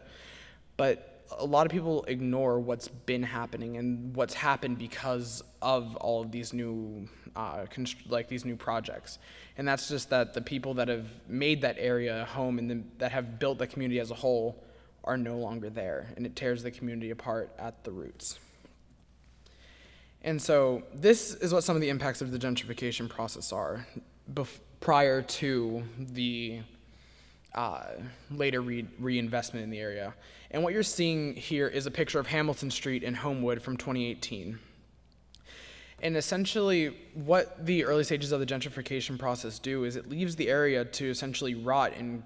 But a lot of people ignore what's been happening and what's happened because of all of these new, these new projects. And that's just that the people that have made that area a home and that have built the community as a whole are no longer there, and it tears the community apart at the roots. And so this is what some of the impacts of the gentrification process are prior to the later reinvestment in the area. And what you're seeing here is a picture of Hamilton Street in Homewood from 2018. And essentially, what the early stages of the gentrification process do is it leaves the area to essentially rot and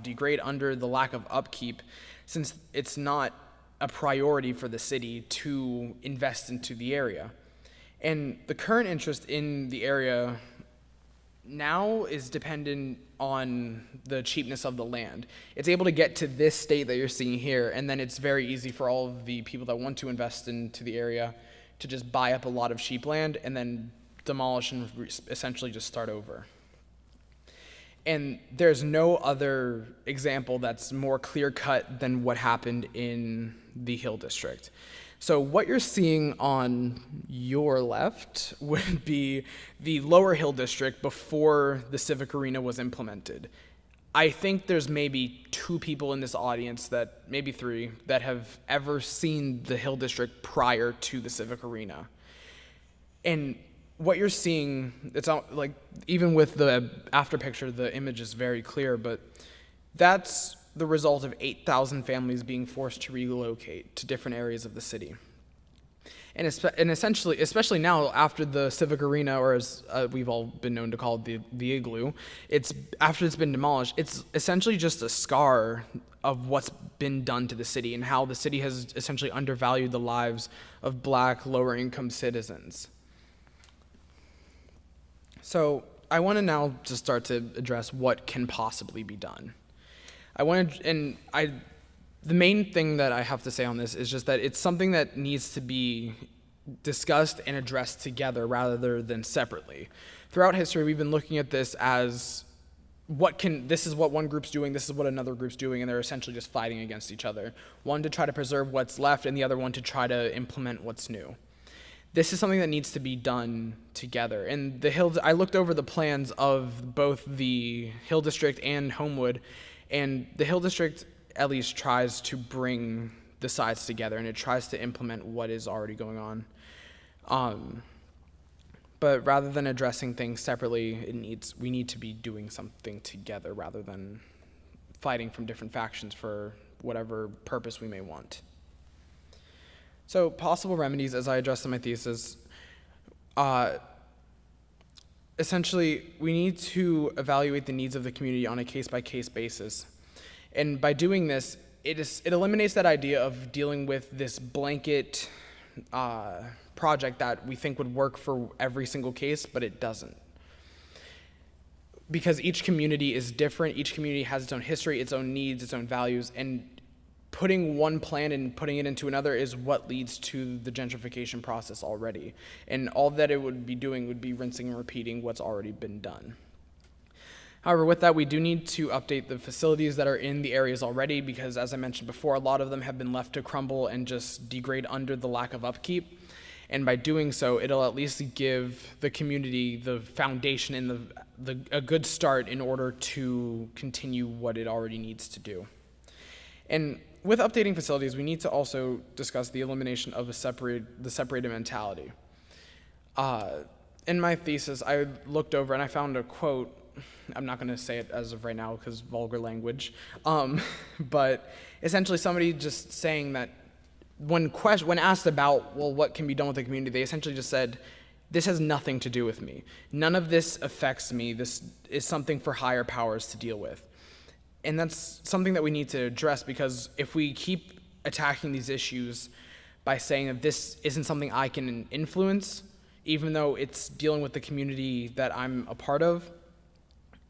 degrade under the lack of upkeep, since it's not a priority for the city to invest into the area. And the current interest in the area now is dependent on the cheapness of the land. It's able to get to this state that you're seeing here, and then it's very easy for all of the people that want to invest into the area to just buy up a lot of cheap land and then demolish and essentially just start over. And there's no other example that's more clear-cut than what happened in the Hill District. So what you're seeing on your left would be the Lower Hill District before the Civic Arena was implemented. I think there's maybe 2 people in this audience, that maybe 3, that have ever seen the Hill District prior to the Civic Arena. And what you're seeing, it's not, like, even with the after picture, the image is very clear, but that's the result of 8,000 families being forced to relocate to different areas of the city. And essentially, especially now after the Civic Arena, or as we've all been known to call it, the Igloo, after it's been demolished, it's essentially just a scar of what's been done to the city and how the city has essentially undervalued the lives of Black, lower income citizens. So I want to now just start to address what can possibly be done. The main thing that I have to say on this is just that it's something that needs to be discussed and addressed together rather than separately. Throughout history, we've been looking at this as this is what one group's doing, this is what another group's doing, and they're essentially just fighting against each other. One to try to preserve what's left, and the other one to try to implement what's new. This is something that needs to be done together. And I looked over the plans of both the Hill District and Homewood, and the Hill District at least tries to bring the sides together, and it tries to implement what is already going on. But rather than addressing things separately, we need to be doing something together rather than fighting from different factions for whatever purpose we may want. So possible remedies, as I addressed in my thesis, essentially we need to evaluate the needs of the community on a case-by-case basis. And by doing this, it eliminates that idea of dealing with this blanket project that we think would work for every single case, but it doesn't. Because each community is different, each community has its own history, its own needs, its own values, and putting one plan and putting it into another is what leads to the gentrification process already. And all that it would be doing would be rinsing and repeating what's already been done. However, with that, we do need to update the facilities that are in the areas already, because as I mentioned before, a lot of them have been left to crumble and just degrade under the lack of upkeep. And by doing so, it'll at least give the community the foundation and a good start in order to continue what it already needs to do. And with updating facilities, we need to also discuss the elimination of the separated mentality. In my thesis, I looked over and I found a quote. I'm not going to say it as of right now because vulgar language, but essentially somebody just saying that when asked about, well, what can be done with the community, they essentially just said, this has nothing to do with me. None of this affects me. This is something for higher powers to deal with. And that's something that we need to address, because if we keep attacking these issues by saying that this isn't something I can influence, even though it's dealing with the community that I'm a part of,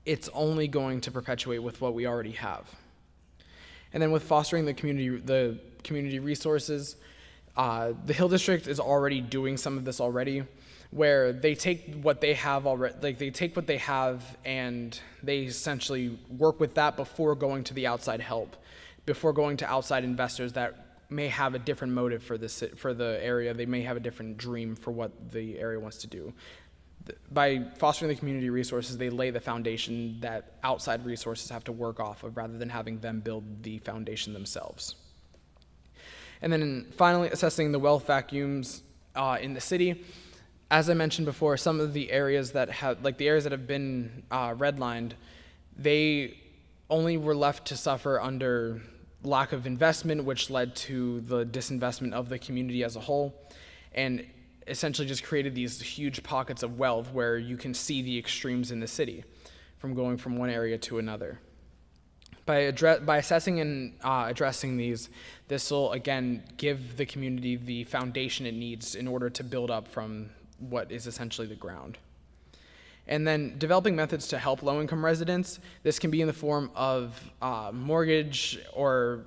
it's only going to perpetuate with what we already have. And then with fostering the community resources, the Hill District is already doing some of this already, where they take what they have and they essentially work with that before going to the outside help, before going to outside investors that may have a different motive for the area. They may have a different dream for what the area wants to do. By fostering the community resources, they lay the foundation that outside resources have to work off of, rather than having them build the foundation themselves. And then finally, assessing the wealth vacuums in the city. As I mentioned before, some of the areas that have, been redlined, they only were left to suffer under lack of investment, which led to the disinvestment of the community as a whole, and essentially just created these huge pockets of wealth where you can see the extremes in the city from going from one area to another. By assessing and addressing these, this will again give the community the foundation it needs in order to build up from what is essentially the ground. And then developing methods to help low-income residents. This can be in the form of mortgage or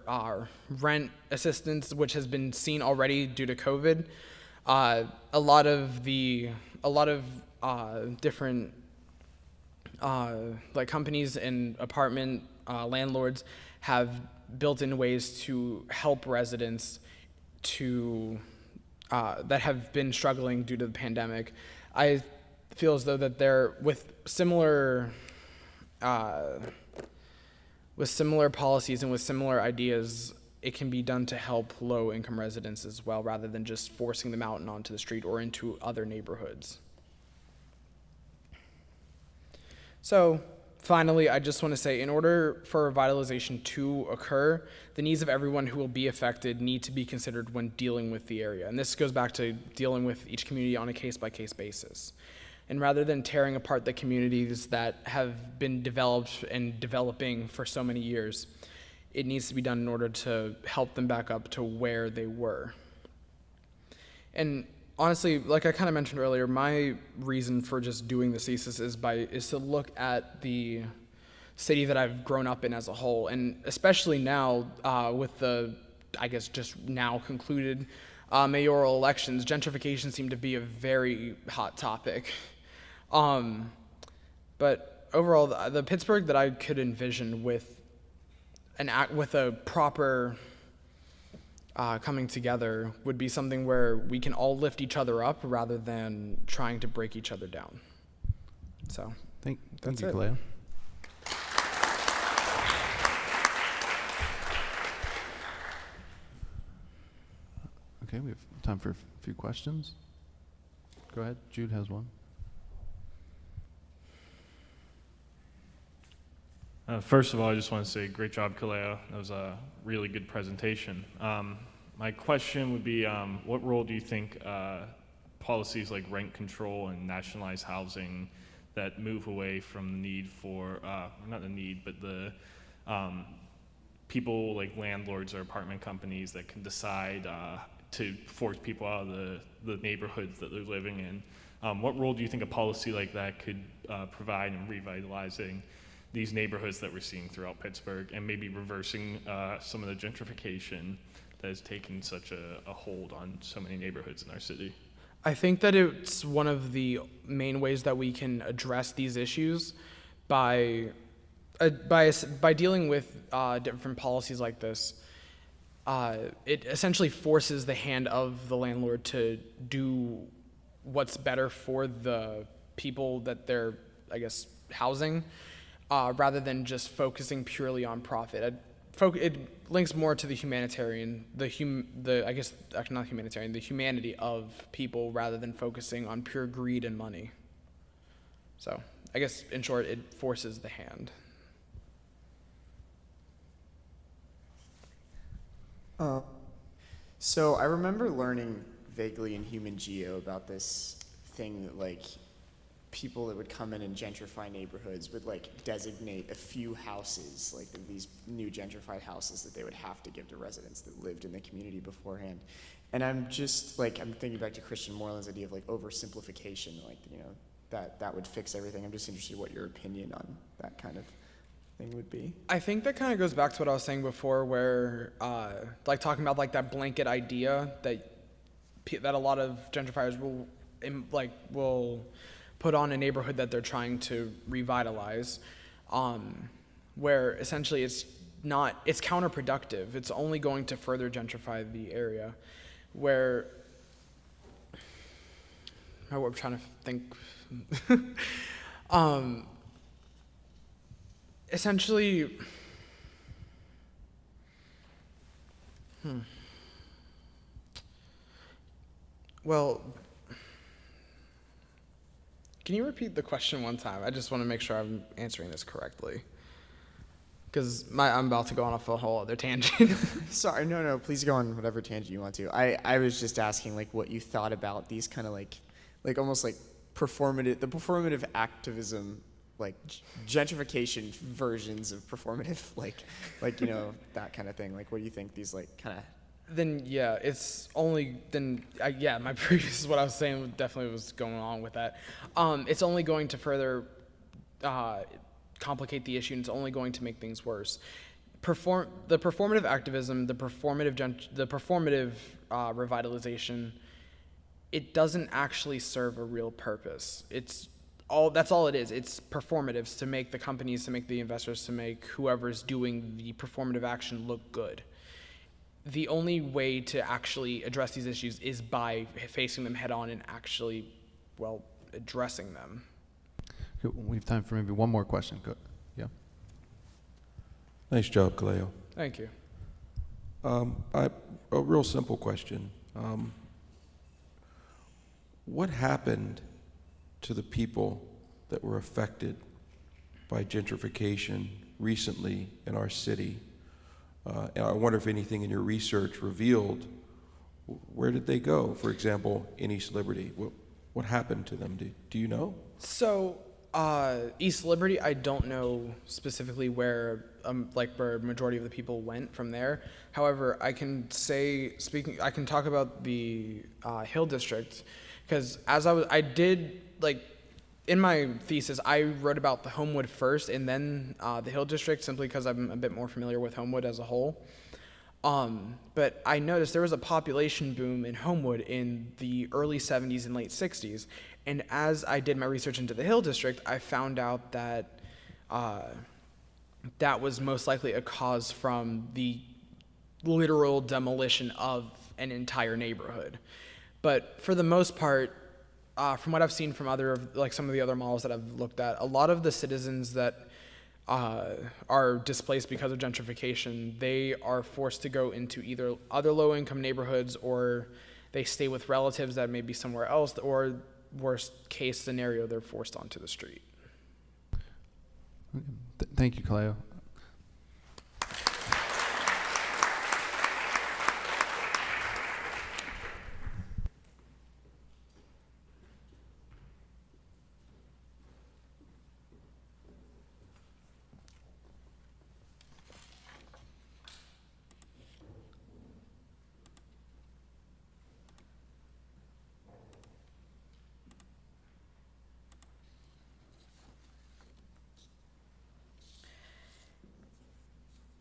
rent assistance, which has been seen already due to COVID. A lot of different like companies and apartment landlords have built in ways to help residents to that have been struggling due to the pandemic. I feel as though that they're with similar policies and with similar ideas, it can be done to help low-income residents as well, rather than just forcing them out and onto the street or into other neighborhoods. So finally, I just want to say, in order for revitalization to occur, the needs of everyone who will be affected need to be considered when dealing with the area. And this goes back to dealing with each community on a case-by-case basis. And rather than tearing apart the communities that have been developed and developing for so many years, it needs to be done in order to help them back up to where they were. And honestly, like I kind of mentioned earlier, my reason for just doing this thesis is to look at the city that I've grown up in as a whole, and especially now with the, I guess, just now concluded mayoral elections, gentrification seemed to be a very hot topic. But overall, the Pittsburgh that I could envision with a proper coming together would be something where we can all lift each other up rather than trying to break each other down. So Thank you, it. Kaleo. Okay, we have time for a few questions. Go ahead, Jude has one. First of all, I just want to say great job, Kaleo. That was a really good presentation. My question would be, what role do you think policies like rent control and nationalized housing that move away from the need for, not the need, but the people like landlords or apartment companies that can decide to force people out of the neighborhoods that they're living in. What role do you think a policy like that could provide in revitalizing these neighborhoods that we're seeing throughout Pittsburgh, and maybe reversing some of the gentrification that has taken such a hold on so many neighborhoods in our city? I think that it's one of the main ways that we can address these issues by dealing with different policies like this. It essentially forces the hand of the landlord to do what's better for the people that they're, I guess, housing, rather than just focusing purely on profit. It links more to the humanitarian, the humanity of people, rather than focusing on pure greed and money. So I guess, in short, it forces the hand. So I remember learning vaguely in Human Geo about this thing that, like, people that would come in and gentrify neighborhoods would, like, designate a few houses, like these new gentrified houses that they would have to give to residents that lived in the community beforehand. And I'm just, like, I'm thinking back to Christian Moreland's idea of, like, oversimplification, like, you know, that would fix everything. I'm just interested in what your opinion on that kind of thing would be. I think that kind of goes back to what I was saying before, where, like, talking about, like, that blanket idea that a lot of gentrifiers will put on a neighborhood that they're trying to revitalize, where essentially it's counterproductive. It's only going to further gentrify the area, where, I'm trying to think, essentially, well, can you repeat the question one time? I just want to make sure I'm answering this correctly. because I'm about to go on a whole other tangent. Sorry, no, please go on whatever tangent you want to. I was just asking like what you thought about these kind of like almost like performative activism, like gentrification versions of performative, like you know, that kind of thing. Like, what do you think these like kind of? Then yeah, it's only yeah. My previous what I was saying definitely was going on with that. It's only going to further complicate the issue, and it's only going to make things worse. The performative activism, the performative revitalization, it doesn't actually serve a real purpose. That's all it is. It's performatives to make the companies, to make the investors, to make whoever's doing the performative action look good. The only way to actually address these issues is by facing them head on and actually, well, addressing them. We have time for maybe one more question. Go. Yeah. Nice job, Kaleo. Thank you. A real simple question. What happened to the people that were affected by gentrification recently in our city? And I wonder if anything in your research revealed, where did they go? For example, in East Liberty, what happened to them? Do you know? So, East Liberty, I don't know specifically where where majority of the people went from there. However, I can I can talk about the Hill District, because I did in my thesis, I wrote about the Homewood first and then the Hill District, simply because I'm a bit more familiar with Homewood as a whole. But I noticed there was a population boom in Homewood in the early 70s and late 60s. And as I did my research into the Hill District, I found out that that was most likely a cause from the literal demolition of an entire neighborhood. But for the most part, from what I've seen from some of the other models that I've looked at, a lot of the citizens that are displaced because of gentrification, they are forced to go into either other low-income neighborhoods, or they stay with relatives that may be somewhere else, or worst case scenario, they're forced onto the street. Thank you, Kaleo.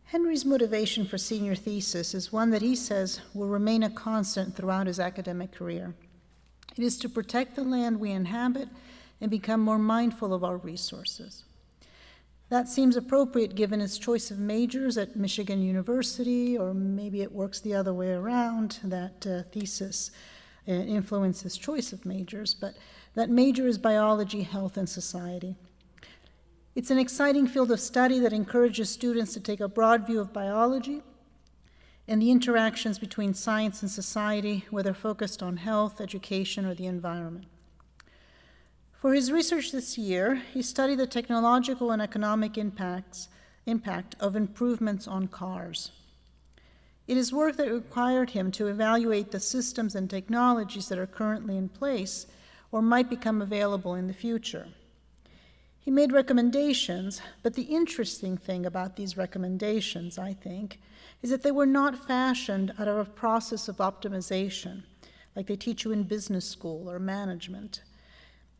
Henry's motivation for senior thesis is one that he says will remain a constant throughout his academic career. It is to protect the land we inhabit and become more mindful of our resources. That seems appropriate given his choice of majors at Michigan University, or maybe it works the other way around, that thesis influences choice of majors, but that major is biology, health, and society. It's an exciting field of study that encourages students to take a broad view of biology and the interactions between science and society, whether focused on health, education, or the environment. For his research this year, he studied the technological and economic impact of improvements on cars. It is work that required him to evaluate the systems and technologies that are currently in place or might become available in the future. He made recommendations, but the interesting thing about these recommendations, I think, is that they were not fashioned out of a process of optimization, like they teach you in business school or management.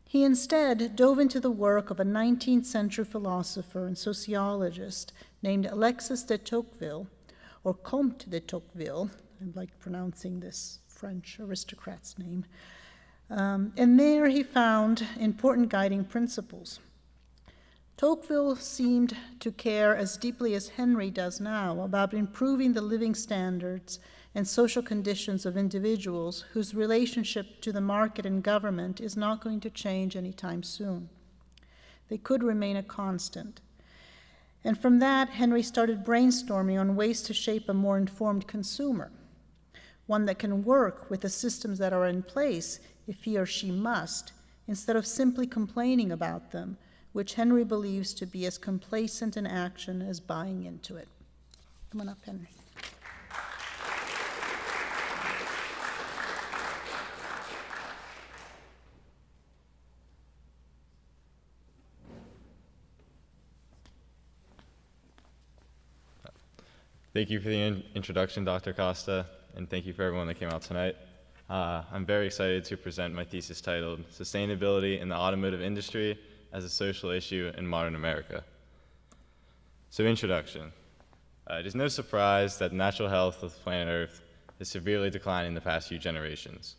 He instead dove into the work of a 19th century philosopher and sociologist named Alexis de Tocqueville, or Comte de Tocqueville. I like pronouncing this French aristocrat's name. And there he found important guiding principles. Tocqueville seemed to care as deeply as Henry does now about improving the living standards and social conditions of individuals whose relationship to the market and government is not going to change anytime soon. They could remain a constant. And from that, Henry started brainstorming on ways to shape a more informed consumer, one that can work with the systems that are in place if he or she must, instead of simply complaining about them, which Henry believes to be as complacent in action as buying into it. Come on up, Henry. Thank you for the introduction, Dr. Costa, and thank you for everyone that came out tonight. I'm very excited to present my thesis titled Sustainability in the Automotive Industry as a Social Issue in Modern America. So, introduction. It is no surprise that the natural health of planet Earth is severely declining in the past few generations.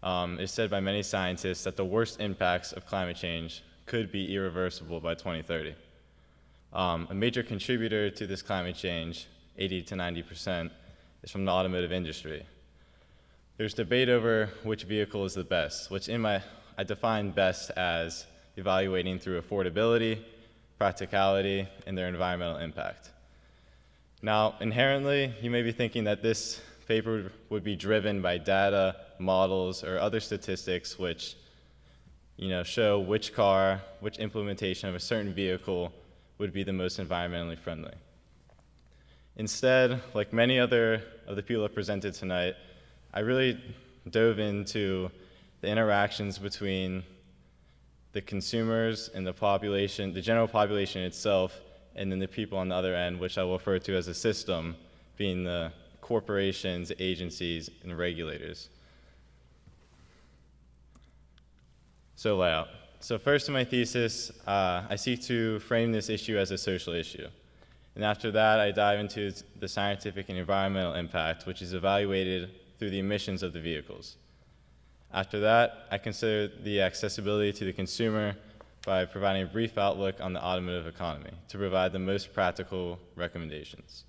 It's said by many scientists that the worst impacts of climate change could be irreversible by 2030. A major contributor to this climate change, 80 to 90%, is from the automotive industry. There's debate over which vehicle is the best, which I define best as evaluating through affordability, practicality, and their environmental impact. Now, inherently, you may be thinking that this paper would be driven by data, models, or other statistics which show which car, which implementation of a certain vehicle would be the most environmentally friendly. Instead, like many other of the people that presented tonight, I really dove into the interactions between the consumers and the population, the general population itself, and then the people on the other end, which I will refer to as a system, being the corporations, agencies, and regulators. So layout. So first in my thesis, I seek to frame this issue as a social issue. And after that, I dive into the scientific and environmental impact, which is evaluated through the emissions of the vehicles. After that, I consider the accessibility to the consumer by providing a brief outlook on the automotive economy to provide the most practical recommendations.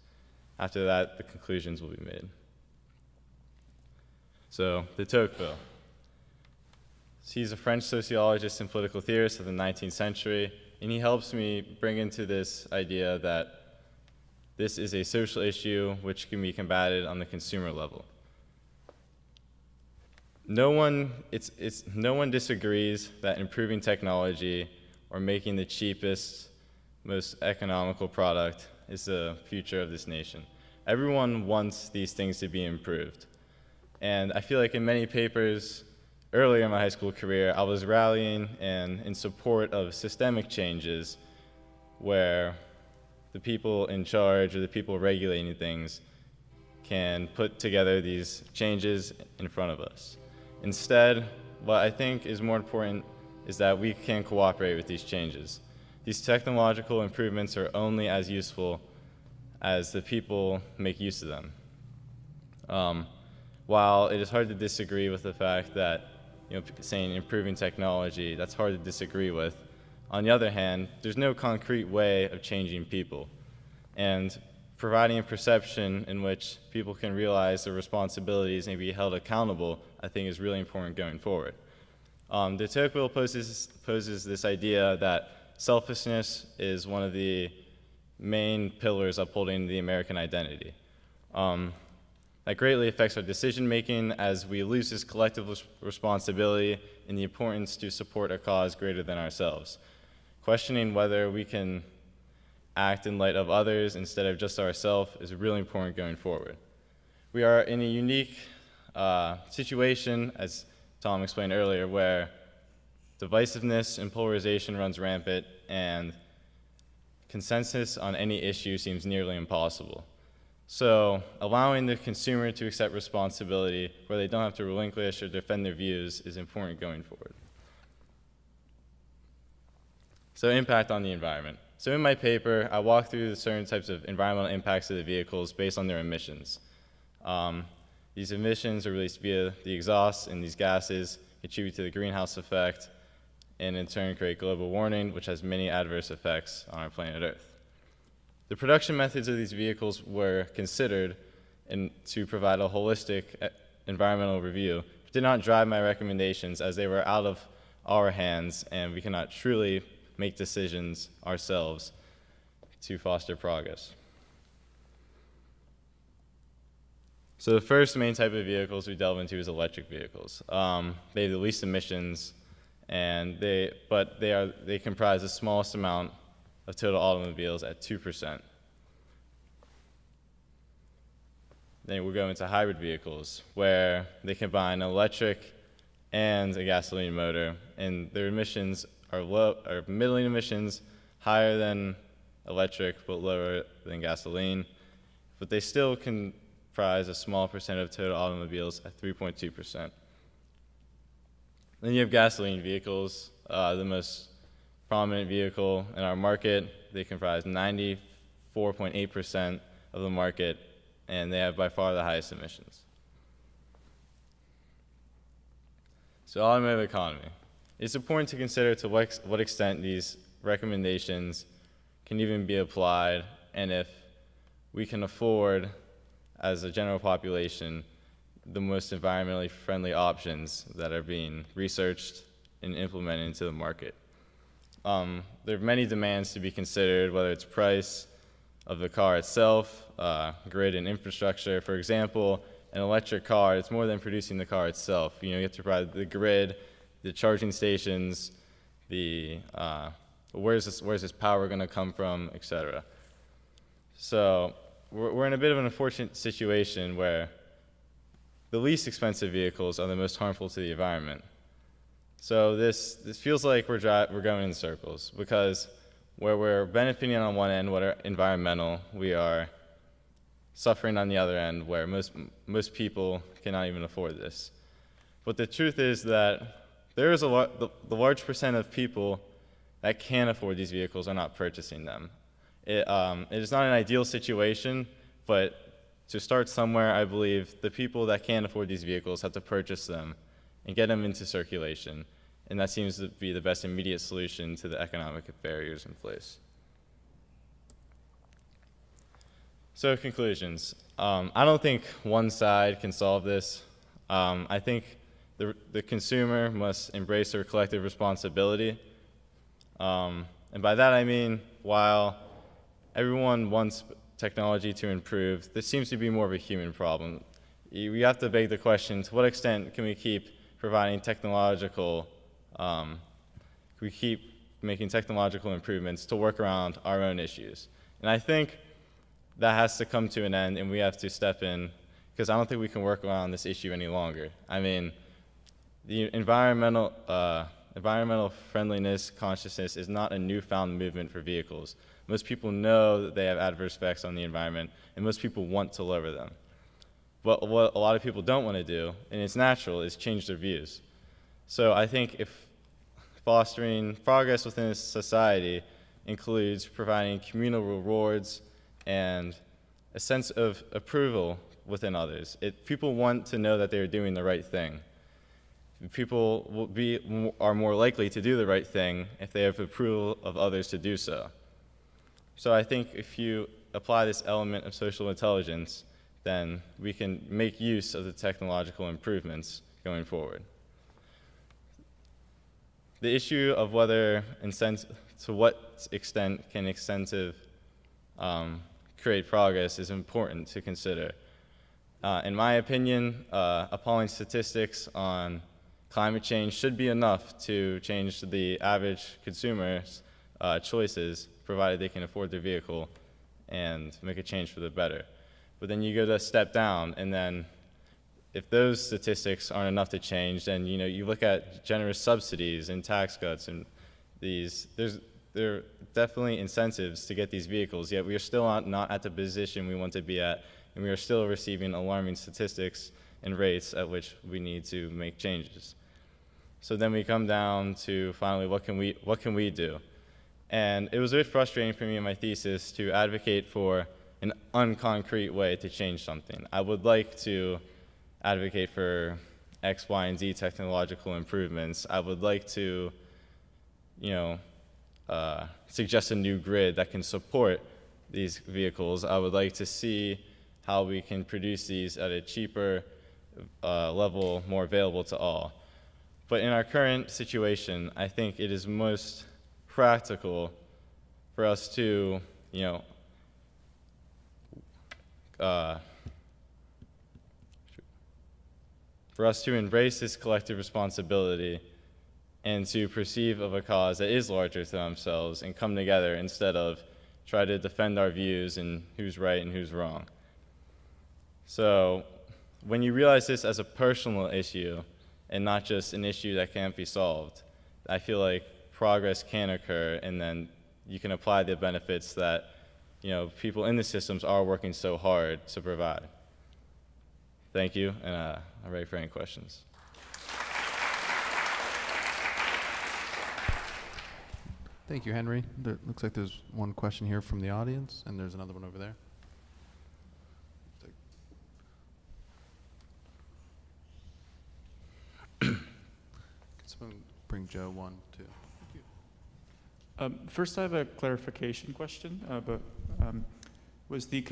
After that, the conclusions will be made. So, de Tocqueville. He's a French sociologist and political theorist of the 19th century, and he helps me bring into this idea that this is a social issue which can be combated on the consumer level. No one disagrees that improving technology or making the cheapest, most economical product is the future of this nation. Everyone wants these things to be improved. And I feel like in many papers earlier in my high school career, I was rallying and in support of systemic changes where the people in charge or the people regulating things can put together these changes in front of us. Instead, what I think is more important is that we can cooperate with these changes. These technological improvements are only as useful as the people make use of them. While it is hard to disagree with the fact that, saying improving technology, that's hard to disagree with. On the other hand, there's no concrete way of changing people. And providing a perception in which people can realize their responsibilities and be held accountable, I think is really important going forward. De Tocqueville poses this idea that selfishness is one of the main pillars upholding the American identity. That greatly affects our decision-making as we lose this collective responsibility and the importance to support a cause greater than ourselves. Questioning whether we can act in light of others instead of just ourselves is really important going forward. We are in a unique situation, as Tom explained earlier, where divisiveness and polarization runs rampant and consensus on any issue seems nearly impossible. So allowing the consumer to accept responsibility where they don't have to relinquish or defend their views is important going forward. So impact on the environment. So in my paper, I walk through the certain types of environmental impacts of the vehicles based on their emissions. These emissions are released via the exhaust, and these gases contribute to the greenhouse effect and in turn create global warming, which has many adverse effects on our planet Earth. The production methods of these vehicles were considered to provide a holistic environmental review, but did not drive my recommendations as they were out of our hands and we cannot truly make decisions ourselves to foster progress. So the first main type of vehicles we delve into is electric vehicles. They have the least emissions and they comprise the smallest amount of total automobiles at 2%. Then we'll go into hybrid vehicles, where they combine an electric and a gasoline motor, and their emissions are middling emissions, higher than electric but lower than gasoline, but they still comprise a small percent of total automobiles at 3.2%. Then you have gasoline vehicles, the most prominent vehicle in our market. They comprise 94.8% of the market, and they have by far the highest emissions. So automotive economy. It's important to consider to what extent these recommendations can even be applied, and if we can afford, as a general population, the most environmentally friendly options that are being researched and implemented into the market. There are many demands to be considered, whether it's price of the car itself, grid and infrastructure. For example, an electric car, it's more than producing the car itself. You have to provide the grid, the charging stations, where's this power going to come from, etc. So we're in a bit of an unfortunate situation where the least expensive vehicles are the most harmful to the environment. So this feels like we're going in circles, because where we're benefiting on one end, what are environmental, we are suffering on the other end, where most people cannot even afford this. But the truth is that there is the large percent of people that can afford these vehicles are not purchasing them. It is not an ideal situation, but to start somewhere, I believe the people that can afford these vehicles have to purchase them and get them into circulation. And that seems to be the best immediate solution to the economic barriers in place. So conclusions. I don't think one side can solve this. I think the consumer must embrace their collective responsibility. And by that I mean, while everyone wants technology to improve, this seems to be more of a human problem. We have to beg the question, to what extent can we keep providing making technological improvements to work around our own issues? And I think that has to come to an end, and we have to step in, because I don't think we can work around this issue any longer. I mean, the environmental friendliness consciousness is not a newfound movement for vehicles. Most people know that they have adverse effects on the environment, and most people want to lower them. But what a lot of people don't want to do, and it's natural, is change their views. So I think if fostering progress within a society includes providing communal rewards and a sense of approval within others, people want to know that they're doing the right thing. People are more likely to do the right thing if they have approval of others to do so. So I think if you apply this element of social intelligence, then we can make use of the technological improvements going forward. The issue of to what extent can incentive create progress is important to consider. In my opinion, appalling statistics on climate change should be enough to change the average consumer's choices, provided they can afford their vehicle and make a change for the better. But then you go to a step down, and then if those statistics aren't enough to change, then you look at generous subsidies and tax cuts, and there are definitely incentives to get these vehicles, yet we are still not at the position we want to be at, and we are still receiving alarming statistics and rates at which we need to make changes. So then we come down to finally, what can we do? And it was a bit frustrating for me in my thesis to advocate for an unconcrete way to change something. I would like to advocate for X, Y, and Z technological improvements. I would like to, suggest a new grid that can support these vehicles. I would like to see how we can produce these at a cheaper level, more available to all. But in our current situation, I think it is most practical for us to, for us to embrace this collective responsibility and to perceive of a cause that is larger to themselves and come together instead of try to defend our views and who's right and who's wrong. So when you realize this as a personal issue and not just an issue that can't be solved, I feel like progress can occur, and then you can apply the benefits that people in the systems are working so hard to provide. Thank you, and I'm ready for any questions. Thank you, Henry. There looks like there's one question here from the audience, and there's another one over there. Can someone bring Joe one, two? First, I have a clarification question. Was the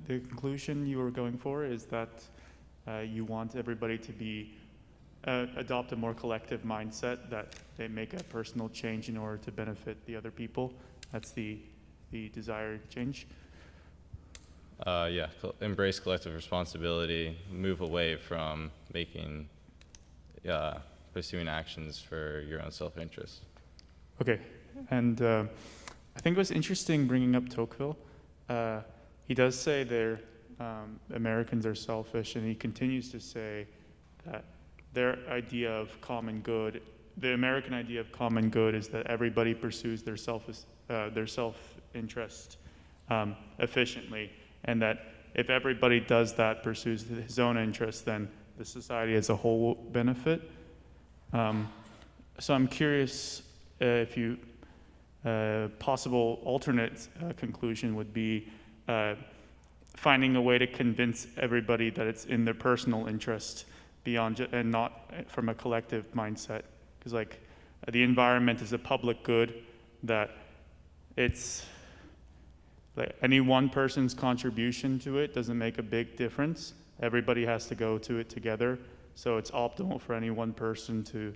conclusion you were going for is that you want everybody to be adopt a more collective mindset, that they make a personal change in order to benefit the other people? That's the desired change? Yeah, embrace collective responsibility, move away from pursuing actions for your own self-interest. Okay, and I think it was interesting bringing up Tocqueville. He does say Americans are selfish, and he continues to say that their idea of common good, the American idea of common good, is that everybody pursues their self-interest efficiently, and that if everybody does that, pursues his own interest, then the society as a whole will benefit. So I'm curious if you possible alternate conclusion would be finding a way to convince everybody that it's in their personal interest beyond and not from a collective mindset, because the environment is a public good, that it's like any one person's contribution to it doesn't make a big difference. Everybody has to go to it together, so it's optimal for any one person to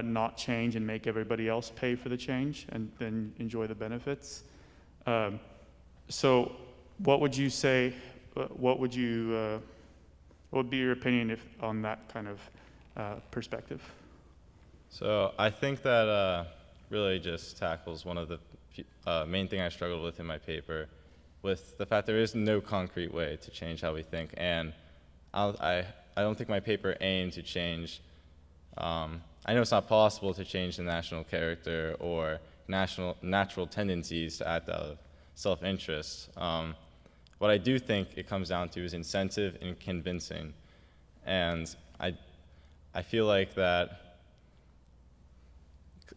not change and make everybody else pay for the change and then enjoy the benefits. So what would you say, what would be your opinion on that kind of perspective? So I think that really just tackles one of the main thing I struggled with in my paper, with the fact there is no concrete way to change how we think. And I don't think my paper aimed to change, I know it's not possible to change the national character or natural tendencies to act out of self-interest. What I do think it comes down to is incentive and convincing. And I feel like that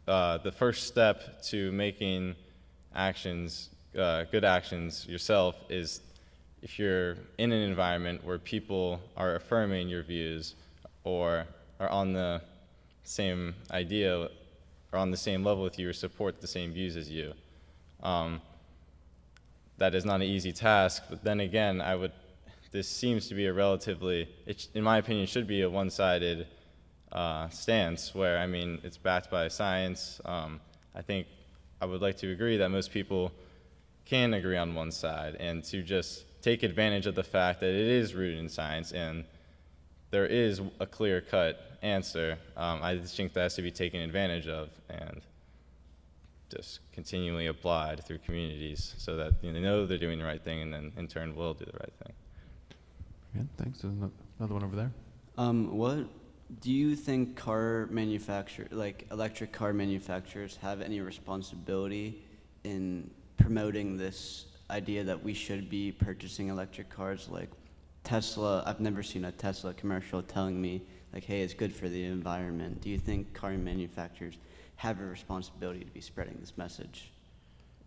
the first step to making actions, good actions yourself, is if you're in an environment where people are affirming your views or are on the same idea or on the same level with you or support the same views as you. That is not an easy task, but then again, this seems to be a relatively, in my opinion, should be a one-sided stance where, it's backed by science. I think I would like to agree that most people can agree on one side, and to just take advantage of the fact that it is rooted in science and there is a clear-cut answer. I just think that has to be taken advantage of and just continually applied through communities so that they know they're doing the right thing, and then in turn will do the right thing. Good, thanks. There's another one over there. What do you think electric car manufacturers have any responsibility in promoting this idea that we should be purchasing electric cars? Like Tesla, I've never seen a Tesla commercial telling me hey, it's good for the environment. Do you think car manufacturers have a responsibility to be spreading this message?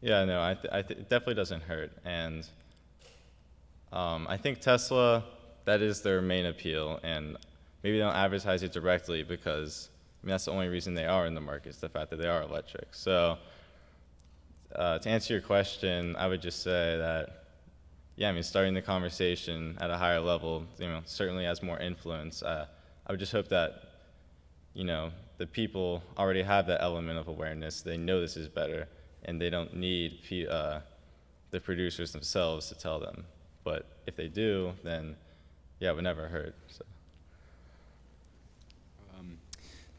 Yeah, no, it definitely doesn't hurt. And I think Tesla, that is their main appeal, and maybe they don't advertise it directly because that's the only reason they are in the market, is the fact that they are electric. So to answer your question, I would just say that, starting the conversation at a higher level, certainly has more influence. I would just hope that, the people already have that element of awareness. They know this is better, and they don't need the producers themselves to tell them. But if they do, then it would never hurt. So.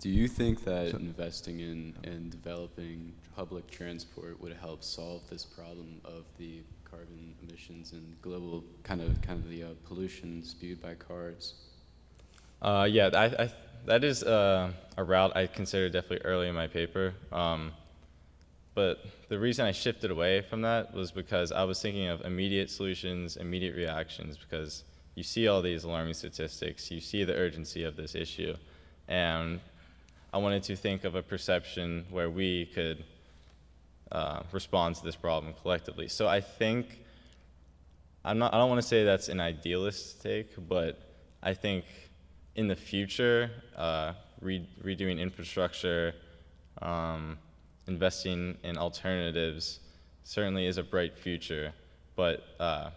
Do you think that investing in and developing public transport would help solve this problem of the carbon emissions and global kind of the pollution spewed by cars? Yeah, that is a route I considered definitely early in my paper. But the reason I shifted away from that was because I was thinking of immediate solutions, immediate reactions, because you see all these alarming statistics, you see the urgency of this issue, and I wanted to think of a perception where we could respond to this problem collectively. So I think, I don't want to say that's an idealist take, but I think in the future, redoing infrastructure, investing in alternatives certainly is a bright future. But to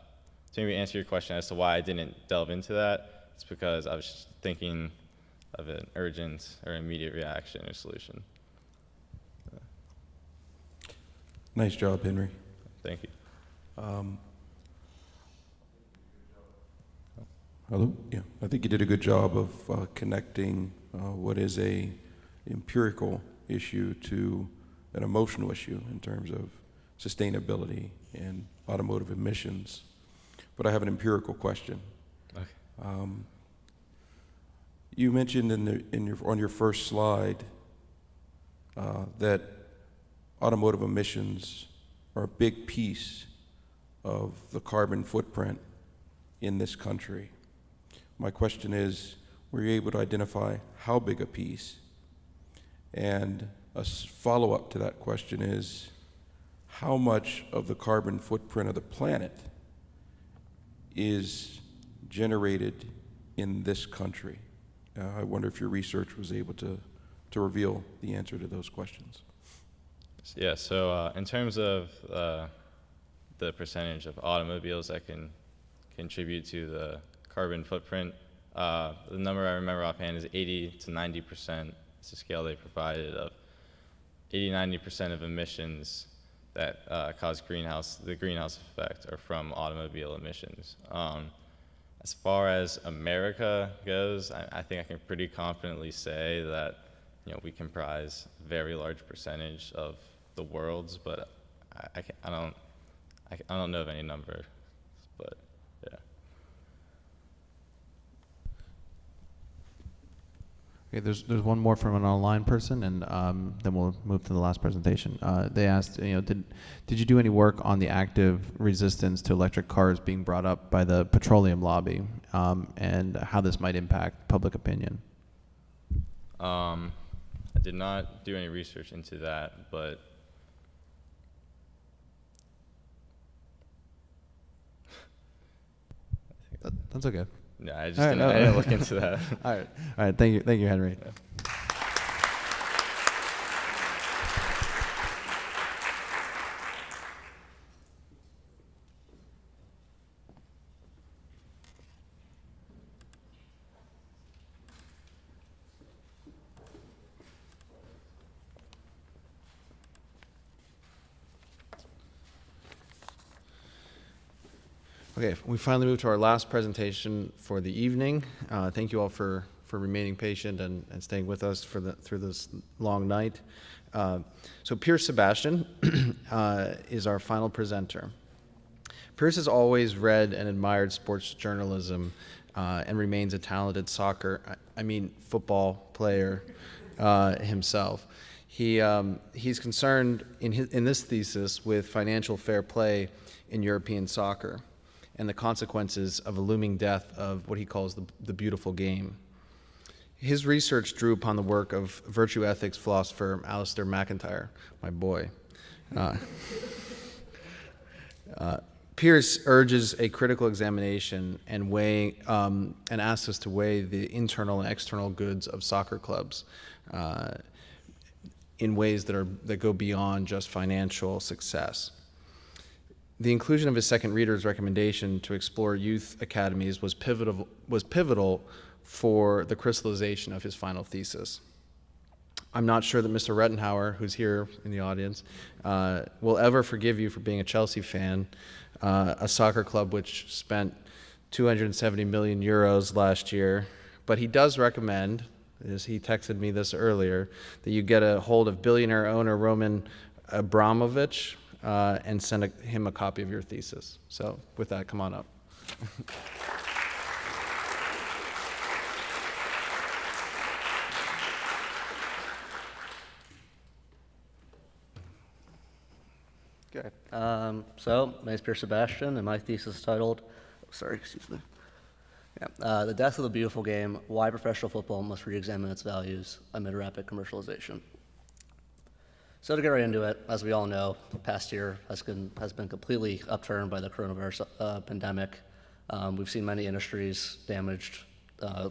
maybe answer your question as to why I didn't delve into that, it's because I was just thinking of an urgent or immediate reaction or solution. Nice job, Henry. Thank you. Hello? Yeah, I think you did a good job of connecting what is a empirical issue to an emotional issue in terms of sustainability and automotive emissions. But I have an empirical question. Okay. You mentioned on your first slide that automotive emissions are a big piece of the carbon footprint in this country. My question is, were you able to identify how big a piece? And a follow-up to that question is, how much of the carbon footprint of the planet is generated in this country? I wonder if your research was able to reveal the answer to those questions. Yeah, so in terms of the percentage of automobiles that can contribute to the carbon footprint, the number I remember offhand is 80 to 90%. It's the scale they provided of 80–90% of emissions that cause the greenhouse effect are from automobile emissions. As far as America goes, I think I can pretty confidently say that we comprise a very large percentage of the world's, but I don't know of any number, but yeah. Okay, there's one more from an online person, and then we'll move to the last presentation. They asked, did you do any work on the active resistance to electric cars being brought up by the petroleum lobby, and how this might impact public opinion? I did not do any research into that, but That's okay. Yeah, I didn't look into that. All right. Thank you, Henry. Yeah. Okay, we finally moved to our last presentation for the evening. Thank you all for remaining patient and staying with us through this long night. So Pierce Sebastian is our final presenter. Pierce has always read and admired sports journalism and remains a talented football player himself. He's concerned in this thesis with financial fair play in European soccer and the consequences of a looming death of what he calls the beautiful game. His research drew upon the work of virtue ethics philosopher Alistair McIntyre, my boy. Pierce urges a critical examination and asks us to weigh the internal and external goods of soccer clubs in ways that go beyond just financial success. The inclusion of his second reader's recommendation to explore youth academies was pivotal for the crystallization of his final thesis. I'm not sure that Mr. Rettenhauer, who's here in the audience, will ever forgive you for being a Chelsea fan, a soccer club which spent 270 million euros last year, but he does recommend, is he texted me this earlier, that you get a hold of billionaire owner Roman Abramovich and send him a copy of your thesis. So with that, come on up. Okay. So, my name is Pierre Sebastian, and my thesis is titled, The Death of the Beautiful Game, Why Professional Football Must Re-Examine Its Values Amid Rapid Commercialization. So to get right into it, as we all know, the past year has been completely upturned by the coronavirus pandemic. We've seen many industries damaged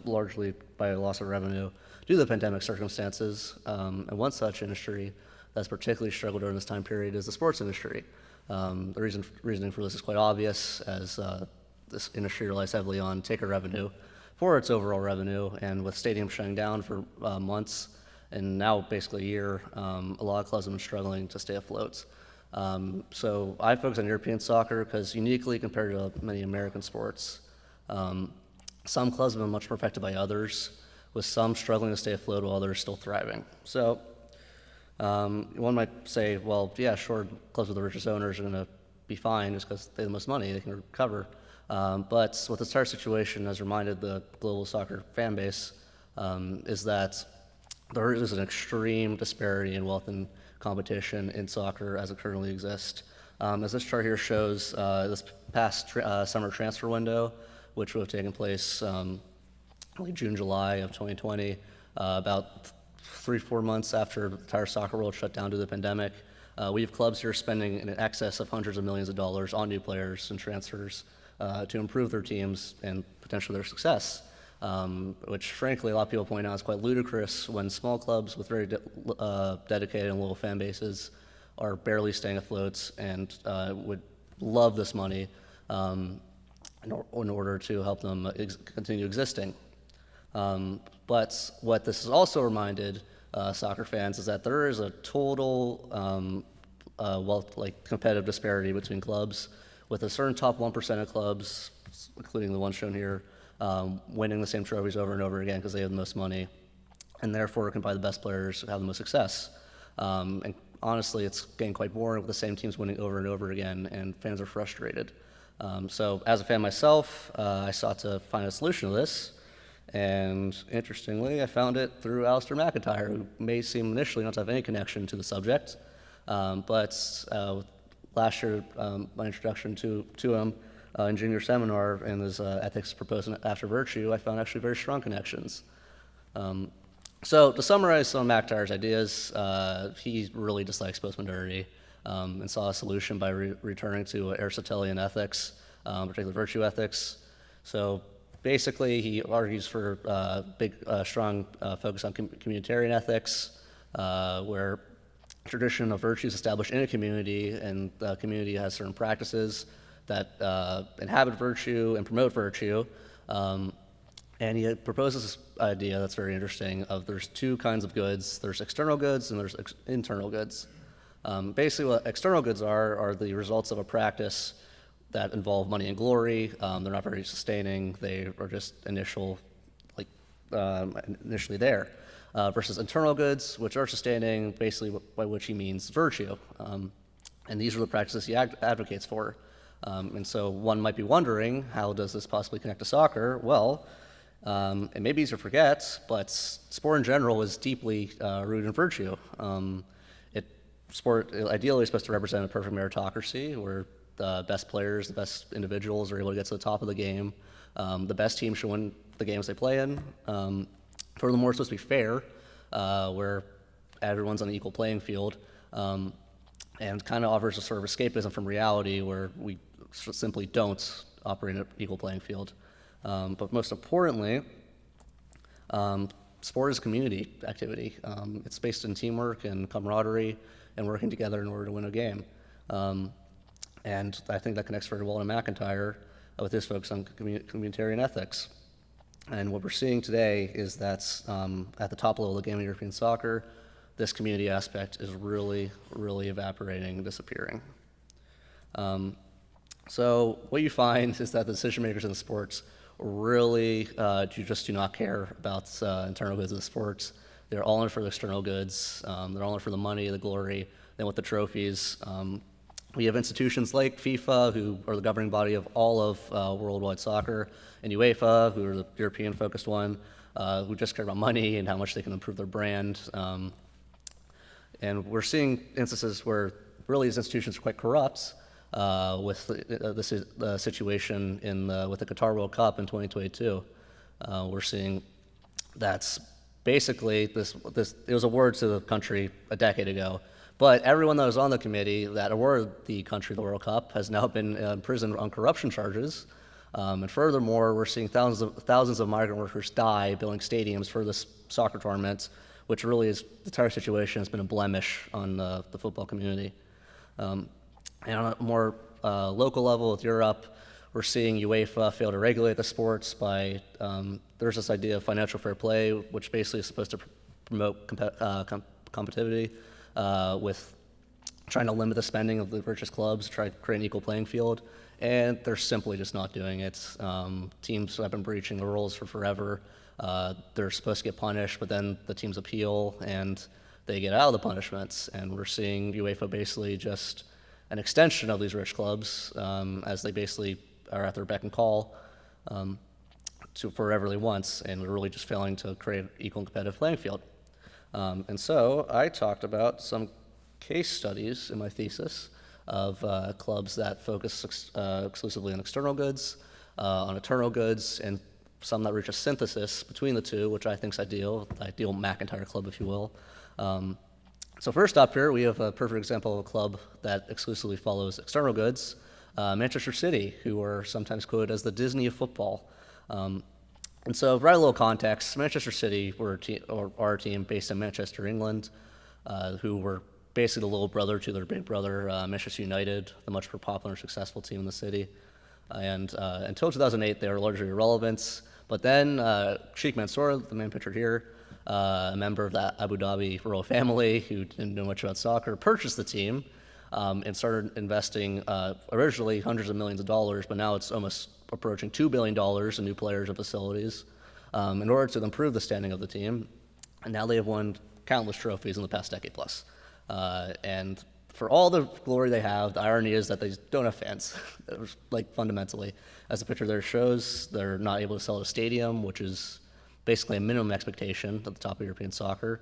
largely by a loss of revenue due to the pandemic circumstances, and one such industry that's particularly struggled during this time period is the sports industry. The reasoning for this is quite obvious, as this industry relies heavily on ticket revenue for its overall revenue, and with stadiums shutting down for months and now basically a year, a lot of clubs have been struggling to stay afloat. So I focus on European soccer because uniquely compared to many American sports, some clubs have been much more affected by others, with some struggling to stay afloat while others still thriving. So one might say, well, yeah, sure, clubs with the richest owners are going to be fine just because they have the most money, they can recover. But what this entire situation has reminded the global soccer fan base is that there is an extreme disparity in wealth and competition in soccer as it currently exists. As this chart here shows, this past summer transfer window, which would have taken place June, July of 2020, about 3-4 months after the entire soccer world shut down due to the pandemic, we have clubs here spending in excess of hundreds of millions of dollars on new players and transfers to improve their teams and potentially their success. Which frankly a lot of people point out is quite ludicrous when small clubs with very dedicated and loyal fan bases are barely staying afloat and would love this money in order to help them continue existing. But what this has also reminded soccer fans is that there is a total competitive disparity between clubs, with a certain top 1% of clubs, including the one shown here, winning the same trophies over and over again because they have the most money, and therefore can buy the best players who have the most success. And honestly, it's getting quite boring with the same teams winning over and over again, and fans are frustrated. So as a fan myself, I sought to find a solution to this, and interestingly, I found it through Alistair McIntyre, who may seem initially not to have any connection to the subject, but last year, my introduction to him in junior seminar and his ethics proposed after virtue, I found actually very strong connections. So to summarize some of McIntyre's ideas, he really dislikes postmodernity and saw a solution by returning to Aristotelian ethics, particularly virtue ethics. So basically, he argues for strong focus on communitarian ethics, where tradition of virtues established in a community, and the community has certain practices that inhabit virtue and promote virtue. And he proposes this idea that's very interesting of there's two kinds of goods. There's external goods and there's internal goods. Basically what external goods are the results of a practice that involve money and glory. They're not very sustaining. They are just initially there. Versus internal goods, which are sustaining, basically by which he means virtue. And these are the practices he advocates for. And so one might be wondering, how does this possibly connect to soccer? Well, it may be easy to forget, but sport in general is deeply rooted in virtue. Sport ideally is supposed to represent a perfect meritocracy, where the best players, the best individuals are able to get to the top of the game. The best team should win the games they play in. Furthermore, it's supposed to be fair, where everyone's on an equal playing field, and kind of offers a sort of escapism from reality, where we simply don't operate in an equal playing field. But most importantly, sport is a community activity. It's based in teamwork and camaraderie and working together in order to win a game. And I think that connects very well to McIntyre with his focus on communitarian ethics. And what we're seeing today is that at the top level of the game of European soccer, this community aspect is really, really evaporating and disappearing. So what you find is that the decision makers in the sports really do not care about internal goods of sports. They're all in for the external goods. They're all in for the money, the glory, then with the trophies. We have institutions like FIFA, who are the governing body of all of worldwide soccer, and UEFA, who are the European-focused one, who just care about money and how much they can improve their brand. And we're seeing instances where really these institutions are quite corrupt, with the situation with the Qatar World Cup in 2022. We're seeing that's basically it was awarded to the country a decade ago, but everyone that was on the committee that awarded the country the World Cup has now been imprisoned on corruption charges. And furthermore, we're seeing thousands of migrant workers die building stadiums for this soccer tournament, which really is, the entire situation has been a blemish on the football community. And on a more local level with Europe, we're seeing UEFA fail to regulate the sports by, there's this idea of financial fair play, which basically is supposed to promote competitivity with trying to limit the spending of the richest clubs, try to create an equal playing field, and they're simply just not doing it. Teams have been breaching the rules for forever. They're supposed to get punished, but then the teams appeal and they get out of the punishments, and we're seeing UEFA basically just an extension of these rich clubs as they basically are at their beck and call to for whatever they want, and we're really just failing to create an equal and competitive playing field. And so I talked about some case studies in my thesis of clubs that focus exclusively on external goods, on internal goods, and some that reach a synthesis between the two, which I think is ideal McIntyre club, if you will. So first up here, we have a perfect example of a club that exclusively follows external goods, Manchester City, who are sometimes quoted as the Disney of football. And so, right, a little context, Manchester City were our team based in Manchester, England, who were basically the little brother to their big brother, Manchester United, the much more popular and successful team in the city. And until 2008, they were largely irrelevant. But then Sheikh Mansour, the man pictured here, a member of that Abu Dhabi royal family who didn't know much about soccer, purchased the team and started investing originally hundreds of millions of dollars, but now it's almost approaching $2 billion in new players and facilities in order to improve the standing of the team. And now they have won countless trophies in the past decade plus. And for all the glory they have, the irony is that they don't have fans, like fundamentally. As the picture there shows, they're not able to sell at a stadium, which is basically a minimum expectation at the top of European soccer.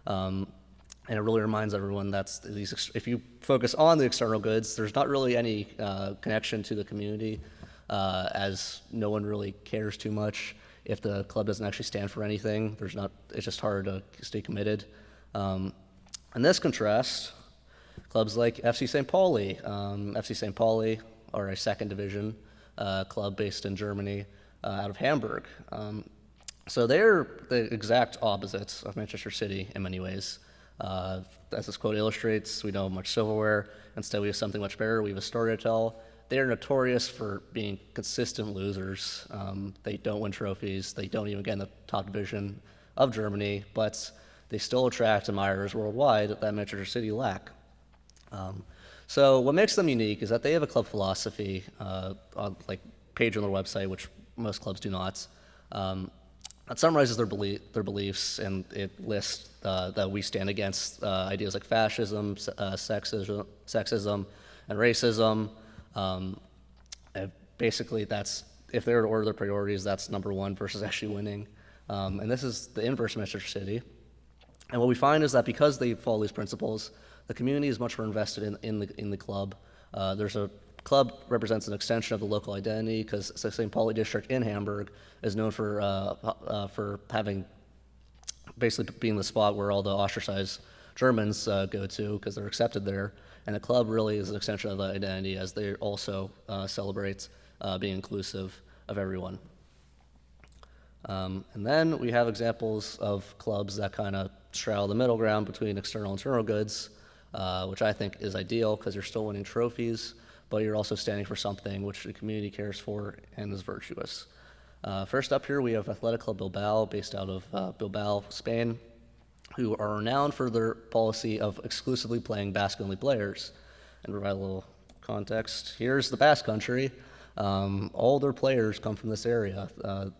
And it really reminds everyone that if you focus on the external goods, there's not really any connection to the community, as no one really cares too much. If the club doesn't actually stand for anything, it's just hard to stay committed. In this contrast, clubs like FC St. Pauli. FC St. Pauli are a second division club based in Germany out of Hamburg. So they're the exact opposites of Manchester City in many ways. As this quote illustrates, we don't have much silverware. Instead, we have something much better. We have a story to tell. They are notorious for being consistent losers. They don't win trophies. They don't even get in the top division of Germany, but they still attract admirers worldwide that Manchester City lack. So what makes them unique is that they have a club philosophy page on their website, which most clubs do not. It summarizes their beliefs, and it lists that we stand against ideas like fascism, sexism, and racism. And basically, that's, if they were to order their priorities, that's number one versus actually winning. And this is the inverse of Manchester City. And what we find is that because they follow these principles, the community is much more invested in the club. There's a club represents an extension of the local identity, because the St. Pauli district in Hamburg is known for having basically being the spot where all the ostracized Germans go to because they're accepted there. And the club really is an extension of that identity, as they also celebrate being inclusive of everyone. And then we have examples of clubs that kind of straddle the middle ground between external and internal goods, which I think is ideal because you're still winning trophies, but you're also standing for something which the community cares for and is virtuous. First up here, we have Athletic Club Bilbao, based out of Bilbao, Spain, who are renowned for their policy of exclusively playing Basque-only players. And to provide a little context, here's the Basque Country. All their players come from this area.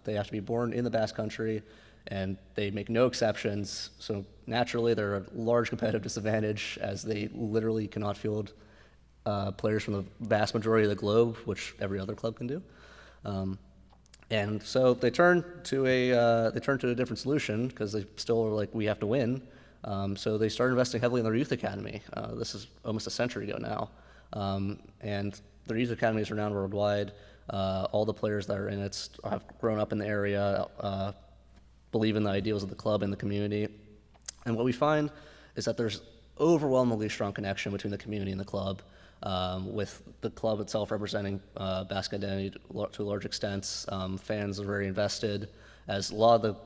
They have to be born in the Basque Country, and they make no exceptions. So naturally, they're a large competitive disadvantage as they literally cannot field players from the vast majority of the globe, which every other club can do. And so they turn to a different solution because they still are like, we have to win. So they started investing heavily in their youth academy. This is almost a century ago now. And their youth academy is renowned worldwide. All the players that are in it have grown up in the area, believe in the ideals of the club and the community. And what we find is that there's overwhelmingly strong connection between the community and the club, with the club itself representing Basque identity to a large extent. Fans are very invested, as a lot of the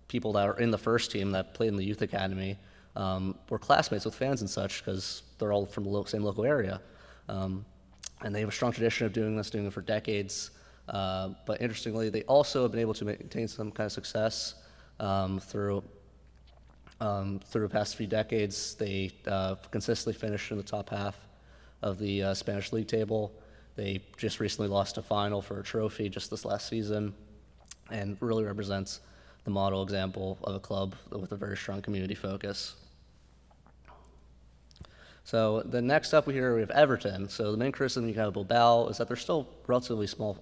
people that are in the first team that played in the youth academy were classmates with fans and such, because they're all from the same local area. And they have a strong tradition of doing it for decades. But interestingly, they also have been able to maintain some kind of success through the past few decades. They consistently finished in the top half of the Spanish league table. They just recently lost a final for a trophy just this last season, and really represents the model example of a club with a very strong community focus. So the next up we have Everton. So the main criticism you have of Bilbao is that they're still relatively small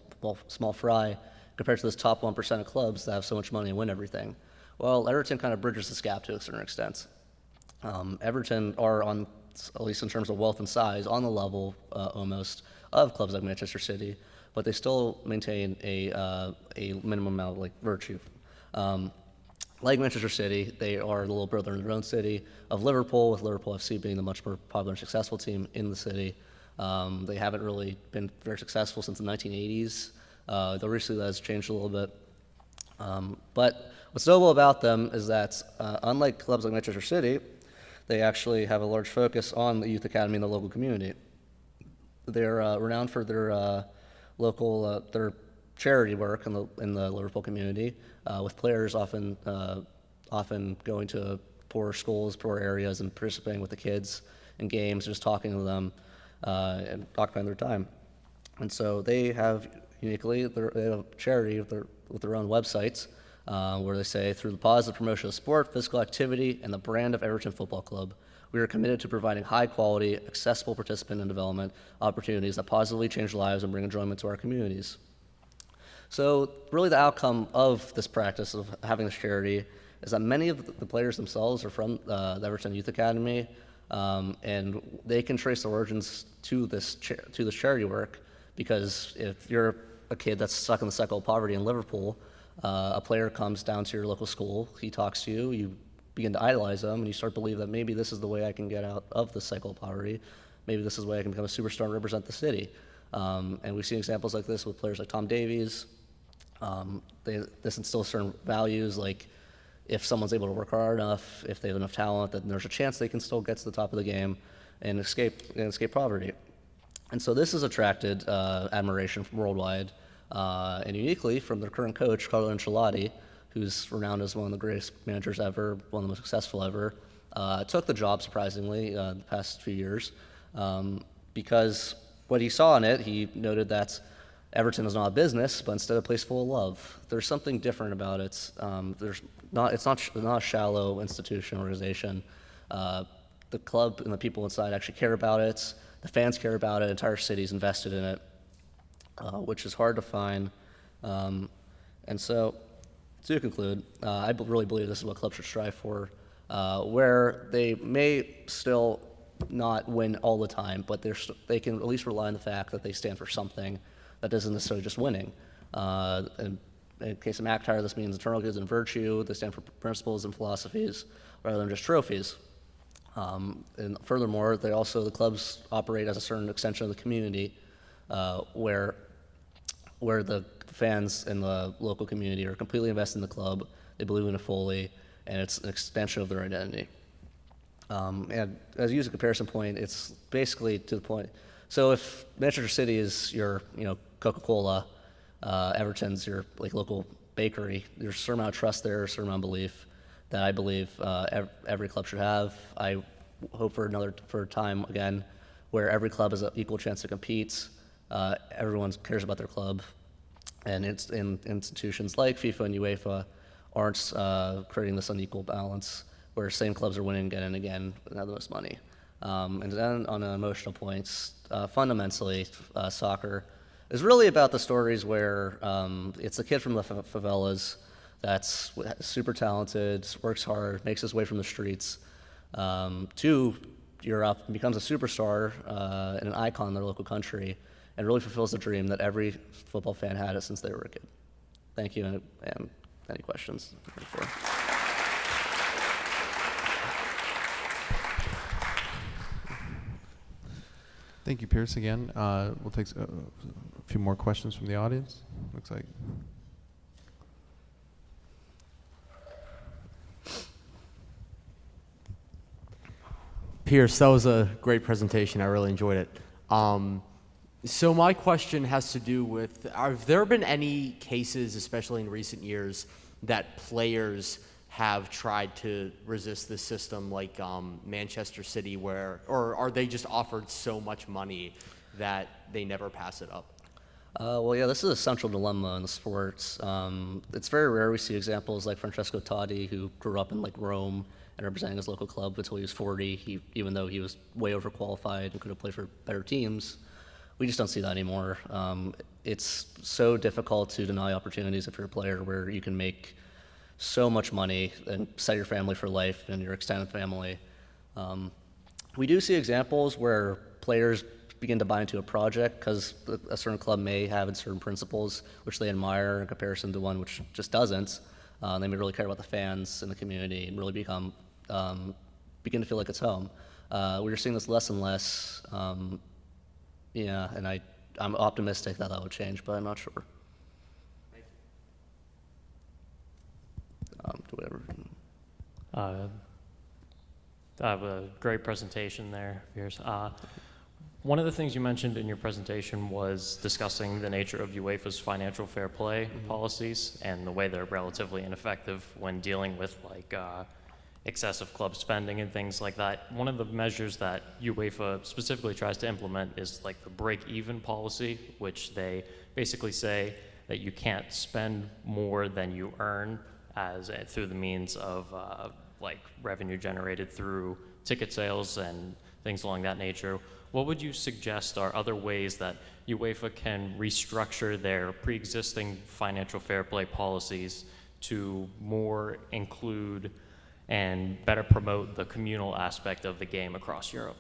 fry compared to those top 1% of clubs that have so much money and win everything. Well, Everton kind of bridges this gap to a certain extent. Everton are on, at least in terms of wealth and size, on the level almost of clubs like Manchester City, but they still maintain a minimum amount of like virtue. Like Manchester City, they are the little brother in their own city of Liverpool, with Liverpool FC being the much more popular and successful team in the city. They haven't really been very successful since the 1980s. Though recently that has changed a little bit. But what's notable about them is that, unlike clubs like Manchester City, they actually have a large focus on the youth academy and the local community. They're renowned for their their charity work in the Liverpool community, with players often going to poor schools, poor areas, and participating with the kids in games, just talking to them and occupying their time. And so they have uniquely, they have a charity with their own websites, where they say, through the positive promotion of sport, physical activity, and the brand of Everton Football Club, we are committed to providing high-quality, accessible participant and development opportunities that positively change lives and bring enjoyment to our communities. So really the outcome of this practice of having this charity is that many of the players themselves are from the Everton Youth Academy, and they can trace their origins to this charity work, because if you're a kid that's stuck in the cycle of poverty in Liverpool, a player comes down to your local school, he talks to you, you begin to idolize them, and you start to believe that maybe this is the way I can get out of this cycle of poverty, maybe this is the way I can become a superstar and represent the city. And we've seen examples like this with players like Tom Davies. This instills certain values, like if someone's able to work hard enough, if they have enough talent, then there's a chance they can still get to the top of the game and escape poverty. And so this has attracted admiration from worldwide, and uniquely from their current coach, Carlo Ancelotti, who's renowned as one of the greatest managers ever, one of the most successful ever, took the job surprisingly the past few years, because what he saw in it, he noted that Everton is not a business, but instead a place full of love. There's something different about it. It's not a shallow institution organization. The club and the people inside actually care about it. The fans care about it. The entire city's invested in it, which is hard to find. And so, to conclude, I really believe this is what clubs should strive for, where they may still not win all the time, but they can at least rely on the fact that they stand for something that isn't necessarily just winning. In the case of McIntyre, this means eternal goods and virtue. They stand for principles and philosophies rather than just trophies. And furthermore, the clubs operate as a certain extension of the community, where the fans in the local community are completely invested in the club. They believe in it fully, and it's an extension of their identity. And as you use a comparison point, it's basically to the point. So if Manchester City is your, Coca-Cola, Everton's your local bakery, there's a certain amount of trust there, a certain amount of belief that I believe every club should have. I hope for a time again where every club has an equal chance to compete, everyone cares about their club, and institutions like FIFA and UEFA aren't creating this unequal balance where same clubs are winning again and again and have the most money. And then on an emotional points, fundamentally, soccer is really about the stories where it's a kid from the favelas that's super talented, works hard, makes his way from the streets to Europe, and becomes a superstar and an icon in their local country, and really fulfills the dream that every football fan had since they were a kid. Thank you, and any questions? Thank you, Pierce, again. We'll take a few more questions from the audience. Looks like. Pierce, that was a great presentation. I really enjoyed it. So my question has to do with, have there been any cases, especially in recent years, that players have tried to resist the system, like Manchester City, or are they just offered so much money that they never pass it up? Well, yeah, this is a central dilemma in the sports. It's very rare we see examples like Francesco Totti, who grew up in like Rome and representing his local club until he was 40, even though he was way overqualified and could have played for better teams. We just don't see that anymore. It's so difficult to deny opportunities if you're a player where you can make so much money and set your family for life and your extended family. We do see examples where players begin to buy into a project because a certain club may have certain principles which they admire in comparison to one which just doesn't. They may really care about the fans and the community and really begin to feel like it's home. We're seeing this less and less. Yeah, and I'm optimistic that will change, but I'm not sure. Do whatever. I have a great presentation there, Pierce. One of the things you mentioned in your presentation was discussing the nature of UEFA's financial fair play policies and the way they're relatively ineffective when dealing with like excessive club spending and things like that. One of the measures that UEFA specifically tries to implement is like the break-even policy, which they basically say that you can't spend more than you earn through the means of like revenue generated through ticket sales and things along that nature. What would you suggest are other ways that UEFA can restructure their pre-existing financial fair play policies to more include and better promote the communal aspect of the game across Europe?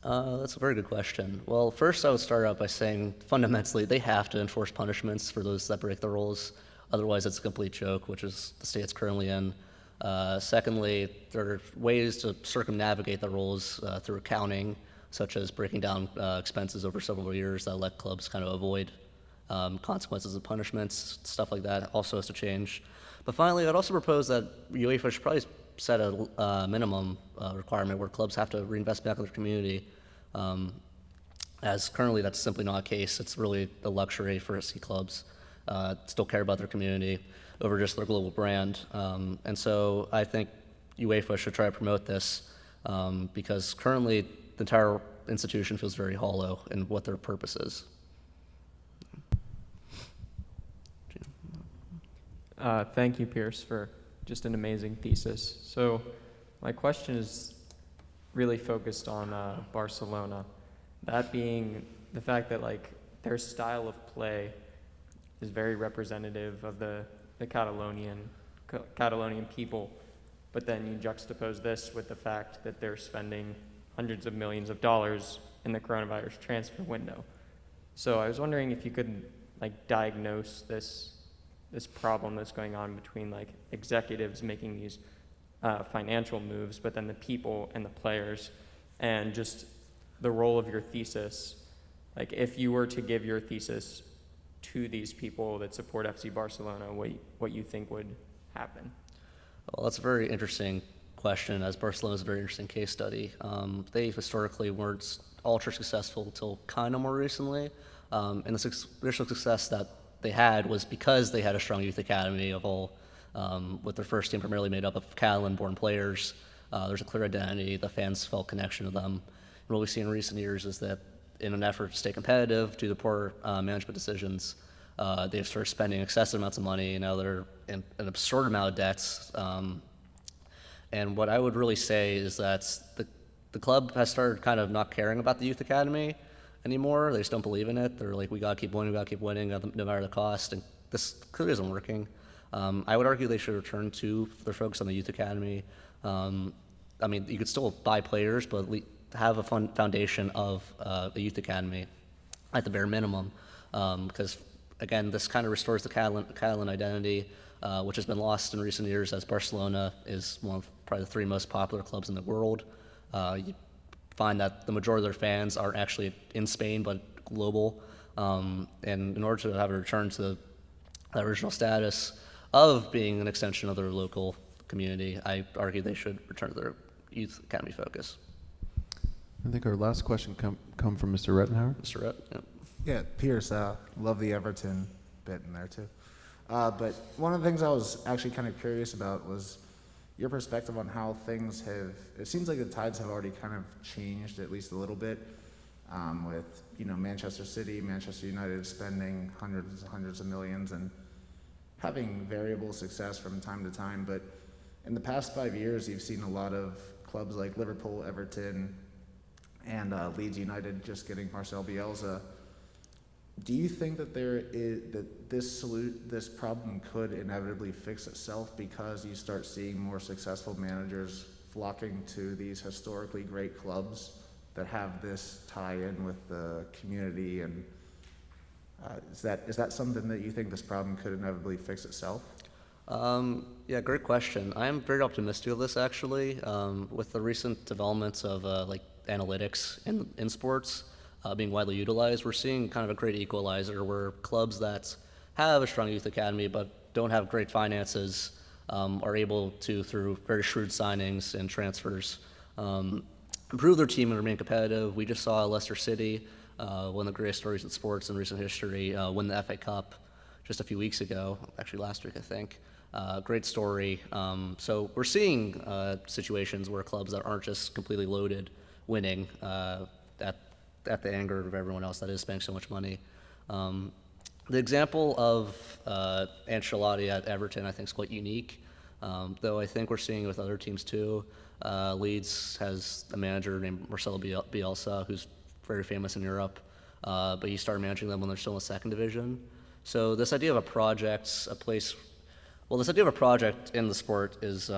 That's a very good question. Well, first I would start out by saying fundamentally they have to enforce punishments for those that break the rules. Otherwise, it's a complete joke, which is the state it's currently in. Secondly, there are ways to circumnavigate the rules through accounting, such as breaking down expenses over several years that let clubs kind of avoid consequences of punishments, stuff like that also has to change. But finally, I'd also propose that UEFA should probably set a minimum requirement where clubs have to reinvest back in their community. As currently, that's simply not the case. It's really a luxury for FSC clubs still care about their community over just their global brand. And so I think UEFA should try to promote this because currently the entire institution feels very hollow in what their purpose is. Thank you, Pierce, for just an amazing thesis. So my question is really focused on Barcelona. That being the fact that like their style of play is very representative of the Catalonian people, but then you juxtapose this with the fact that they're spending hundreds of millions of dollars in the coronavirus transfer window. So I was wondering if you could like diagnose this problem that's going on between like executives making these financial moves, but then the people and the players, and just the role of your thesis. Like if you were to give your thesis to these people that support FC Barcelona, what you think would happen? Well, that's a very interesting question, as Barcelona is a very interesting case study. They historically weren't ultra successful until kind of more recently, and the initial success that they had was because they had a strong youth academy of all, with their first team primarily made up of Catalan-born players. There's a clear identity, the fans felt connection to them. And what we see in recent years is that in an effort to stay competitive due to poor management decisions, they've started spending excessive amounts of money. Now they're in an absurd amount of debts. And what I would really say is that the club has started kind of not caring about the youth academy anymore. They just don't believe in it. They're like, we gotta keep winning, no matter the cost. And this clearly isn't working. I would argue they should return to their focus on the youth academy. I mean, you could still buy players, but have a foundation of the youth academy at the bare minimum, because again, this kind of restores the Catalan identity, which has been lost in recent years, as Barcelona is one of probably the 3 most popular clubs in the world. You find that the majority of their fans aren't actually in Spain, but global. And in order to have a return to that original status of being an extension of their local community, I argue they should return to their youth academy focus. I think our last question come from Mr. Rettenhauer. Mr. Rett, yeah. Yeah, Pierce, love the Everton bit in there too. But one of the things I was actually kind of curious about was your perspective on how things have, it seems like the tides have already kind of changed at least a little bit, with, you know, Manchester City, Manchester United spending hundreds of millions and having variable success from time to time. But in the past 5 years, you've seen a lot of clubs like Liverpool, Everton, and Leeds United just getting Marcel Bielsa. Do you think that this problem could inevitably fix itself because you start seeing more successful managers flocking to these historically great clubs that have this tie-in with the community? And is that something that you think this problem could inevitably fix itself? Yeah, great question. I am very optimistic of this, actually. With the recent developments of like analytics in sports being widely utilized, we're seeing kind of a great equalizer where clubs that have a strong youth academy but don't have great finances are able to, through very shrewd signings and transfers, improve their team and remain competitive. We just saw Leicester City, one of the greatest stories in sports in recent history, win the FA Cup just a few weeks ago, actually last week, I think. Great story. So we're seeing situations where clubs that aren't just completely loaded winning at the anger of everyone else that is spending so much money. The example of Ancelotti at Everton, I think, is quite unique, though I think we're seeing it with other teams too. Leeds has a manager named Marcelo Bielsa, who's very famous in Europe, but he started managing them when they're still in the 2nd division. So this idea of a project, this idea of a project in the sport is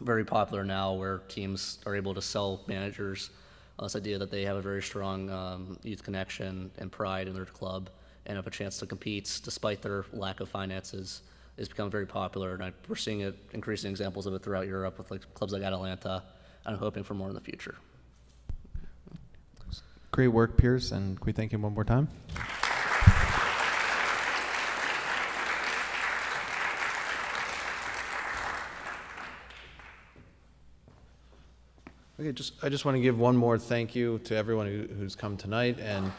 very popular now, where teams are able to sell managers this idea that they have a very strong youth connection and pride in their club and have a chance to compete despite their lack of finances is become very popular. And we're seeing it, increasing examples of it throughout Europe with like clubs like Atalanta, and I'm hoping for more in the future. Great work, Pierce, and can we thank him one more time? Okay, I just want to give one more thank you to everyone who's come tonight, and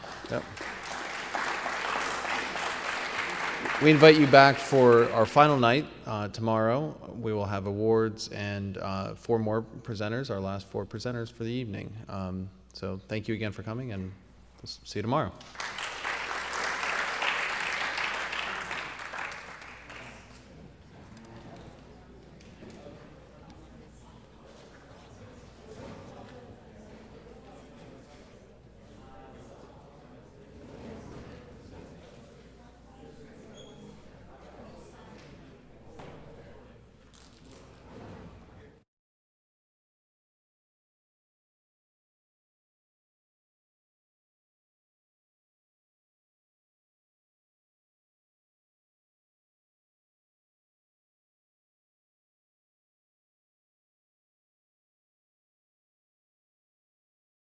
we invite you back for our final night tomorrow. We will have awards and 4 more presenters, our last 4 presenters for the evening. So thank you again for coming, and we'll see you tomorrow.